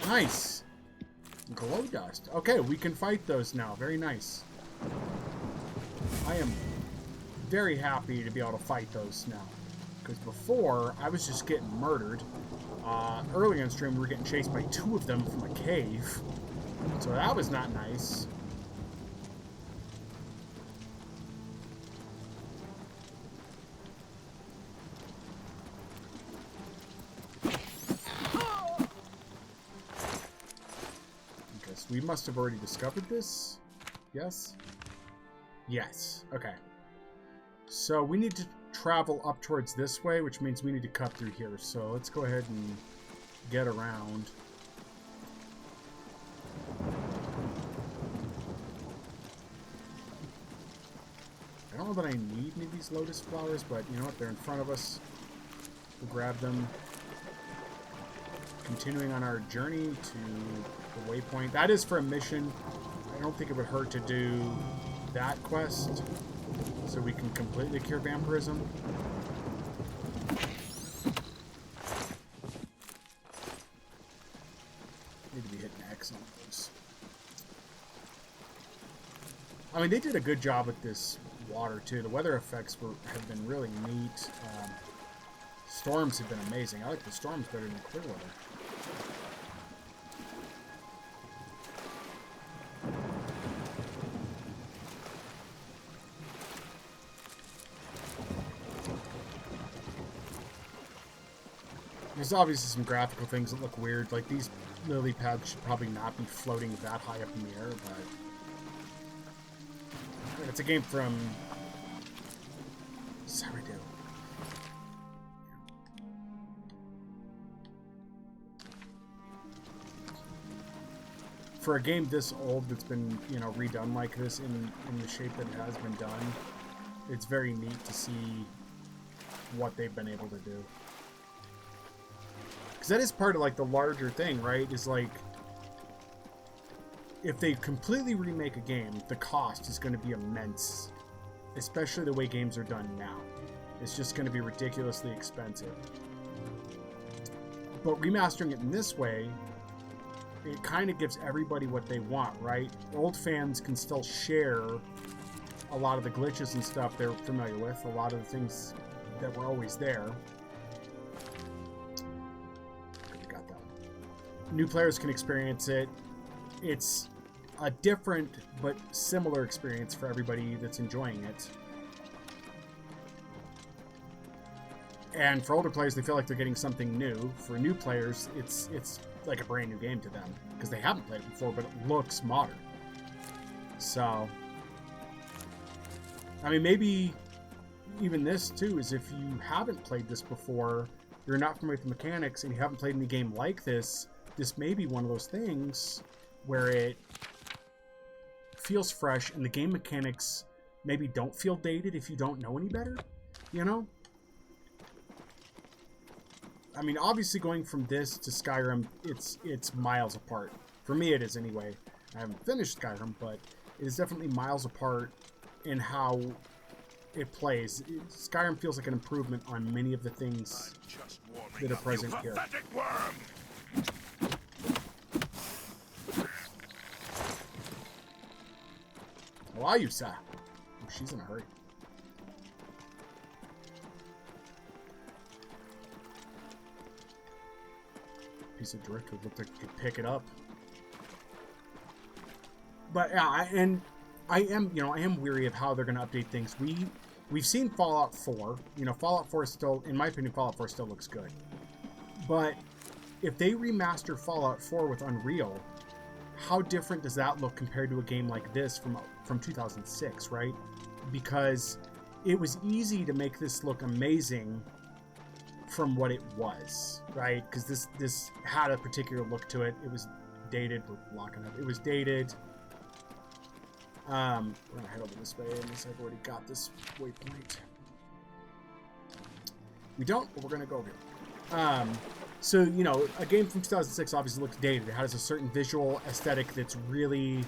Nice. Glow dust. Okay, we can fight those now. Very nice. I am very happy to be able to fight those now. Because before, I was just getting murdered. Earlier in stream, we were getting chased by 2 of them from a cave. So that was not nice. Okay, so we must have already discovered this. Yes? Yes. Okay. So we need to travel up towards this way, which means we need to cut through here. So let's go ahead and get around. I don't know that I need any of these lotus flowers, but you know what? They're in front of us. We'll grab them. Continuing on our journey to the waypoint. That is for a mission. I don't think it would hurt to do that quest so we can completely cure vampirism. Need to be hitting X on those. I mean, they did a good job with this water too. The weather effects have been really neat. Storms have been amazing. I like the storms better than the clear weather. There's obviously some graphical things that look weird. Like these lily pads should probably not be floating that high up in the air, but it's a game from Sourdough. For a game this old that's been, you know, redone like this in the shape that it has been done, it's very neat to see what they've been able to do. Because that is part of, like, the larger thing, right? Is, like, if they completely remake a game, the cost is going to be immense. Especially the way games are done now. It's just going to be ridiculously expensive. But remastering it in this way, it kind of gives everybody what they want, right? Old fans can still share a lot of the glitches and stuff they're familiar with, a lot of the things that were always there. Got that. New players can experience it. It's a different but similar experience for everybody that's enjoying it. And for older players, they feel like they're getting something new. For new players, it's like a brand new game to them because they haven't played it before, but it looks modern. So I mean, maybe even this too is if you haven't played this before, you're not familiar with the mechanics, and you haven't played any game like this, this may be one of those things where it feels fresh and the game mechanics maybe don't feel dated if you don't know any better, you know? I mean, obviously going from this to Skyrim, it's miles apart. For me it is anyway. I haven't finished Skyrim, but it is definitely miles apart in how it plays. Skyrim feels like an improvement on many of the things that are present here. How are you, sir? Oh, she's in a hurry. Piece of driftwood looked like you could pick it up. But yeah, I am weary of how they're going to update things. We've seen Fallout 4. You know, Fallout 4 is still, in my opinion, Fallout 4 still looks good. But if they remaster Fallout 4 with Unreal, how different does that look compared to a game like this from 2006, right? Because it was easy to make this look amazing from what it was, right? Because this had a particular look to it. It was dated. We're locking up. It was dated. We're gonna head over this way unless I've already got this waypoint. We don't, but we're gonna go over here. So, you know, a game from 2006 obviously looks dated. It has a certain visual aesthetic that's really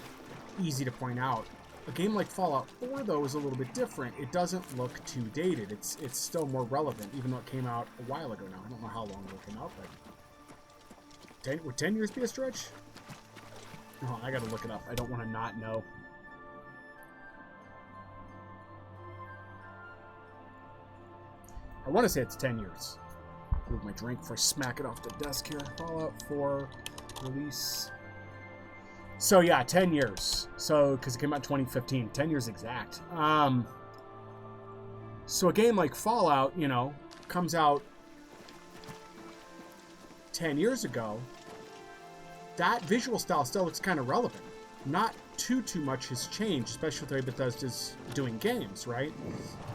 easy to point out. A game like Fallout 4, though, is a little bit different. It doesn't look too dated. It's still more relevant, even though it came out a while ago now. I don't know how long ago it came out, but... Would 10 years be a stretch? Oh, I gotta look it up. I don't want to not know. I want to say it's 10 years. Move my drink before I smack it off the desk here. Fallout 4 release. So yeah, 10 years. So, because it came out in 2015. 10 years exact. So a game like Fallout, you know, comes out 10 years ago. That visual style still looks kind of relevant. Not too much has changed, especially with the way Bethesda's doing games, right?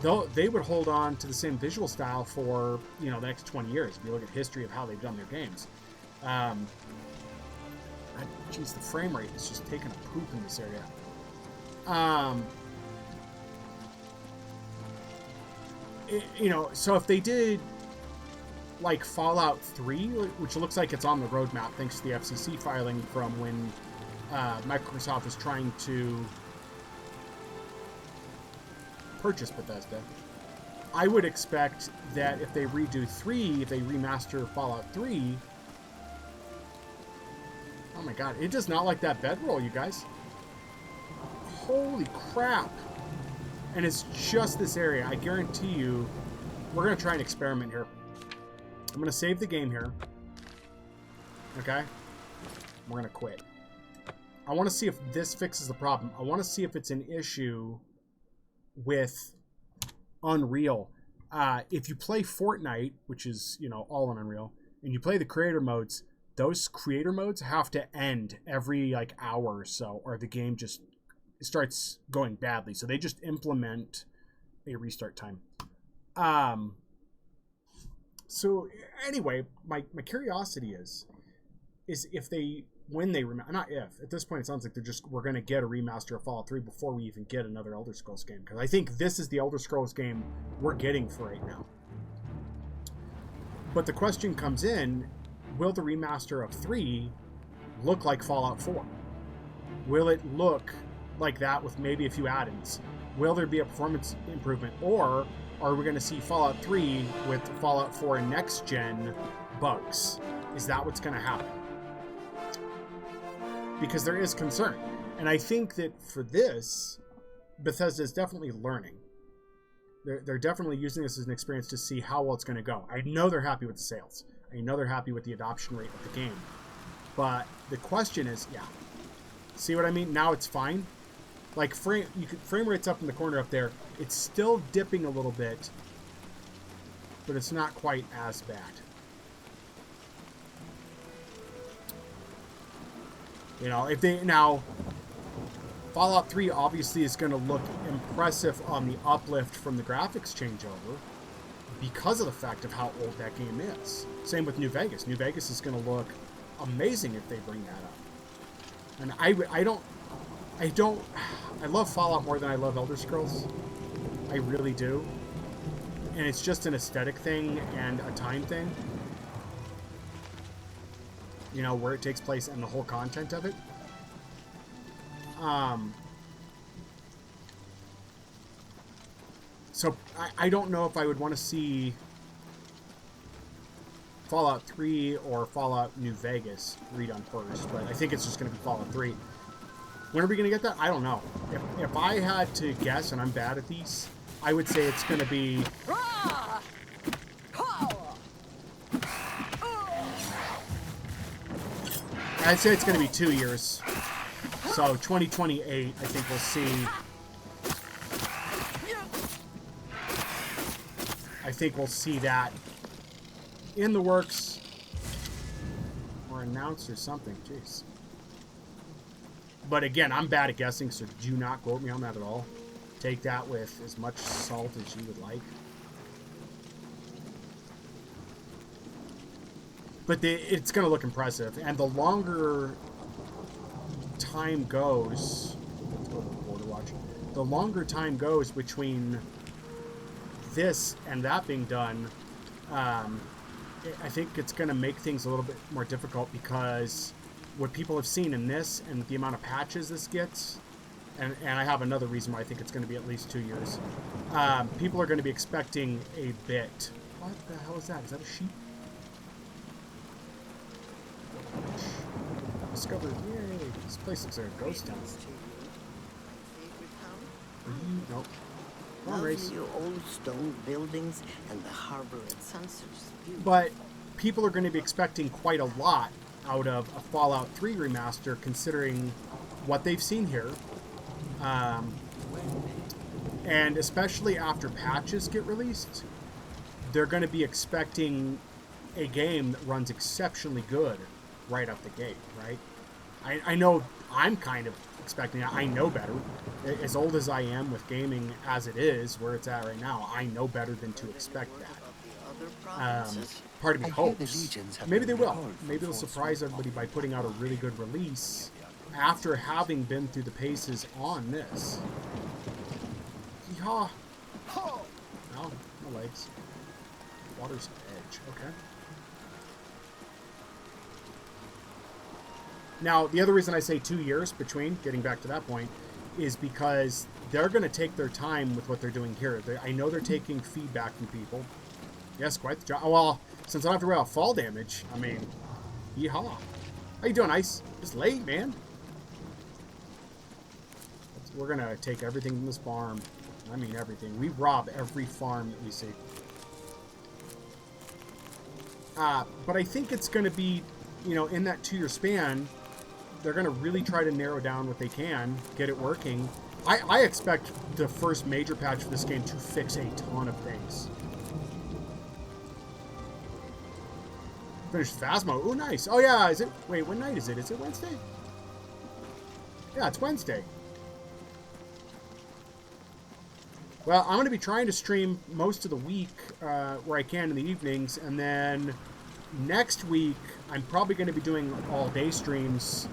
Though they would hold on to the same visual style for, you know, the next 20 years. If you look at history of how they've done their games. Geez, the frame rate is just taking a poop in this area. You know, so if they did like Fallout 3, which looks like it's on the roadmap thanks to the FCC filing from when Microsoft was trying to purchase Bethesda, I would expect that if they redo 3, if they remaster Fallout 3, oh my god, it does not like that bedroll, you guys. Holy crap. And it's just this area. I guarantee you, we're going to try an experiment here. I'm going to save the game here. Okay? We're going to quit. I want to see if this fixes the problem. I want to see if it's an issue with Unreal. If you play Fortnite, which is, you know, all on Unreal, and you play the creator modes, those creator modes have to end every like hour or so, or the game just starts going badly. So they just implement a restart time. So anyway, my curiosity is if they, when they not if, at this point it sounds like we're going to get a remaster of Fallout 3 before we even get another Elder Scrolls game, because I think this is the Elder Scrolls game we're getting for right now. But the question comes in, will the remaster of 3 look like Fallout 4? Will it look like that with maybe a few add-ins? Will there be a performance improvement? Or are we going to see Fallout 3 with Fallout 4 next-gen bugs? Is that what's going to happen? Because there is concern. And I think that for this, Bethesda is definitely learning. They're definitely using this as an experience to see how well it's going to go. I know they're happy with the sales. I know they're happy with the adoption rate of the game. But the question is, yeah. See what I mean? Now it's fine. Like frame rate's up in the corner up there. It's still dipping a little bit, but it's not quite as bad. You know, if they now Fallout 3 obviously is going to look impressive on the uplift from the graphics changeover because of the fact of how old that game is. Same with New Vegas. New Vegas is going to look amazing if they bring that up. And I love Fallout more than I love Elder Scrolls. I really do. And it's just an aesthetic thing and a time thing. You know, where it takes place and the whole content of it. So I don't know if I would want to see Fallout 3 or Fallout New Vegas redone first, but I think it's just going to be Fallout 3. When are we going to get that? I don't know. If I had to guess, and I'm bad at these, I would say it's going to be... I'd say it's going to be 2 years. So 2028, I think we'll see... I think we'll see that in the works or announced or something. Jeez. But again, I'm bad at guessing, so do not quote me on that at all. Take that with as much salt as you would like. But it's going to look impressive. And the longer time goes... Let's go to the border watch. The longer time goes between this and that being done, I think it's going to make things a little bit more difficult because what people have seen in this and the amount of patches this gets, and I have another reason why I think it's going to be at least 2 years, people are going to be expecting a bit. What the hell is that? Is that a sheep? Discovered. Yay! This place looks like a ghost town. Nope. Wrong race. Your old stone buildings and the harbor at sunset. But people are going to be expecting quite a lot out of a Fallout 3 remaster, considering what they've seen here. And especially after patches get released, they're going to be expecting a game that runs exceptionally good right off the gate, right? I know I'm kind of expecting that. I know better. As old as I am with gaming as it is, where it's at right now, I know better than to expect that. Part of me hopes. Maybe they will. Maybe they'll surprise everybody by putting out a really good release after having been through the paces on this. Yeehaw! Oh, my legs. Water's edge. Okay. Now, the other reason I say 2 years between, getting back to that point, is because they're going to take their time with what they're doing here. I know they're taking feedback from people. Yes, quite the job. Oh, well, since I don't have to worry about fall damage, I mean, yeehaw. How you doing, Ice? Just late, man. We're going to take everything from this farm. I mean everything. We rob every farm that we see. But I think it's going to be, you know, in that 2 year span, they're going to really try to narrow down what they can, get it working. I expect the first major patch for this game to fix a ton of things. Finished Phasmo. Oh, nice. Oh, yeah. Is it? Wait, what night is it? Is it Wednesday? Yeah, it's Wednesday. Well, I'm going to be trying to stream most of the week where I can in the evenings, and then next week I'm probably going to be doing all-day streams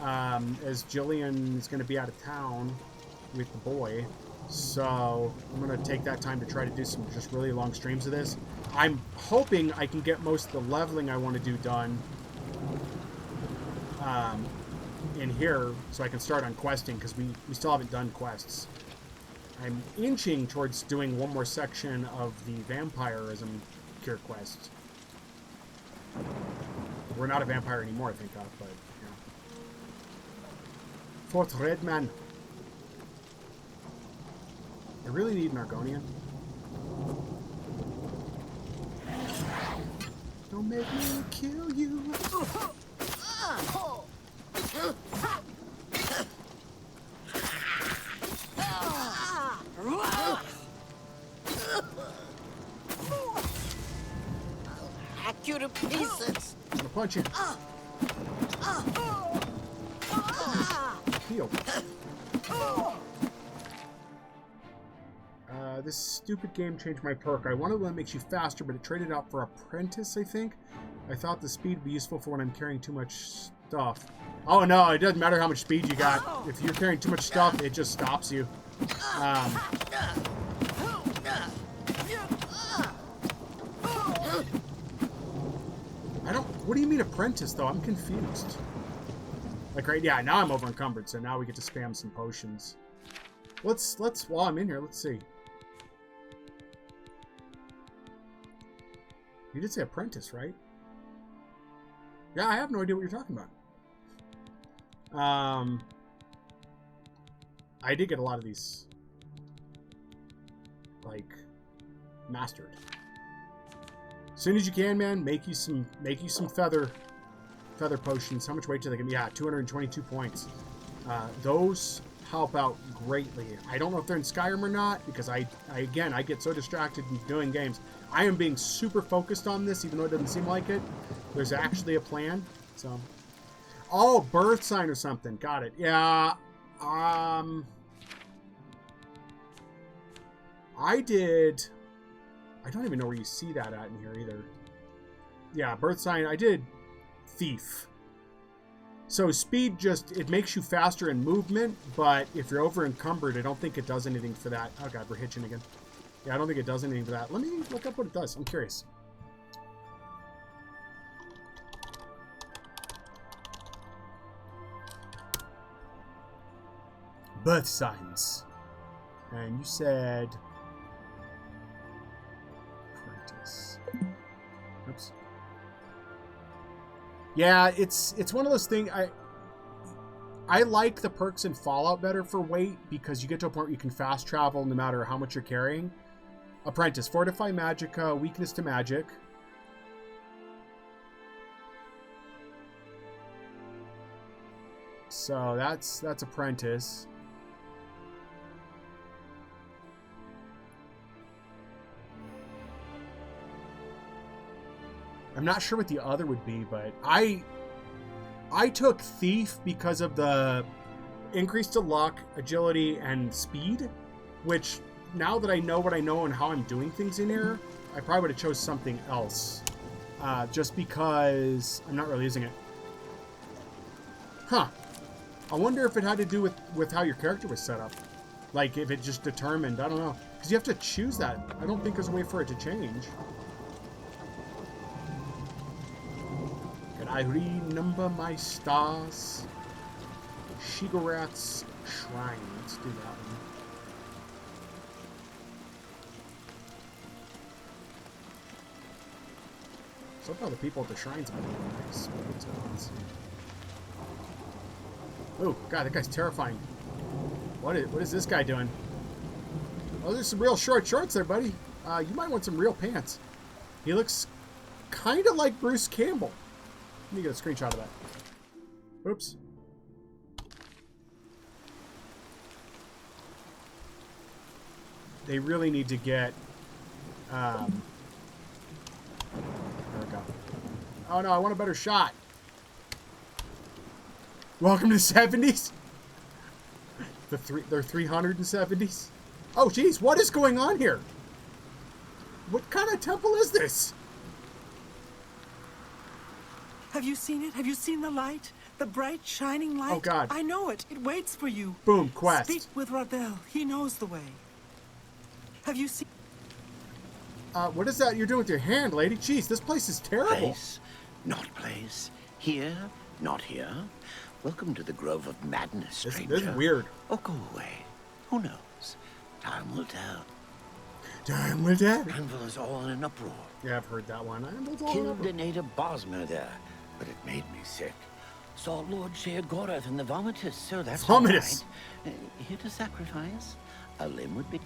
as Jillian is going to be out of town with the boy. So I'm going to take that time to try to do some just really long streams of this. I'm hoping I can get most of the leveling I want to do done in here so I can start on questing, because we still haven't done quests. I'm inching towards doing one more section of the vampirism cure quest. We're not a vampire anymore, thank God, but, yeah. Fort Redman. I really need an Argonian. Don't make me kill you. Hack you to pieces. I'm gonna punch you. Heal. This stupid game changed my perk. I wanted one that makes you faster, but it traded out for Apprentice, I think. I thought the speed would be useful for when I'm carrying too much stuff. Oh no, it doesn't matter how much speed you got. If you're carrying too much stuff, it just stops you. What do you mean Apprentice, though? I'm confused. Like, right, yeah, now I'm over encumbered, so now we get to spam some potions. While I'm in here, let's see. You did say Apprentice, right? Yeah, I have no idea what you're talking about. I did get a lot of these, like, mastered. As soon as you can, man, make you some feather potions. How much weight do they give me? Yeah, 222 points. Those help out greatly. I don't know if they're in Skyrim or not, because I get so distracted in doing games. I am being super focused on this, even though it doesn't seem like it. There's actually a plan. So, oh, birth sign or something. Got it. Yeah. I did. I don't even know where you see that at in here either. Yeah, birth sign. I did thief. So speed it makes you faster in movement, but if you're over encumbered, I don't think it does anything for that. Oh god, we're hitching again. Yeah, I don't think it does anything for that. Let me look up what it does. I'm curious. Birth signs. And you said Apprentice. Oops. Yeah, it's one of those things. I like the perks in Fallout better for weight, because you get to a point where you can fast travel no matter how much you're carrying. Apprentice, Fortify Magicka, Weakness to Magic. So that's Apprentice. I'm not sure what the other would be, but I took Thief because of the increase to luck, agility, and speed, which now that I know what I know and how I'm doing things in here, I probably would have chose something else. Just because I'm not really using it. Huh. I wonder if it had to do with how your character was set up. Like, if it just determined, I don't know. Because you have to choose that. I don't think there's a way for it to change. I renumber my stars. Shigarat's Shrine. Let's do that one. So far, the people at the shrines have been nice. Oh, God, that guy's terrifying. What is this guy doing? Oh, there's some real short shorts there, buddy. You might want some real pants. He looks kind of like Bruce Campbell. Let me get a screenshot of that. Oops. They really need to get... there we go. Oh no, I want a better shot. Welcome to the 70s? They're 370s? Oh geez, what is going on here? What kind of temple is this? Have you seen it? Have you seen the light? The bright, shining light? Oh, God. I know it. It waits for you. Boom, quest. Speak with Radel. He knows the way. Have you seen... What is that you're doing with your hand, lady? Jeez, this place is terrible. Place, not place. Here, not here. Welcome to the Grove of Madness, stranger. This is weird. Or go away. Who knows? Time will tell. Time will tell. Anvil is all in an uproar. Yeah, I've heard that one. Killed a native Bosmer there, but it made me sick. Saw Lord Sheogorath in the Vomitus, so that's Vomitus. Right. Here to sacrifice. A limb would be...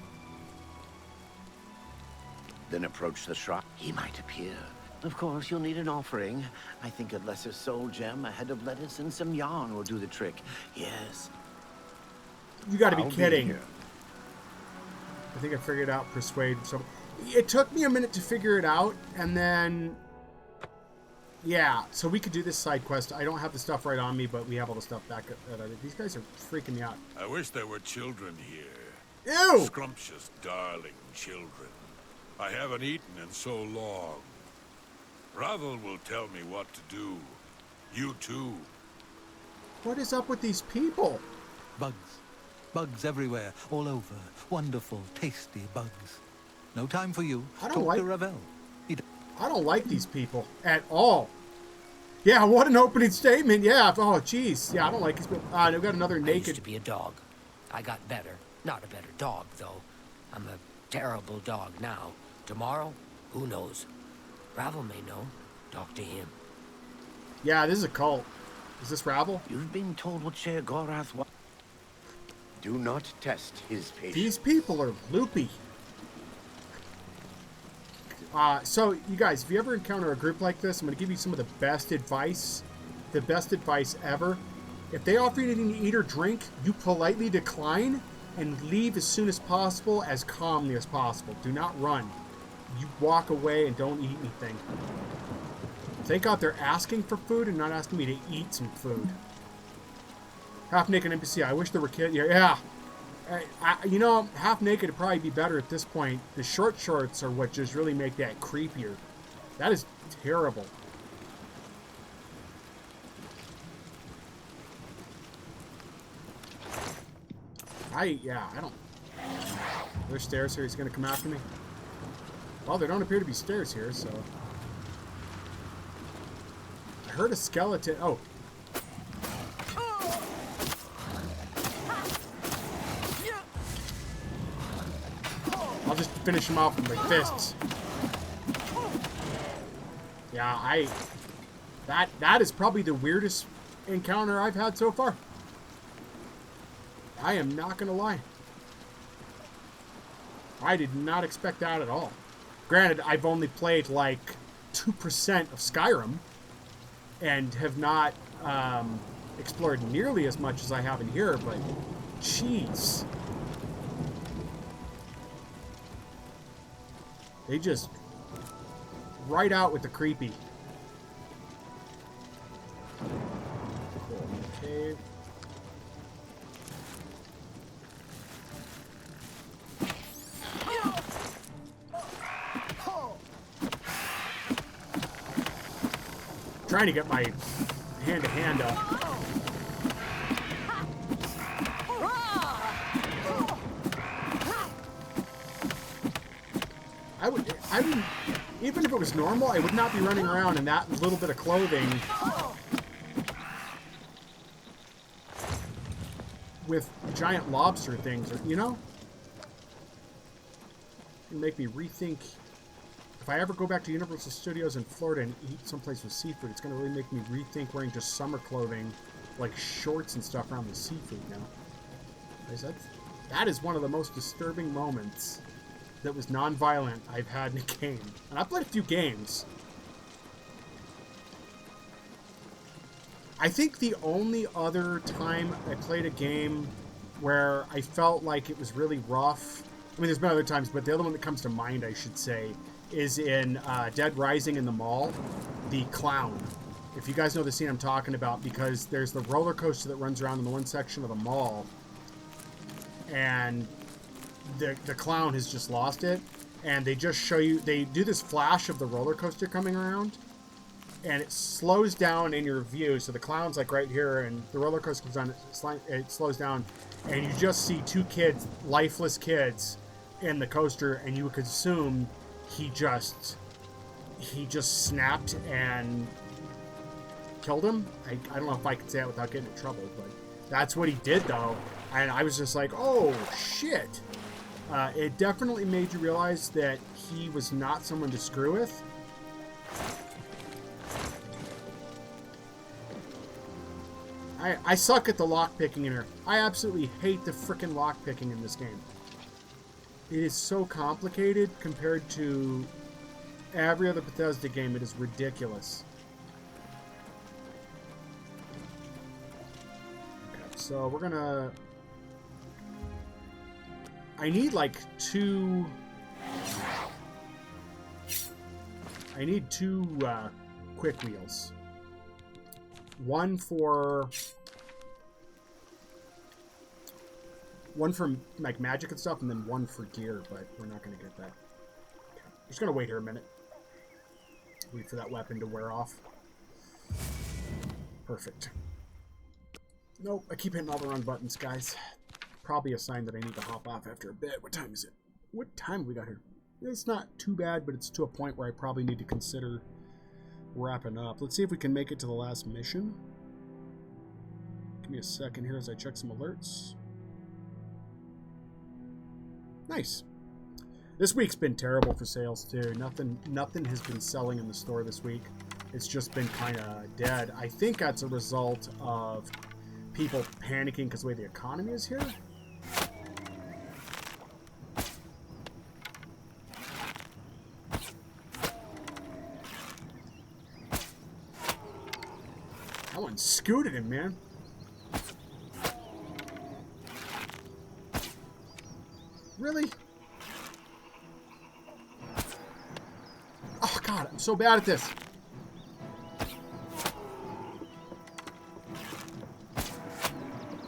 Then approach the shrine. He might appear. Of course, you'll need an offering. I think a lesser soul gem, a head of lettuce, and some yarn will do the trick. Yes. You gotta be kidding. I think I figured out persuade. So it took me a minute to figure it out, and then Yeah, so we could do this side quest. I don't have the stuff right on me, but we have all the stuff back at these guys are freaking me out. I wish there were children here. Ew! Scrumptious, darling children. I haven't eaten in so long. Ravel will tell me what to do. You too. What is up with these people? Bugs. Bugs everywhere, all over. Wonderful, tasty bugs. No time for you. I don't Talk like... to Ravel. I don't like these people at all. Yeah, what an opening statement. Yeah, oh, jeez. Yeah, I don't like these people. They've got another naked... I used to be a dog. I got better. Not a better dog, though. I'm a terrible dog now. Tomorrow, who knows? Ravel may know. Talk to him. Yeah, this is a cult. Is this Ravel? You've been told what Sher Gorath was. Do not test his patience. These people are loopy. So, you guys, if you ever encounter a group like this, I'm going to give you some of the best advice ever. If they offer you anything to eat or drink, you politely decline and leave as soon as possible, as calmly as possible. Do not run. You walk away and don't eat anything. Thank God they're asking for food and not asking me to eat some food. Half-naked NPC. I wish there were kids. Yeah. You know, half-naked would probably be better at this point. The short shorts are what just really make that creepier. That is terrible. I don't... There's stairs here. He's going to come after me. Well, there don't appear to be stairs here, so... I heard a skeleton... Oh. I'll just finish him off with my fists. Yeah, that is probably the weirdest encounter I've had so far. I am not gonna lie. I did not expect that at all. Granted, I've only played like 2% of Skyrim and have not explored nearly as much as I have in here, but jeez. They just right out with the creepy. Cool. Cave. Trying to get my hand-to-hand up. I would, even if it was normal, I would not be running around in that little bit of clothing with giant lobster things, or, you know? It'd make me rethink. If I ever go back to Universal Studios in Florida and eat someplace with seafood, it's going to really make me rethink wearing just summer clothing, like shorts and stuff around the seafood now. That is one of the most disturbing moments that was non-violent I've had in a game. And I've played a few games. I think the only other time I played a game where I felt like it was really rough, I mean, there's been other times, but the other one that comes to mind, I should say, is in Dead Rising in the mall, the clown. If you guys know the scene I'm talking about, because there's the roller coaster that runs around in the one section of the mall, and the clown has just lost it, and they just show you, they do this flash of the roller coaster coming around, and it slows down in your view, so the clown's like right here, and the roller coaster comes on, it slows down, and you just see two kids, lifeless kids, in the coaster, and you would assume he just snapped and killed him. I don't know if I can say that without getting in trouble, but that's what he did, though, and I was just like, oh, shit. It definitely made you realize that he was not someone to screw with. I suck at the lockpicking in here. I absolutely hate the frickin' lockpicking in this game. It is so complicated compared to every other Bethesda game. It is ridiculous. Okay, so we're gonna... I need like two quick wheels. One for like magic and stuff, and then one for gear, but we're not going to get that. Okay. I'm just going to wait here a minute. Wait for that weapon to wear off. Perfect. Nope, I keep hitting all the wrong buttons, guys. Probably a sign that I need to hop off after a bit. What time is it? What time have we got here? It's not too bad, but it's to a point where I probably need to consider wrapping up. Let's see if we can make it to the last mission. Give me a second here as I check some alerts. Nice. This week's been terrible for sales too. Nothing has been selling in the store this week. It's just been kind of dead. I think that's a result of people panicking because the way the economy is here. That one scooted him, man. Really? Oh, God, I'm so bad at this.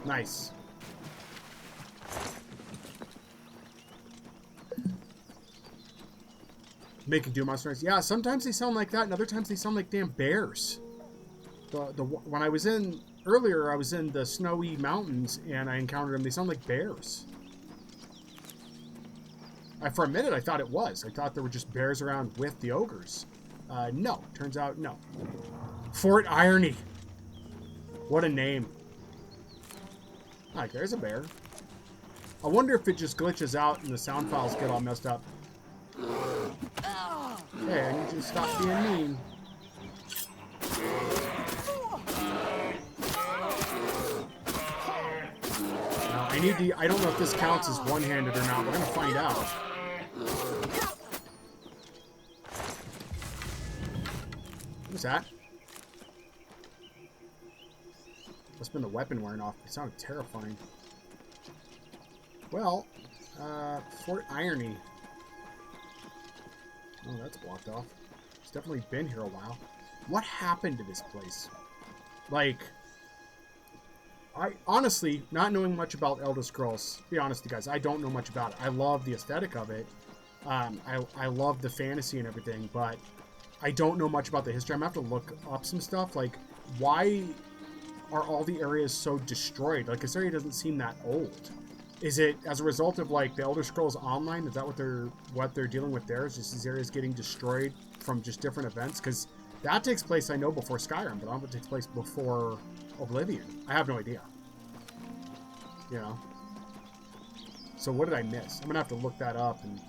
Nice. Making Doom monsters. Yeah, sometimes they sound like that, and other times they sound like damn bears. When I was in earlier, I was in the snowy mountains, and I encountered them. They sound like bears. For a minute, I thought it was. I thought there were just bears around with the ogres. No. Turns out, no. Fort Irony. What a name. Alright, there's a bear. I wonder if it just glitches out and the sound files get all messed up. Hey, I need you to stop being mean. Now, I don't know if this counts as one-handed or not. We're gonna find out. What's that? Must have been the weapon wearing off. It sounded terrifying. Well, Fort Irony. Oh, that's blocked off. It's definitely been here a while. What happened to this place? Like, I honestly, not knowing much about Elder Scrolls, to be honest with you guys, I don't know much about it. I love the aesthetic of it. I love the fantasy and everything, but I don't know much about the history. I'm going to have to look up some stuff. Like, why are all the areas so destroyed? Like, this area doesn't seem that old. Is it as a result of, like, the Elder Scrolls Online? Is that what they're dealing with there? Is just these areas getting destroyed from just different events? Because that takes place, I know, before Skyrim, but I don't know if it takes place before Oblivion. I have no idea. You know? So what did I miss? I'm going to have to look that up and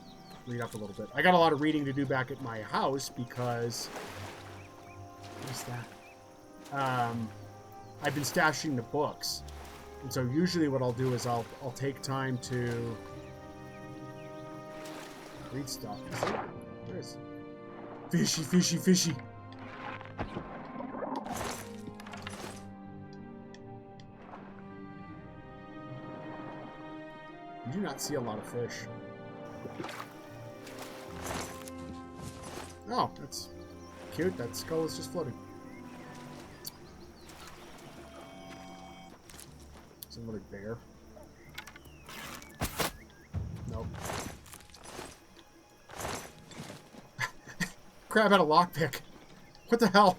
read up a little bit. I got a lot of reading to do back at my house because... What's that? I've been stashing the books. And so usually what I'll do is I'll take time to read stuff. Where is it? Fishy, fishy, fishy. You do not see a lot of fish. Oh, that's cute. That skull is just floating. It's another bear. Nope. Crab had a lockpick. What the hell?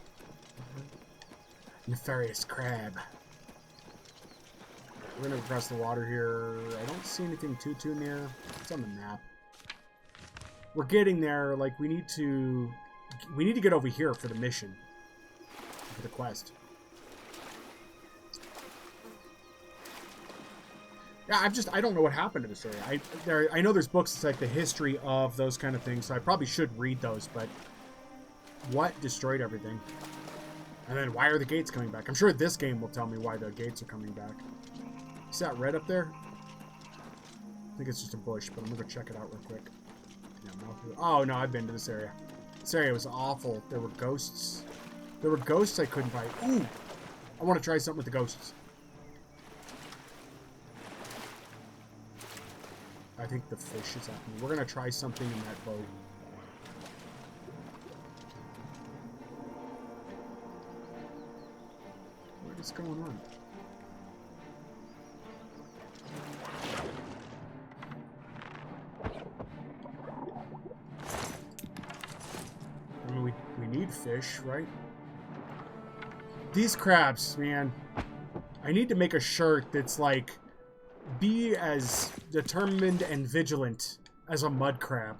Nefarious crab. We're gonna cross the water here. I don't see anything too near. It's on the map. We're getting there. Like, we need to get over here for the mission. For the quest. Yeah, I don't know what happened to this area. I know there's books that's like the history of those kind of things, so I probably should read those, but what destroyed everything? And then why are the gates coming back? I'm sure this game will tell me why the gates are coming back. Is that red up there? I think it's just a bush, but I'm gonna go check it out real quick. Yeah, oh no, I've been to this area. This area was awful. There were ghosts. There were ghosts I couldn't fight. Ooh! I want to try something with the ghosts. I think the fish is after me. We're going to try something in that boat. What's going on? I mean, we need fish, right? These crabs, man. I need to make a shirt that's like, be as determined and vigilant as a mud crab.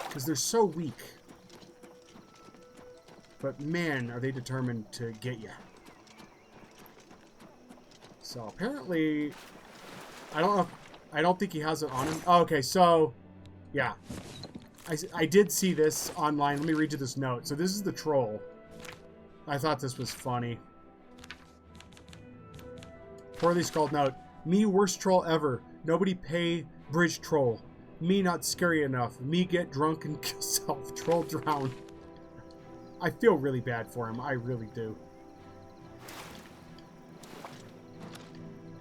Because they're so weak. But man, are they determined to get you. So apparently, I don't think he has it on him. Oh, okay, so, yeah. I did see this online. Let me read you this note. So this is the troll. I thought this was funny. Poorly scrawled note. Me worst troll ever. Nobody pay bridge troll. Me not scary enough. Me get drunk and kill self. Troll drown. I feel really bad for him. I really do.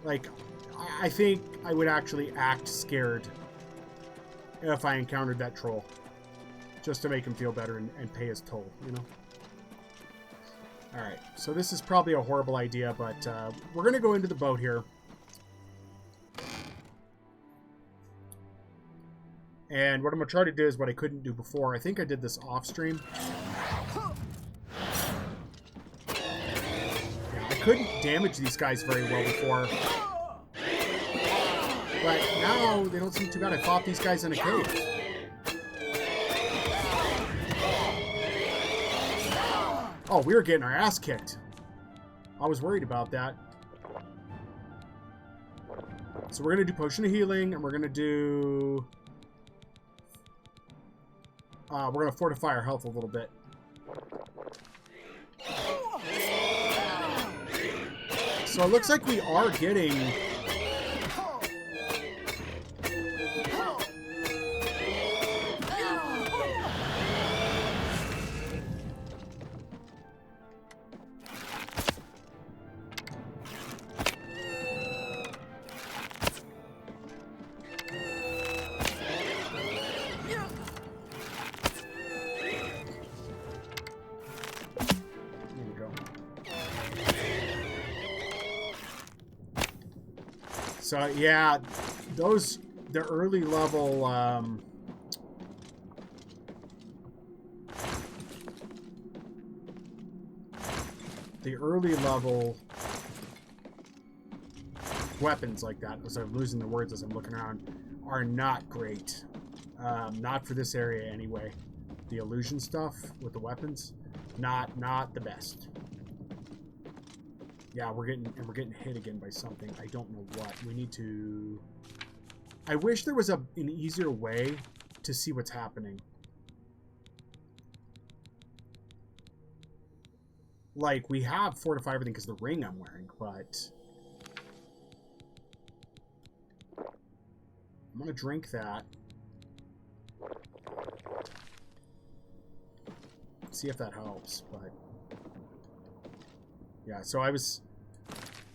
Like, I think I would actually act scared if I encountered that troll. Just to make him feel better and pay his toll, you know? Alright, so this is probably a horrible idea, but we're going to go into the boat here. And what I'm going to try to do is what I couldn't do before. I think I did this off stream. Yeah, I couldn't damage these guys very well before. But now they don't seem too bad. I fought these guys in a cave. Oh, we were getting our ass kicked. I was worried about that. So we're going to do Potion of Healing, and we're going to do... we're going to fortify our health a little bit. So it looks like we are getting... So, yeah, the early level, weapons like that, as I'm losing the words as I'm looking around, are not great. Not for this area anyway. The illusion stuff with the weapons, not the best. Yeah, we're getting hit again by something. I don't know what. We need to... I wish there was an easier way to see what's happening. Like, we have fortify everything because of the ring I'm wearing, but... I'm gonna drink that. See if that helps, but... Yeah, so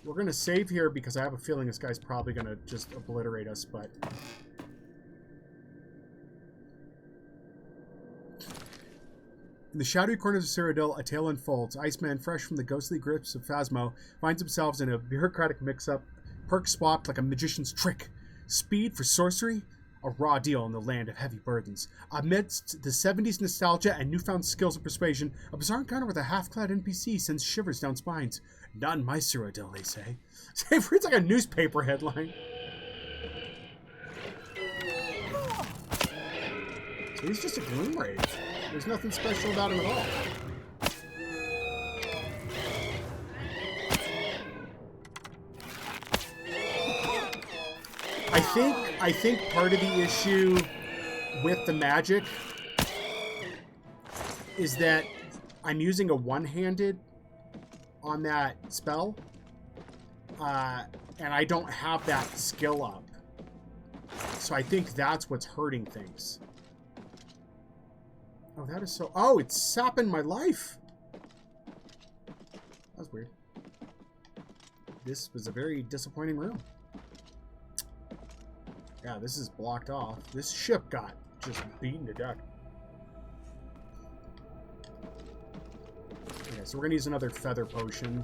we're going to save here because I have a feeling this guy's probably going to just obliterate us, but... In the shadowy corners of Cyrodiil, a tale unfolds. Iceman, fresh from the ghostly grips of Phasmo, finds himself in a bureaucratic mix-up, perks swapped like a magician's trick. Speed for sorcery? A raw deal in the land of heavy burdens. Amidst the 70s nostalgia and newfound skills of persuasion, a bizarre encounter with a half-clad NPC sends shivers down spines. Not in my Cyrodiil, they say. It reads like a newspaper headline. So he's just a gloom wraith. There's nothing special about him at all. I think part of the issue with the magic is that I'm using a one-handed on that spell, and I don't have that skill up. So I think that's what's hurting things. Oh, that is so... Oh, it's sapping my life! That was weird. This was a very disappointing room. Yeah, this is blocked off. This ship got just beaten to death. Okay, so we're going to use another feather potion.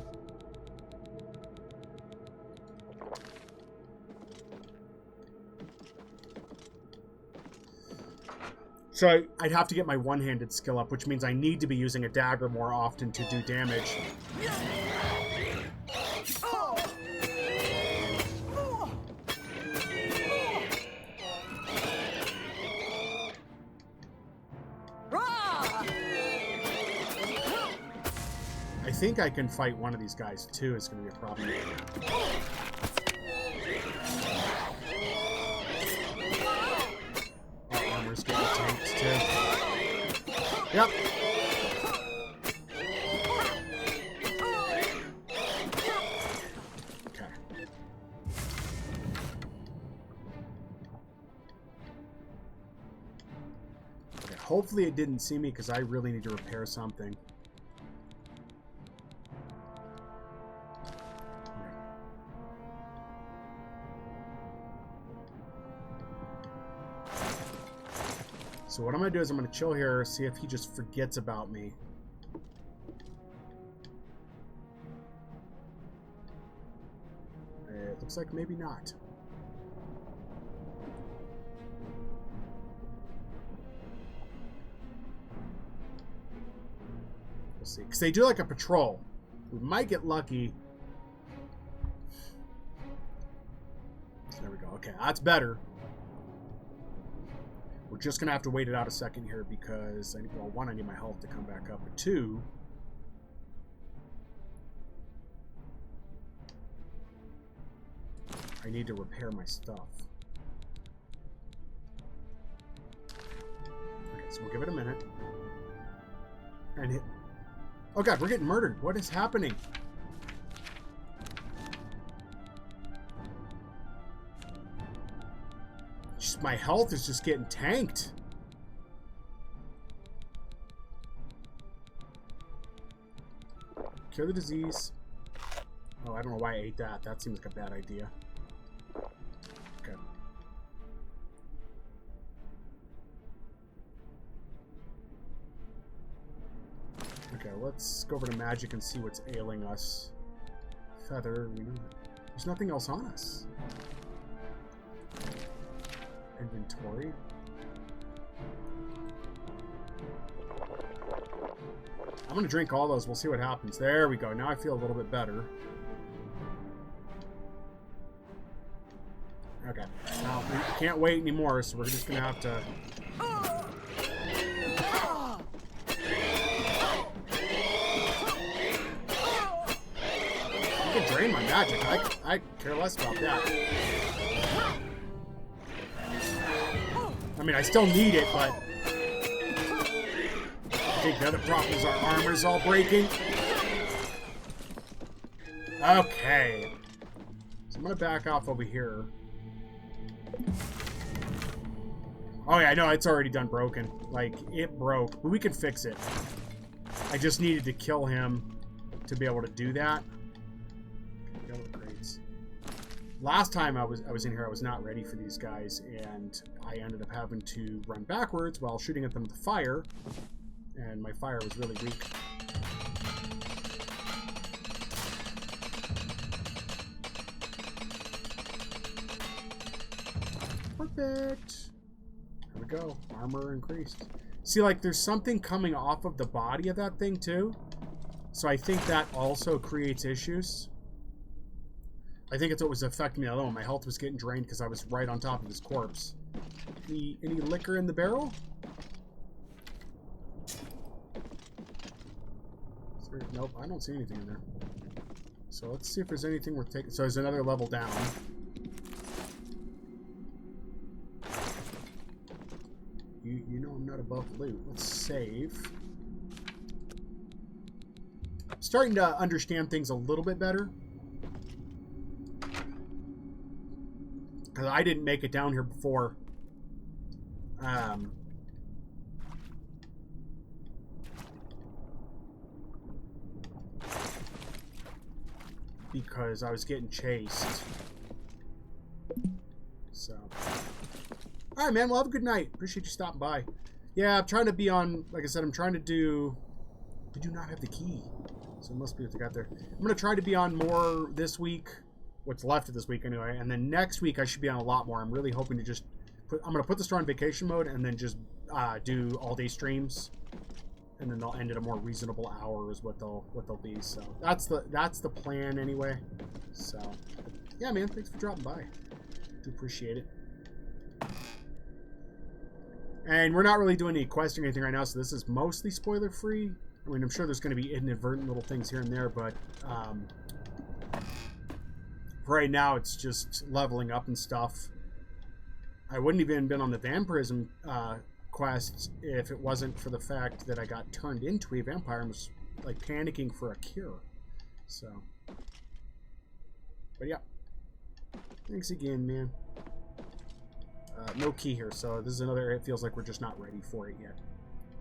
So I'd have to get my one-handed skill up, which means I need to be using a dagger more often to do damage. I think I can fight one of these guys too. It's going to be a problem. Our armor's getting tanked too. Yep. Okay. Okay. Hopefully it didn't see me because I really need to repair something. So what I'm going to do is I'm going to chill here, see if he just forgets about me. It looks like maybe not. We'll see. Because they do like a patrol. We might get lucky. There we go. Okay, that's better. We're just going to have to wait it out a second here because, well, one, I need my health to come back up, but two, I need to repair my stuff. Okay, so we'll give it a minute. And hit. Oh god, we're getting murdered. What is happening? My health is just getting tanked. Cure the disease. Oh, I don't know why I ate that. That seems like a bad idea. Okay. Okay, let's go over to magic and see what's ailing us. Feather, we know that. There's nothing else on us. Inventory. I'm gonna drink all those. We'll see what happens. There we go. Now I feel a little bit better. Okay. Now we can't wait anymore, so we're just gonna have to. I can drain my magic. I care less about that. I mean, I still need it, but I think the other problem is our armor's all breaking. Okay. So I'm going to back off over here. Oh, yeah, no, it's already done broken. Like, it broke. But we can fix it. I just needed to kill him to be able to do that. Last time I was in here, I was not ready for these guys, and I ended up having to run backwards while shooting at them with fire, and my fire was really weak. Perfect. There we go. Armor increased. See, like, there's something coming off of the body of that thing, too. So I think that also creates issues. I think it's what was affecting me the other one. My health was getting drained because I was right on top of his corpse. Any liquor in the barrel? Nope, I don't see anything in there. So let's see if there's anything worth taking. So there's another level down. You know I'm not above loot. Let's save. I'm starting to understand things a little bit better. Because I didn't make it down here before. Because I was getting chased. So. Alright, man. Well, have a good night. Appreciate you stopping by. Yeah, I'm trying to be on... Like I said, I'm trying to do... Did you not have the key? So it must be what they got there. I'm going to try to be on more this week. What's left of this week, anyway. And then next week, I should be on a lot more. I'm really hoping to just I'm gonna put the store on vacation mode and then just do all day streams, and then they'll end at a more reasonable hour is what they'll be. So that's the plan anyway. So yeah, man, thanks for dropping by. Do appreciate it. And we're not really doing any questing or anything right now, so this is mostly spoiler free. I mean, I'm sure there's going to be inadvertent little things here and there, but right now it's just leveling up and stuff. I wouldn't even been on the vampirism quest if it wasn't for the fact that I got turned into a vampire and was like panicking for a cure. So, but yeah, thanks again, man. No key here, so this is another area. It feels like we're just not ready for it yet.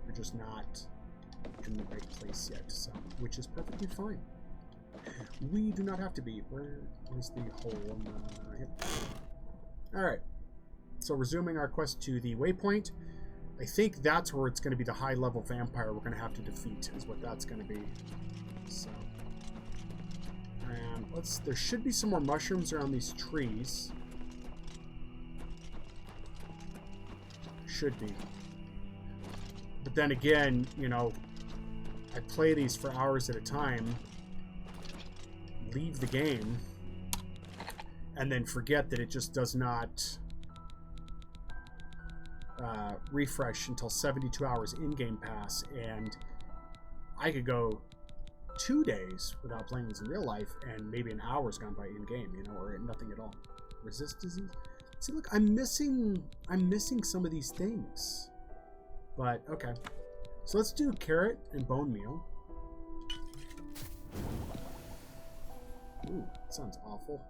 We're just not in the right place yet, so which is perfectly fine. We do not have to be. Where's the hole? Yep. All right. So resuming our quest to the waypoint, I think that's where it's going to be the high-level vampire we're going to have to defeat. Is what that's going to be. So, and there should be some more mushrooms around these trees. Should be. But then again, you know, I play these for hours at a time, leave the game, and then forget that it just does not refresh until 72 hours in Game Pass, and I could go 2 days without playing this in real life, and maybe an hour's gone by in game, you know, or nothing at all. Resist disease. See, look, I'm missing some of these things. But, okay. So let's do carrot and bone meal. Ooh, that sounds awful.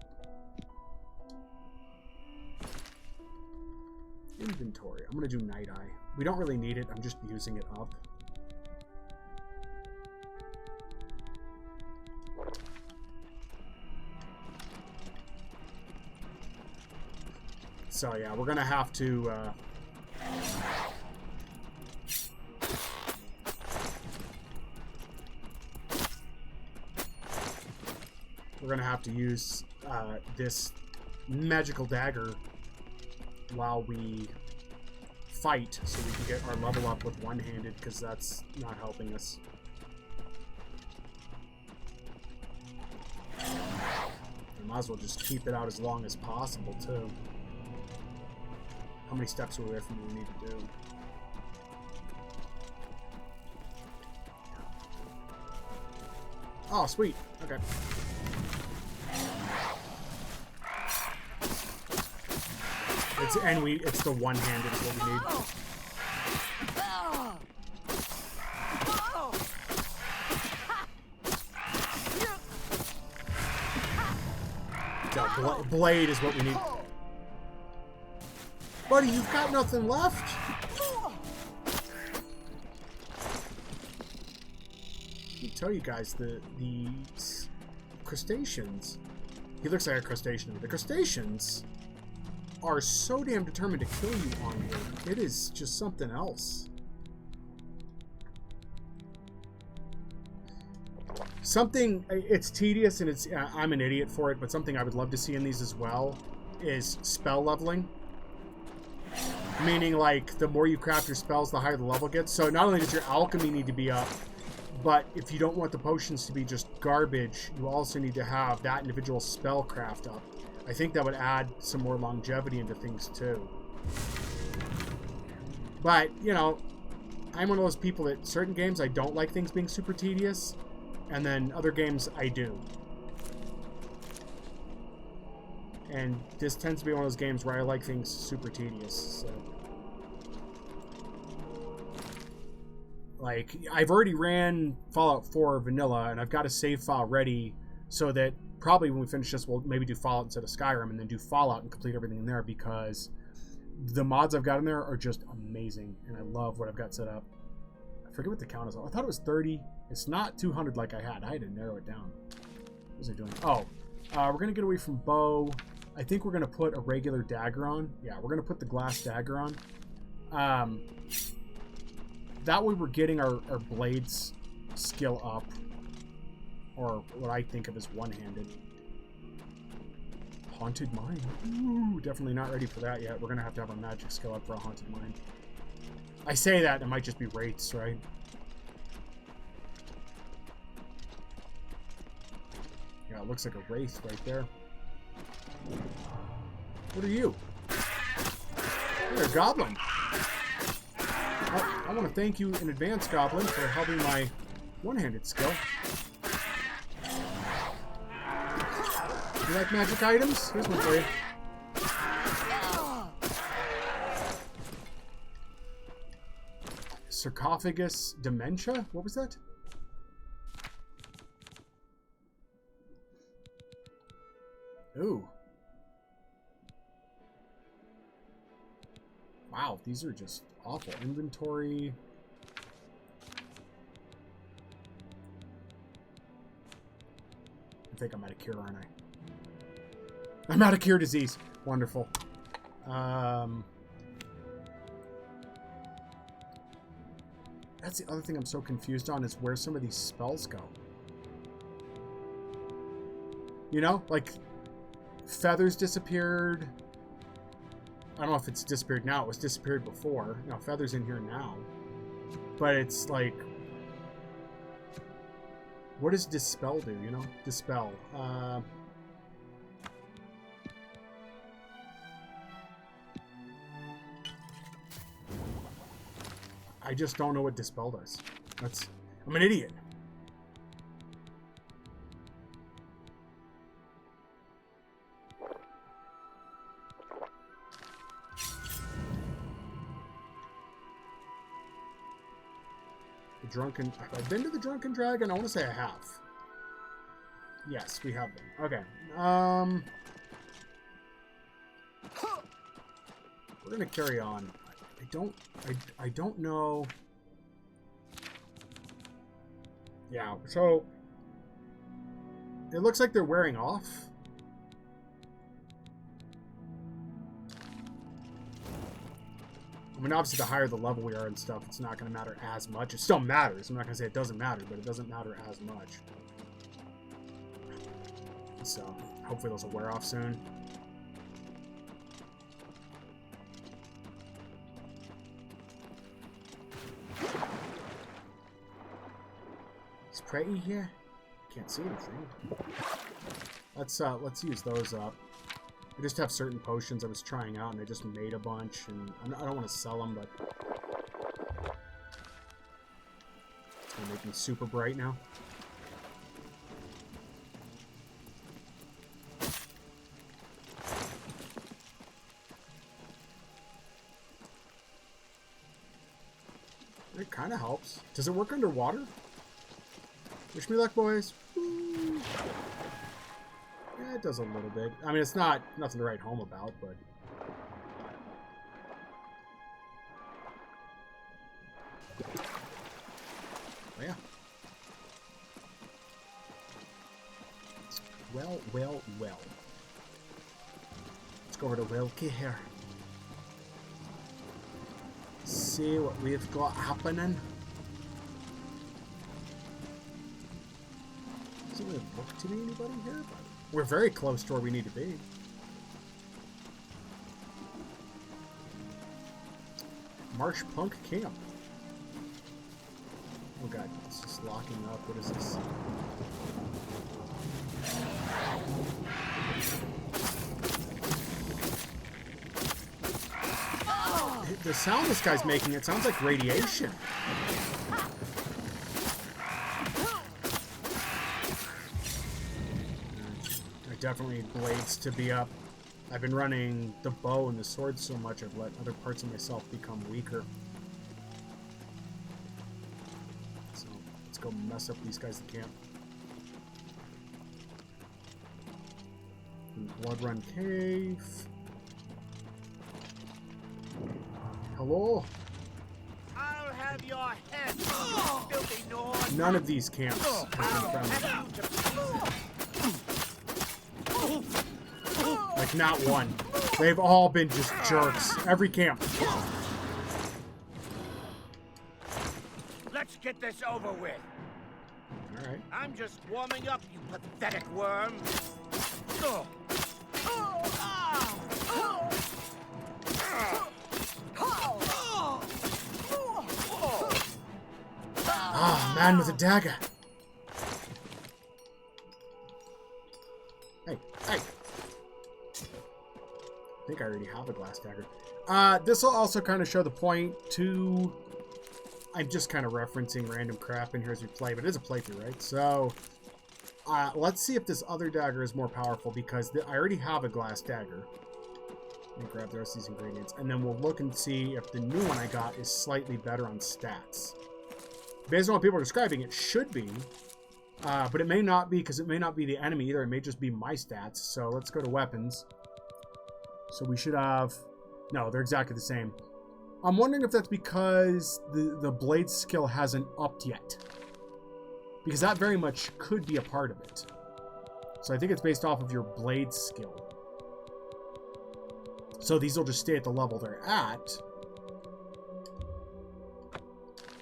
Inventory. I'm going to do Night Eye. We don't really need it. I'm just using it up. So yeah, we're gonna have to use this magical dagger while we fight, so we can get our level up with one-handed, because that's not helping us. We might as well just keep it out as long as possible too. How many steps are we away from what we need to do? Oh, sweet. Okay. It's the one-handed is what we need. So, blade is what we need. Buddy, you've got nothing left? Let me tell you guys, the crustaceans, he looks like a crustacean. The crustaceans are so damn determined to kill you on here. It is just something else. Something, it's tedious and I'm an idiot for it, but something I would love to see in these as well is spell leveling. Meaning, like, the more you craft your spells, the higher the level gets. So not only does your alchemy need to be up, but if you don't want the potions to be just garbage, you also need to have that individual spell craft up. I think that would add some more longevity into things, too. But, you know, I'm one of those people that certain games, I don't like things being super tedious, and then other games, I do. And this tends to be one of those games where I like things super tedious. So, like, I've already ran Fallout 4 Vanilla, and I've got a save file ready so that probably when we finish this, we'll maybe do Fallout instead of Skyrim, and then do Fallout and complete everything in there, because the mods I've got in there are just amazing, and I love what I've got set up. I forget what the count is. I thought it was 30. It's not 200 like I had. I had to narrow it down. What was I doing? Oh, we're going to get away from bow. I think we're going to put a regular dagger on. Yeah, we're going to put the glass dagger on. That way we're getting our blades skill up. Or what I think of as one-handed. Haunted mine. Ooh, definitely not ready for that yet. We're gonna have to have our magic skill up for a haunted mine. I say that, it might just be wraiths, right? Yeah, it looks like a wraith right there. What are you? You're a goblin. I want to thank you in advance, goblin, for helping my one-handed skill. You like magic items? Here's one for you. Sarcophagus dementia? What was that? Ooh. Wow, these are just awful. Inventory. I think I'm out of cure, aren't I? I'm out of cure disease. Wonderful. That's the other thing I'm so confused on, is where some of these spells go. You know, like feathers disappeared. I don't know if it's disappeared now. It was disappeared before. Now feathers in here now. But it's like, what does dispel do, you know? Dispel. I just don't know what dispel does. I'm an idiot. Have I been to the Drunken Dragon? I want to say I have. Yes, we have been. Okay. We're gonna carry on. I don't know. Yeah, so it looks like they're wearing off. I mean, obviously, the higher the level we are and stuff, it's not going to matter as much. It still matters. I'm not going to say it doesn't matter, but it doesn't matter as much. So, hopefully those will wear off soon. It's pretty here. Can't see anything. Let's use those up. I just have certain potions I was trying out, and I just made a bunch, and I don't want to sell them, but it's going to make me super bright now. It kind of helps. Does it work underwater? Wish me luck, boys. Woo. Yeah, it does a little bit. I mean, it's not nothing to write home about, but oh, yeah. Well. Let's go over to Wilkie here. See what we've got happening. Doesn't really look to me anybody here, but we're very close to where we need to be. Marsh Punk Camp. Oh god, it's just locking up. What is this? The sound this guy's making, it sounds like radiation. Definitely need blades to be up. I've been running the bow and the sword so much I've let other parts of myself become weaker. So let's go mess up these guys at camp. Blood Run Cave. Hello? I'll have your head, you filthy Nord. None of these camps have been found. Like, not one. They've all been just jerks. Every camp. Let's get this over with. Alright. I'm just warming up, you pathetic worm. Ah, man with a dagger. Hey, hey. I think I already have a glass dagger. This will also kind of show the point to... I'm just kind of referencing random crap in here as we play, but it is a playthrough, right? So, let's see if this other dagger is more powerful, because I already have a glass dagger. Let me grab the rest of these ingredients, and then we'll look and see if the new one I got is slightly better on stats. Based on what people are describing, it should be, but it may not be, because it may not be the enemy either. It may just be my stats. So let's go to weapons. So we should have... No, they're exactly the same. I'm wondering if that's because the blade skill hasn't upped yet. Because that very much could be a part of it. So I think it's based off of your blade skill. So these will just stay at the level they're at.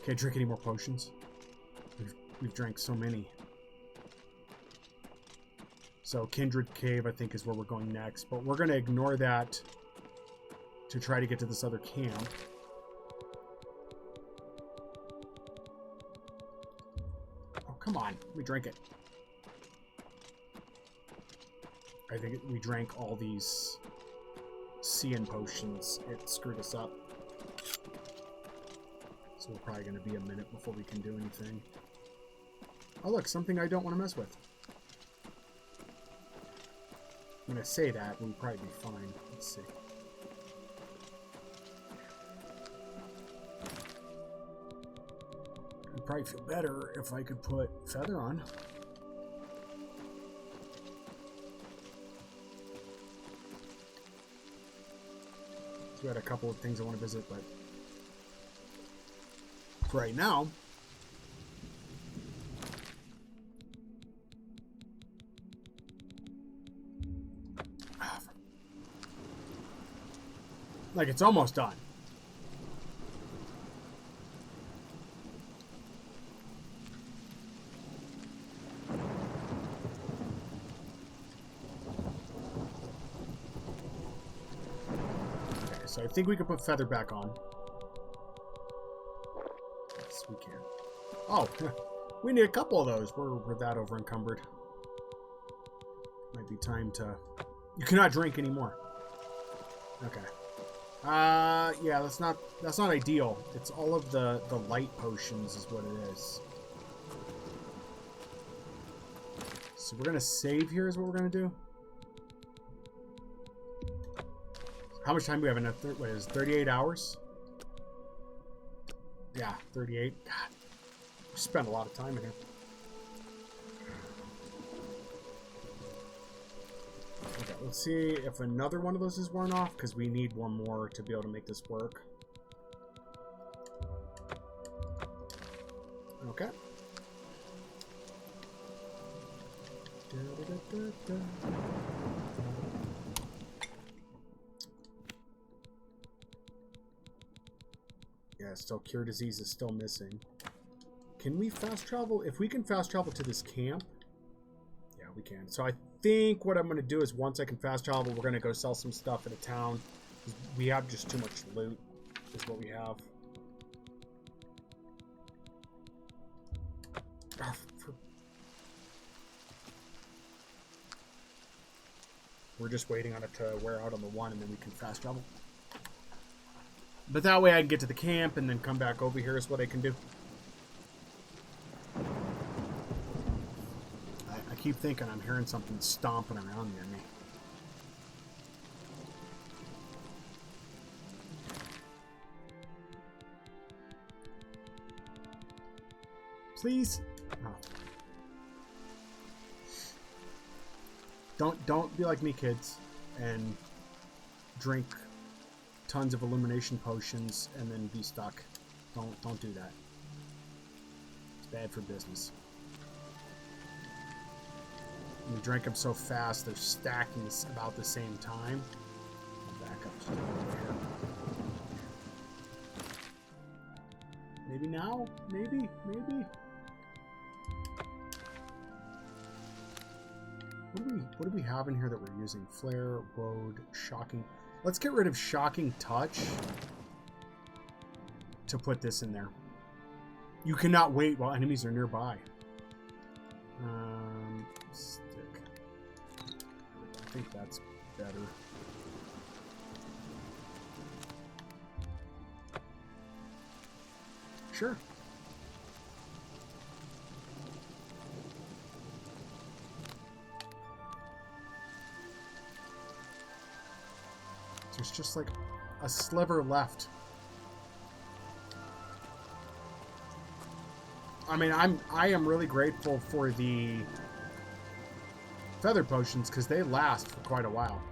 Can't drink any more potions. We've drank so many. So Kindred Cave, I think, is where we're going next. But we're going to ignore that to try to get to this other camp. Oh, come on. We drank it. I think we drank all these Cian potions. It screwed us up. So we're probably going to be a minute before we can do anything. Oh, look, something I don't want to mess with. I'm going to say that, we'll probably be fine. Let's see. I'd probably feel better if I could put Feather on. So we had a couple of things I want to visit, but for right now, like it's almost done. Okay, so I think we can put Feather back on. Yes, we can. Oh, we need a couple of those. We're that over encumbered. Might be time to... You cannot drink anymore. Okay. Yeah, that's not ideal. It's all of the light potions is what it is. So we're gonna save here is what we're gonna do. How much time do we have enough? What is 38 hours? Yeah, 38. God, we spent a lot of time in here. Okay, let's see if another one of those is worn off, because we need one more to be able to make this work. Okay. Yeah, still Cure Disease is still missing. Can we fast travel? If we can fast travel to this camp, yeah, we can. So I think what I'm going to do is once I can fast travel, we're going to go sell some stuff in a town. We have just too much loot is what we have. We're just waiting on it to wear out on the one, and then we can fast travel. But that way I can get to the camp and then come back over here is what I can do. I keep thinking I'm hearing something stomping around near me. Please? Oh. Don't be like me, kids, and drink tons of illumination potions and then be stuck. Don't do that. It's bad for business. When you drink them so fast, they're stacking about the same time. Back up just a little bit here. Maybe now? Maybe? What do we have in here that we're using? Flare, Woad, Shocking. Let's get rid of Shocking Touch to put this in there. You cannot wait while enemies are nearby. Stick. I think that's better. Sure. There's just like a sliver left. I mean, I am really grateful for the feather potions because they last for quite a while.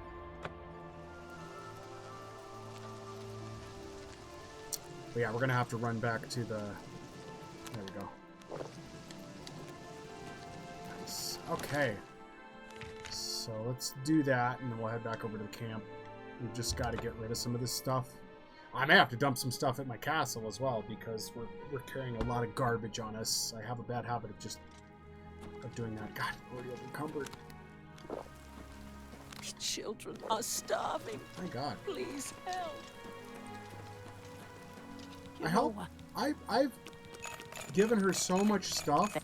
But yeah, we're gonna have to run back to the. There we go. Nice. Okay. So let's do that, and then we'll head back over to the camp. We've just got to get rid of some of this stuff. I may have to dump some stuff at my castle as well because we're carrying a lot of garbage on us. I have a bad habit of doing that. God, I'm already encumbered. Children are starving. My God. Please help. I help. I've given her so much stuff.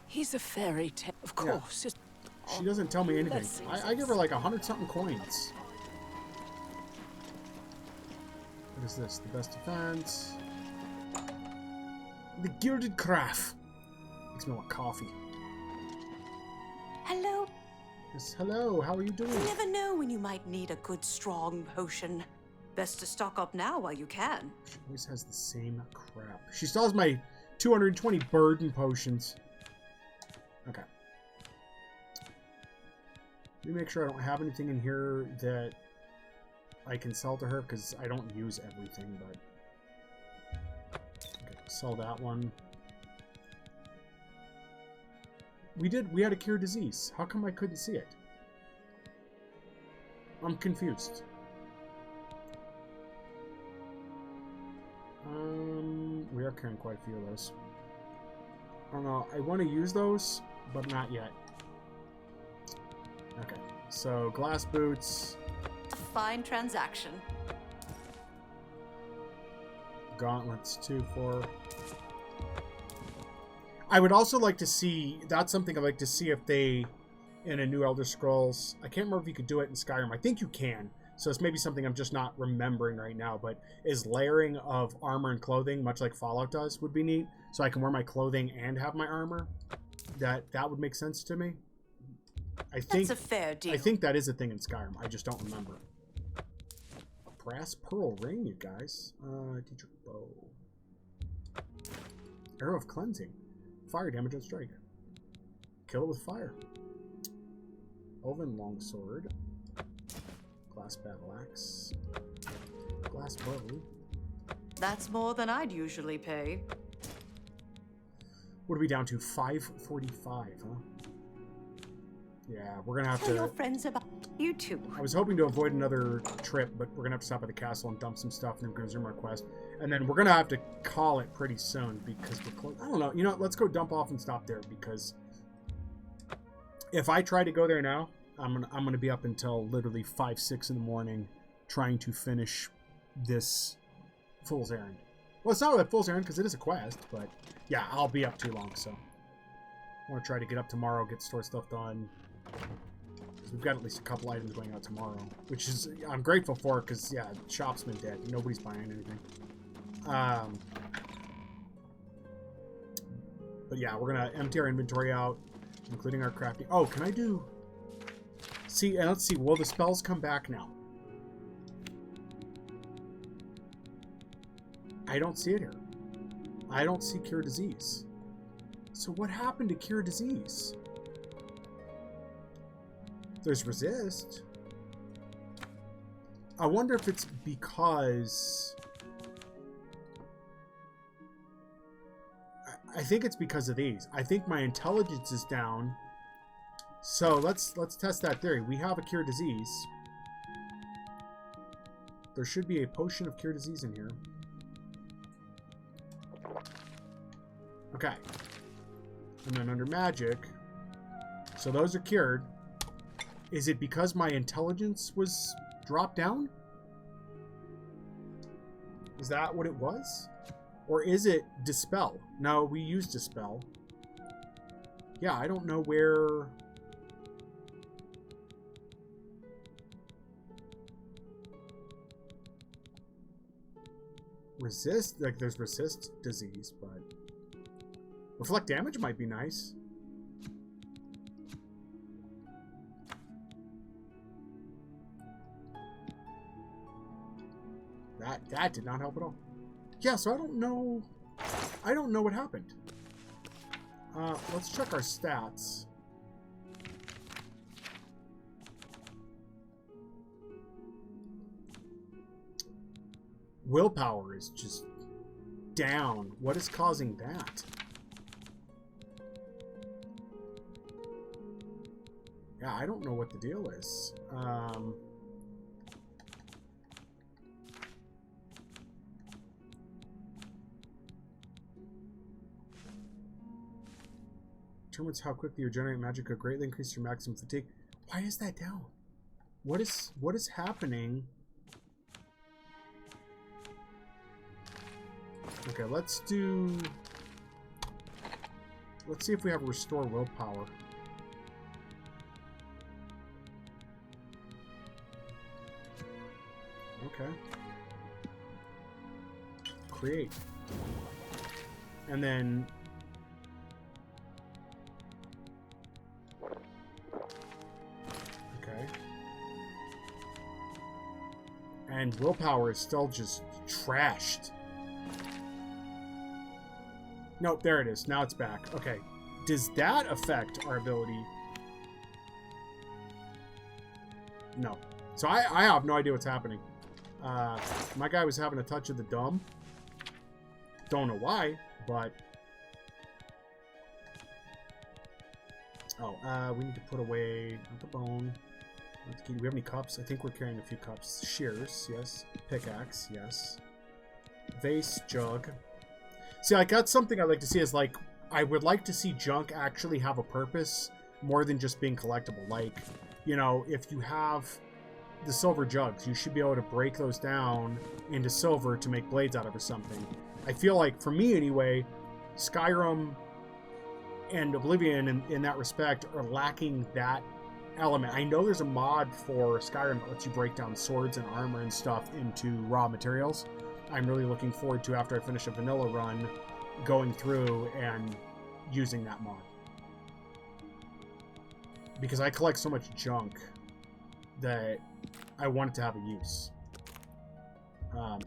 He's a fairy tale, of course. Yeah. She doesn't tell me anything. I give her like 100-something coins. What is this? The best defense. The Gilded Craft. Makes me want coffee. Hello. Yes, hello. How are you doing? You never know when you might need a good, strong potion. Best to stock up now while you can. She always has the same crap. She still has my 220 burden potions. Okay. Let me make sure I don't have anything in here that I can sell to her because I don't use everything, but okay, sell that one. We had a cure disease. How come I couldn't see it? I'm confused. We are carrying quite a few of those. I don't know. I want to use those, but not yet. Okay, so glass boots. A fine transaction. Gauntlets 2-4. I would also like to see. That's something I'd like to see if they, in a new Elder Scrolls. I can't remember if you could do it in Skyrim. I think you can. So it's maybe something I'm just not remembering right now, but is layering of armor and clothing, much like Fallout does, would be neat. So I can wear my clothing and have my armor. That would make sense to me. I think that's a fair deal. I think that is a thing in Skyrim. I just don't remember. A brass pearl ring, you guys. Teacher bow. Arrow of cleansing. Fire damage on strike. Kill it with fire. Elven longsword. Glass battle axe. Glass bow. That's more than I'd usually pay. What are we down to? 545, huh? Yeah, we're gonna have Tell to. your friends about you too. I was hoping to avoid another trip, but we're gonna have to stop at the castle and dump some stuff, and then we're gonna resume our quest. And then we're gonna have to call it pretty soon because we're close. I don't know. You know what? Let's go dump off and stop there because if I try to go there now, I'm gonna be up until literally 5, 6 in the morning trying to finish this fool's errand. Well, it's not really a fool's errand because it is a quest, but yeah, I'll be up too long. So I want to try to get up tomorrow, get store stuff done. We've got at least a couple items going out tomorrow, which is I'm grateful for because yeah, the shop's been dead. Nobody's buying anything. But yeah, we're gonna empty our inventory out, including our crafting. Oh, can I do? See, and let's see. Will the spells come back now? I don't see it here. I don't see cure disease. So what happened to cure disease? There's resist. I wonder if it's because I think it's because of these. I think my intelligence is down. So let's test that theory. We have a cure disease. There should be a potion of cure disease in here. Okay. And then under magic, So those are cured. Is it because my intelligence was dropped down? Is that what it was? Or is it Dispel? No, we used Dispel. Yeah, I don't know where... Resist? Like, there's resist disease, but... Reflect damage might be nice. That did not help at all. Yeah, so I don't know what happened. Let's check our stats. Willpower is just down. What is causing that? Yeah, I don't know what the deal is. Determines how quickly you generate magic could greatly increase your maximum fatigue. Why is that down? What is happening? Okay, let's see if we have restore willpower. Okay. Create. And then okay. And willpower is still just trashed. Nope, there it is. Now it's back. Okay. Does that affect our ability? No. So I have no idea what's happening. My guy was having a touch of the dumb. Don't know why, but... Oh, we need to put away not the bone. Do we have any cups? I think we're carrying a few cups. Shears, yes. Pickaxe, yes. Vase, jug. See, like, that's something I'd like to see is, like, I would like to see junk actually have a purpose more than just being collectible. Like, you know, if you have the silver jugs, you should be able to break those down into silver to make blades out of or something. I feel like, for me anyway, Skyrim and Oblivion in that respect are lacking that element. I know there's a mod for Skyrim that lets you break down swords and armor and stuff into raw materials. I'm really looking forward to, after I finish a vanilla run, going through and using that mod. Because I collect so much junk that I want it to have a use.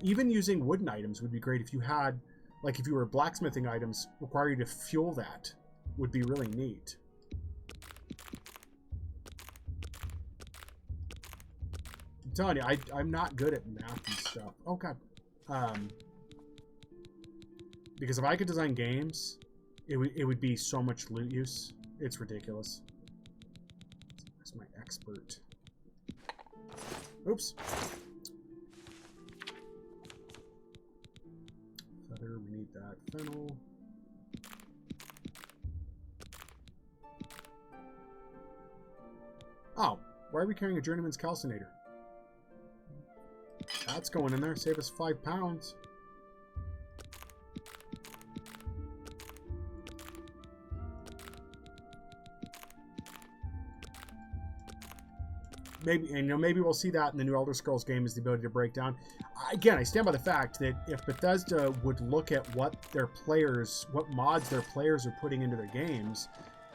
Even using wooden items would be great. If you had, like, if you were blacksmithing items, require you to fuel that would be really neat. I'm telling you, I'm not good at math and stuff. Oh, God. Because if I could design games, it would be so much loot use. It's ridiculous. Where's my expert? Oops. Feather, we need that. Fennel. Oh, why are we carrying a journeyman's calcinator? That's going in there. Save us 5 pounds. Maybe, and, you know, maybe we'll see that in the new Elder Scrolls game, is the ability to break down. Again, I stand by the fact that if Bethesda would look at what mods their players are putting into their games,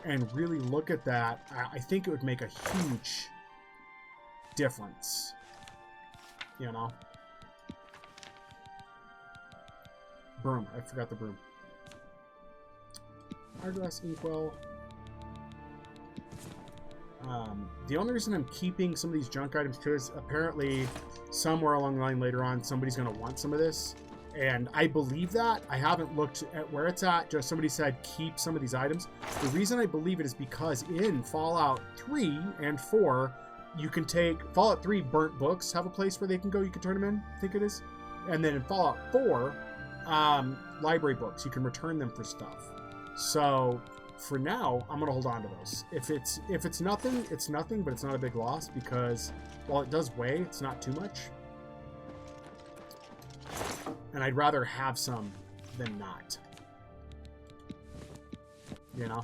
and really look at that, I think it would make a huge difference. You know? Broom. I forgot the broom. Hourglass Inkwell. The only reason I'm keeping some of these junk items too is apparently somewhere along the line later on somebody's going to want some of this. And I believe that. I haven't looked at where it's at. Just somebody said keep some of these items. The reason I believe it is because in Fallout 3 and 4, you can take... Fallout 3 burnt books have a place where they can go. You can turn them in, I think it is. And then in Fallout 4, library books, you can return them for stuff. So for now, I'm gonna hold on to those. If it's nothing, it's nothing, but it's not a big loss because while it does weigh, it's not too much. And I'd rather have some than not. You know?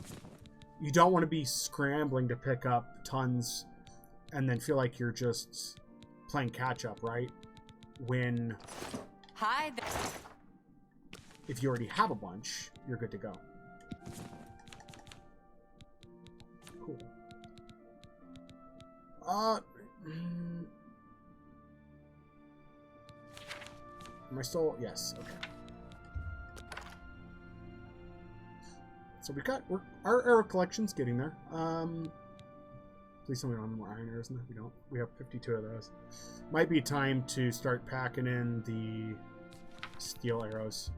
You don't want to be scrambling to pick up tons and then feel like you're just playing catch up, right? When Hi there. If you already have a bunch, you're good to go. Cool. Am I still? Yes. Okay. So our arrow collection's getting there. Please tell me we don't have more iron arrows. No, we don't. We have 52 of those. Might be time to start packing in the steel arrows.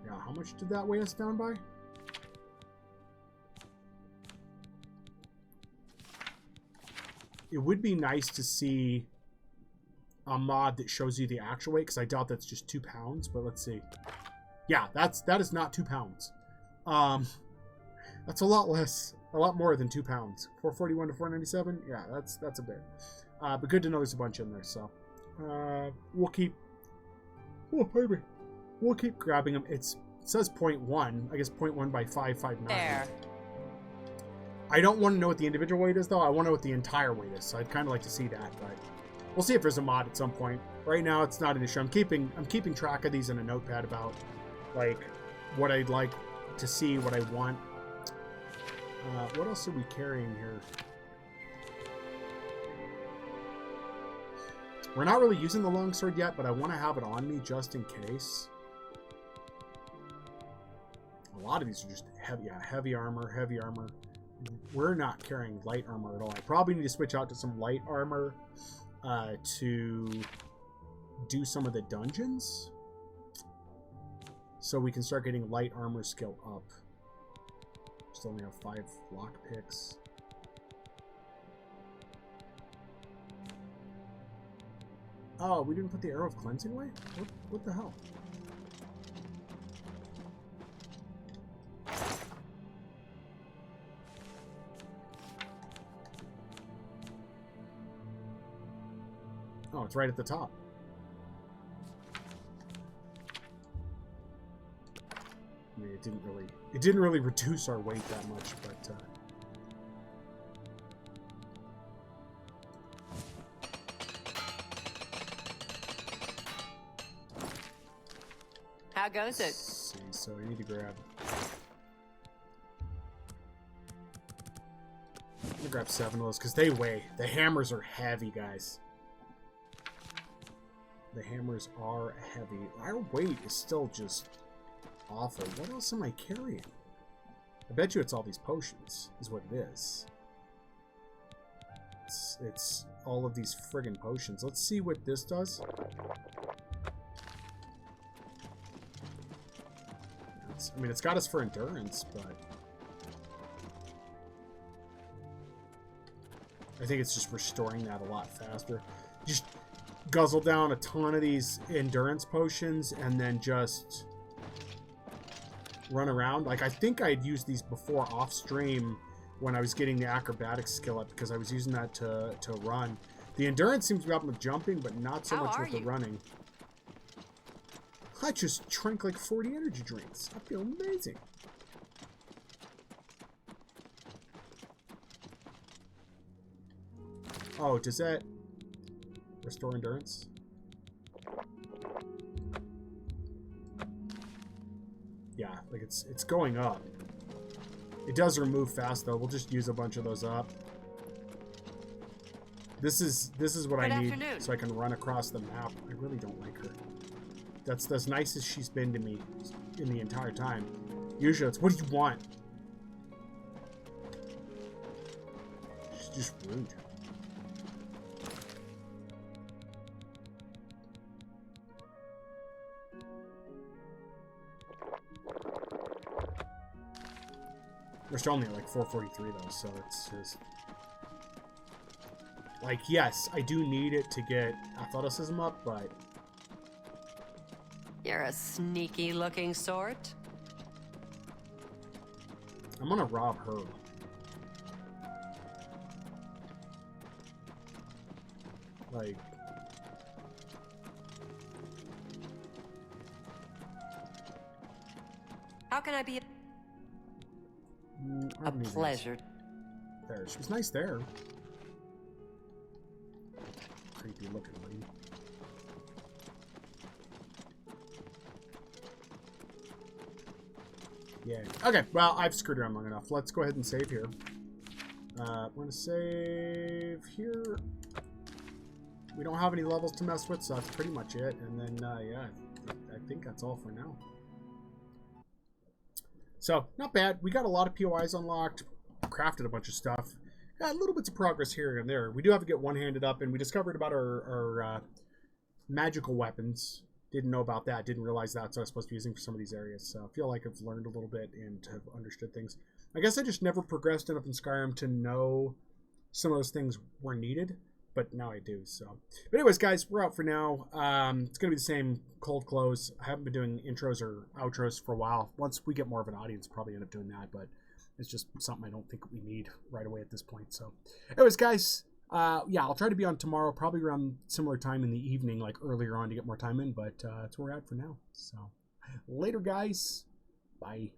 Yeah, how much did that weigh us down by? It would be nice to see a mod that shows you the actual weight, because I doubt that's just 2 pounds, but let's see. Yeah, that is not 2 pounds. That's a lot less, a lot more than 2 pounds. 441 to 497. Yeah, that's a bit. But good to know there's a bunch in there. So we'll keep. Oh, baby. We'll keep grabbing them. It says 0.1. I guess 0.1 by 559. There. I don't want to know what the individual weight is, though. I want to know what the entire weight is. So I'd kind of like to see that, but we'll see if there's a mod at some point. Right now, it's not an issue. I'm keeping track of these in a notepad about like what I'd like to see, what I want. What else are we carrying here? We're not really using the longsword yet, but I want to have it on me just in case. A lot of these are just heavy, yeah, heavy armor. We're not carrying light armor at all. I probably need to switch out to some light armor to do some of the dungeons, so we can start getting light armor skill up. Still only have 5 lock picks. Oh, we didn't put the arrow of cleansing away? What the hell? Oh, it's right at the top. I mean, it didn't really reduce our weight that much, but How goes it? Let's see, so I need to grab. I'm gonna grab 7 of those because they weigh. The hammers are heavy, guys. The hammers are heavy. Our weight is still just awful. What else am I carrying? I bet you it's all these potions, is what it is. It's all of these friggin' potions. Let's see what this does. I mean, it's got us for endurance, but I think it's just restoring that a lot faster. Just guzzle down a ton of these endurance potions and then just run around. Like, I think I had used these before off stream when I was getting the acrobatics skill up, because I was using that to run. The endurance seems to be up with jumping, but not so much with the running. I just drank like 40 energy drinks. I feel amazing. Oh, does that restore endurance? Yeah, like it's going up. It does remove fast though. We'll just use a bunch of those up. This is what I need so I can run across the map. I really don't like her. That's as nice as she's been to me in the entire time. Usually it's, what do you want? She's just rude. We're still only at like 443 though, so it's just... Like, yes, I do need it to get athleticism up, but... You're a sneaky looking sort. I'm gonna rob her. Like... How can I be a pleasure? There, she was nice there. Creepy looking lady. Yeah. Okay, well, I've screwed around long enough. Let's go ahead and save here. We're going to save here. We don't have any levels to mess with, so that's pretty much it. And then, yeah, I think that's all for now. So, not bad. We got a lot of POIs unlocked, crafted a bunch of stuff. Got little bits of progress here and there. We do have to get one-handed up, and we discovered about our magical weapons. Didn't know about that. Didn't realize that's what I was supposed to be using for some of these areas. So I feel like I've learned a little bit and have understood things. I guess I just never progressed enough in Skyrim to know some of those things were needed, but now I do. So, but anyways, guys, we're out for now. It's gonna be the same cold close. I haven't been doing intros or outros for a while. Once we get more of an audience, probably end up doing that. But it's just something I don't think we need right away at this point. So, anyways, guys. Yeah, I'll try to be on tomorrow, probably around similar time in the evening, like earlier on to get more time in, but that's where we're at for now. So, later, guys. Bye.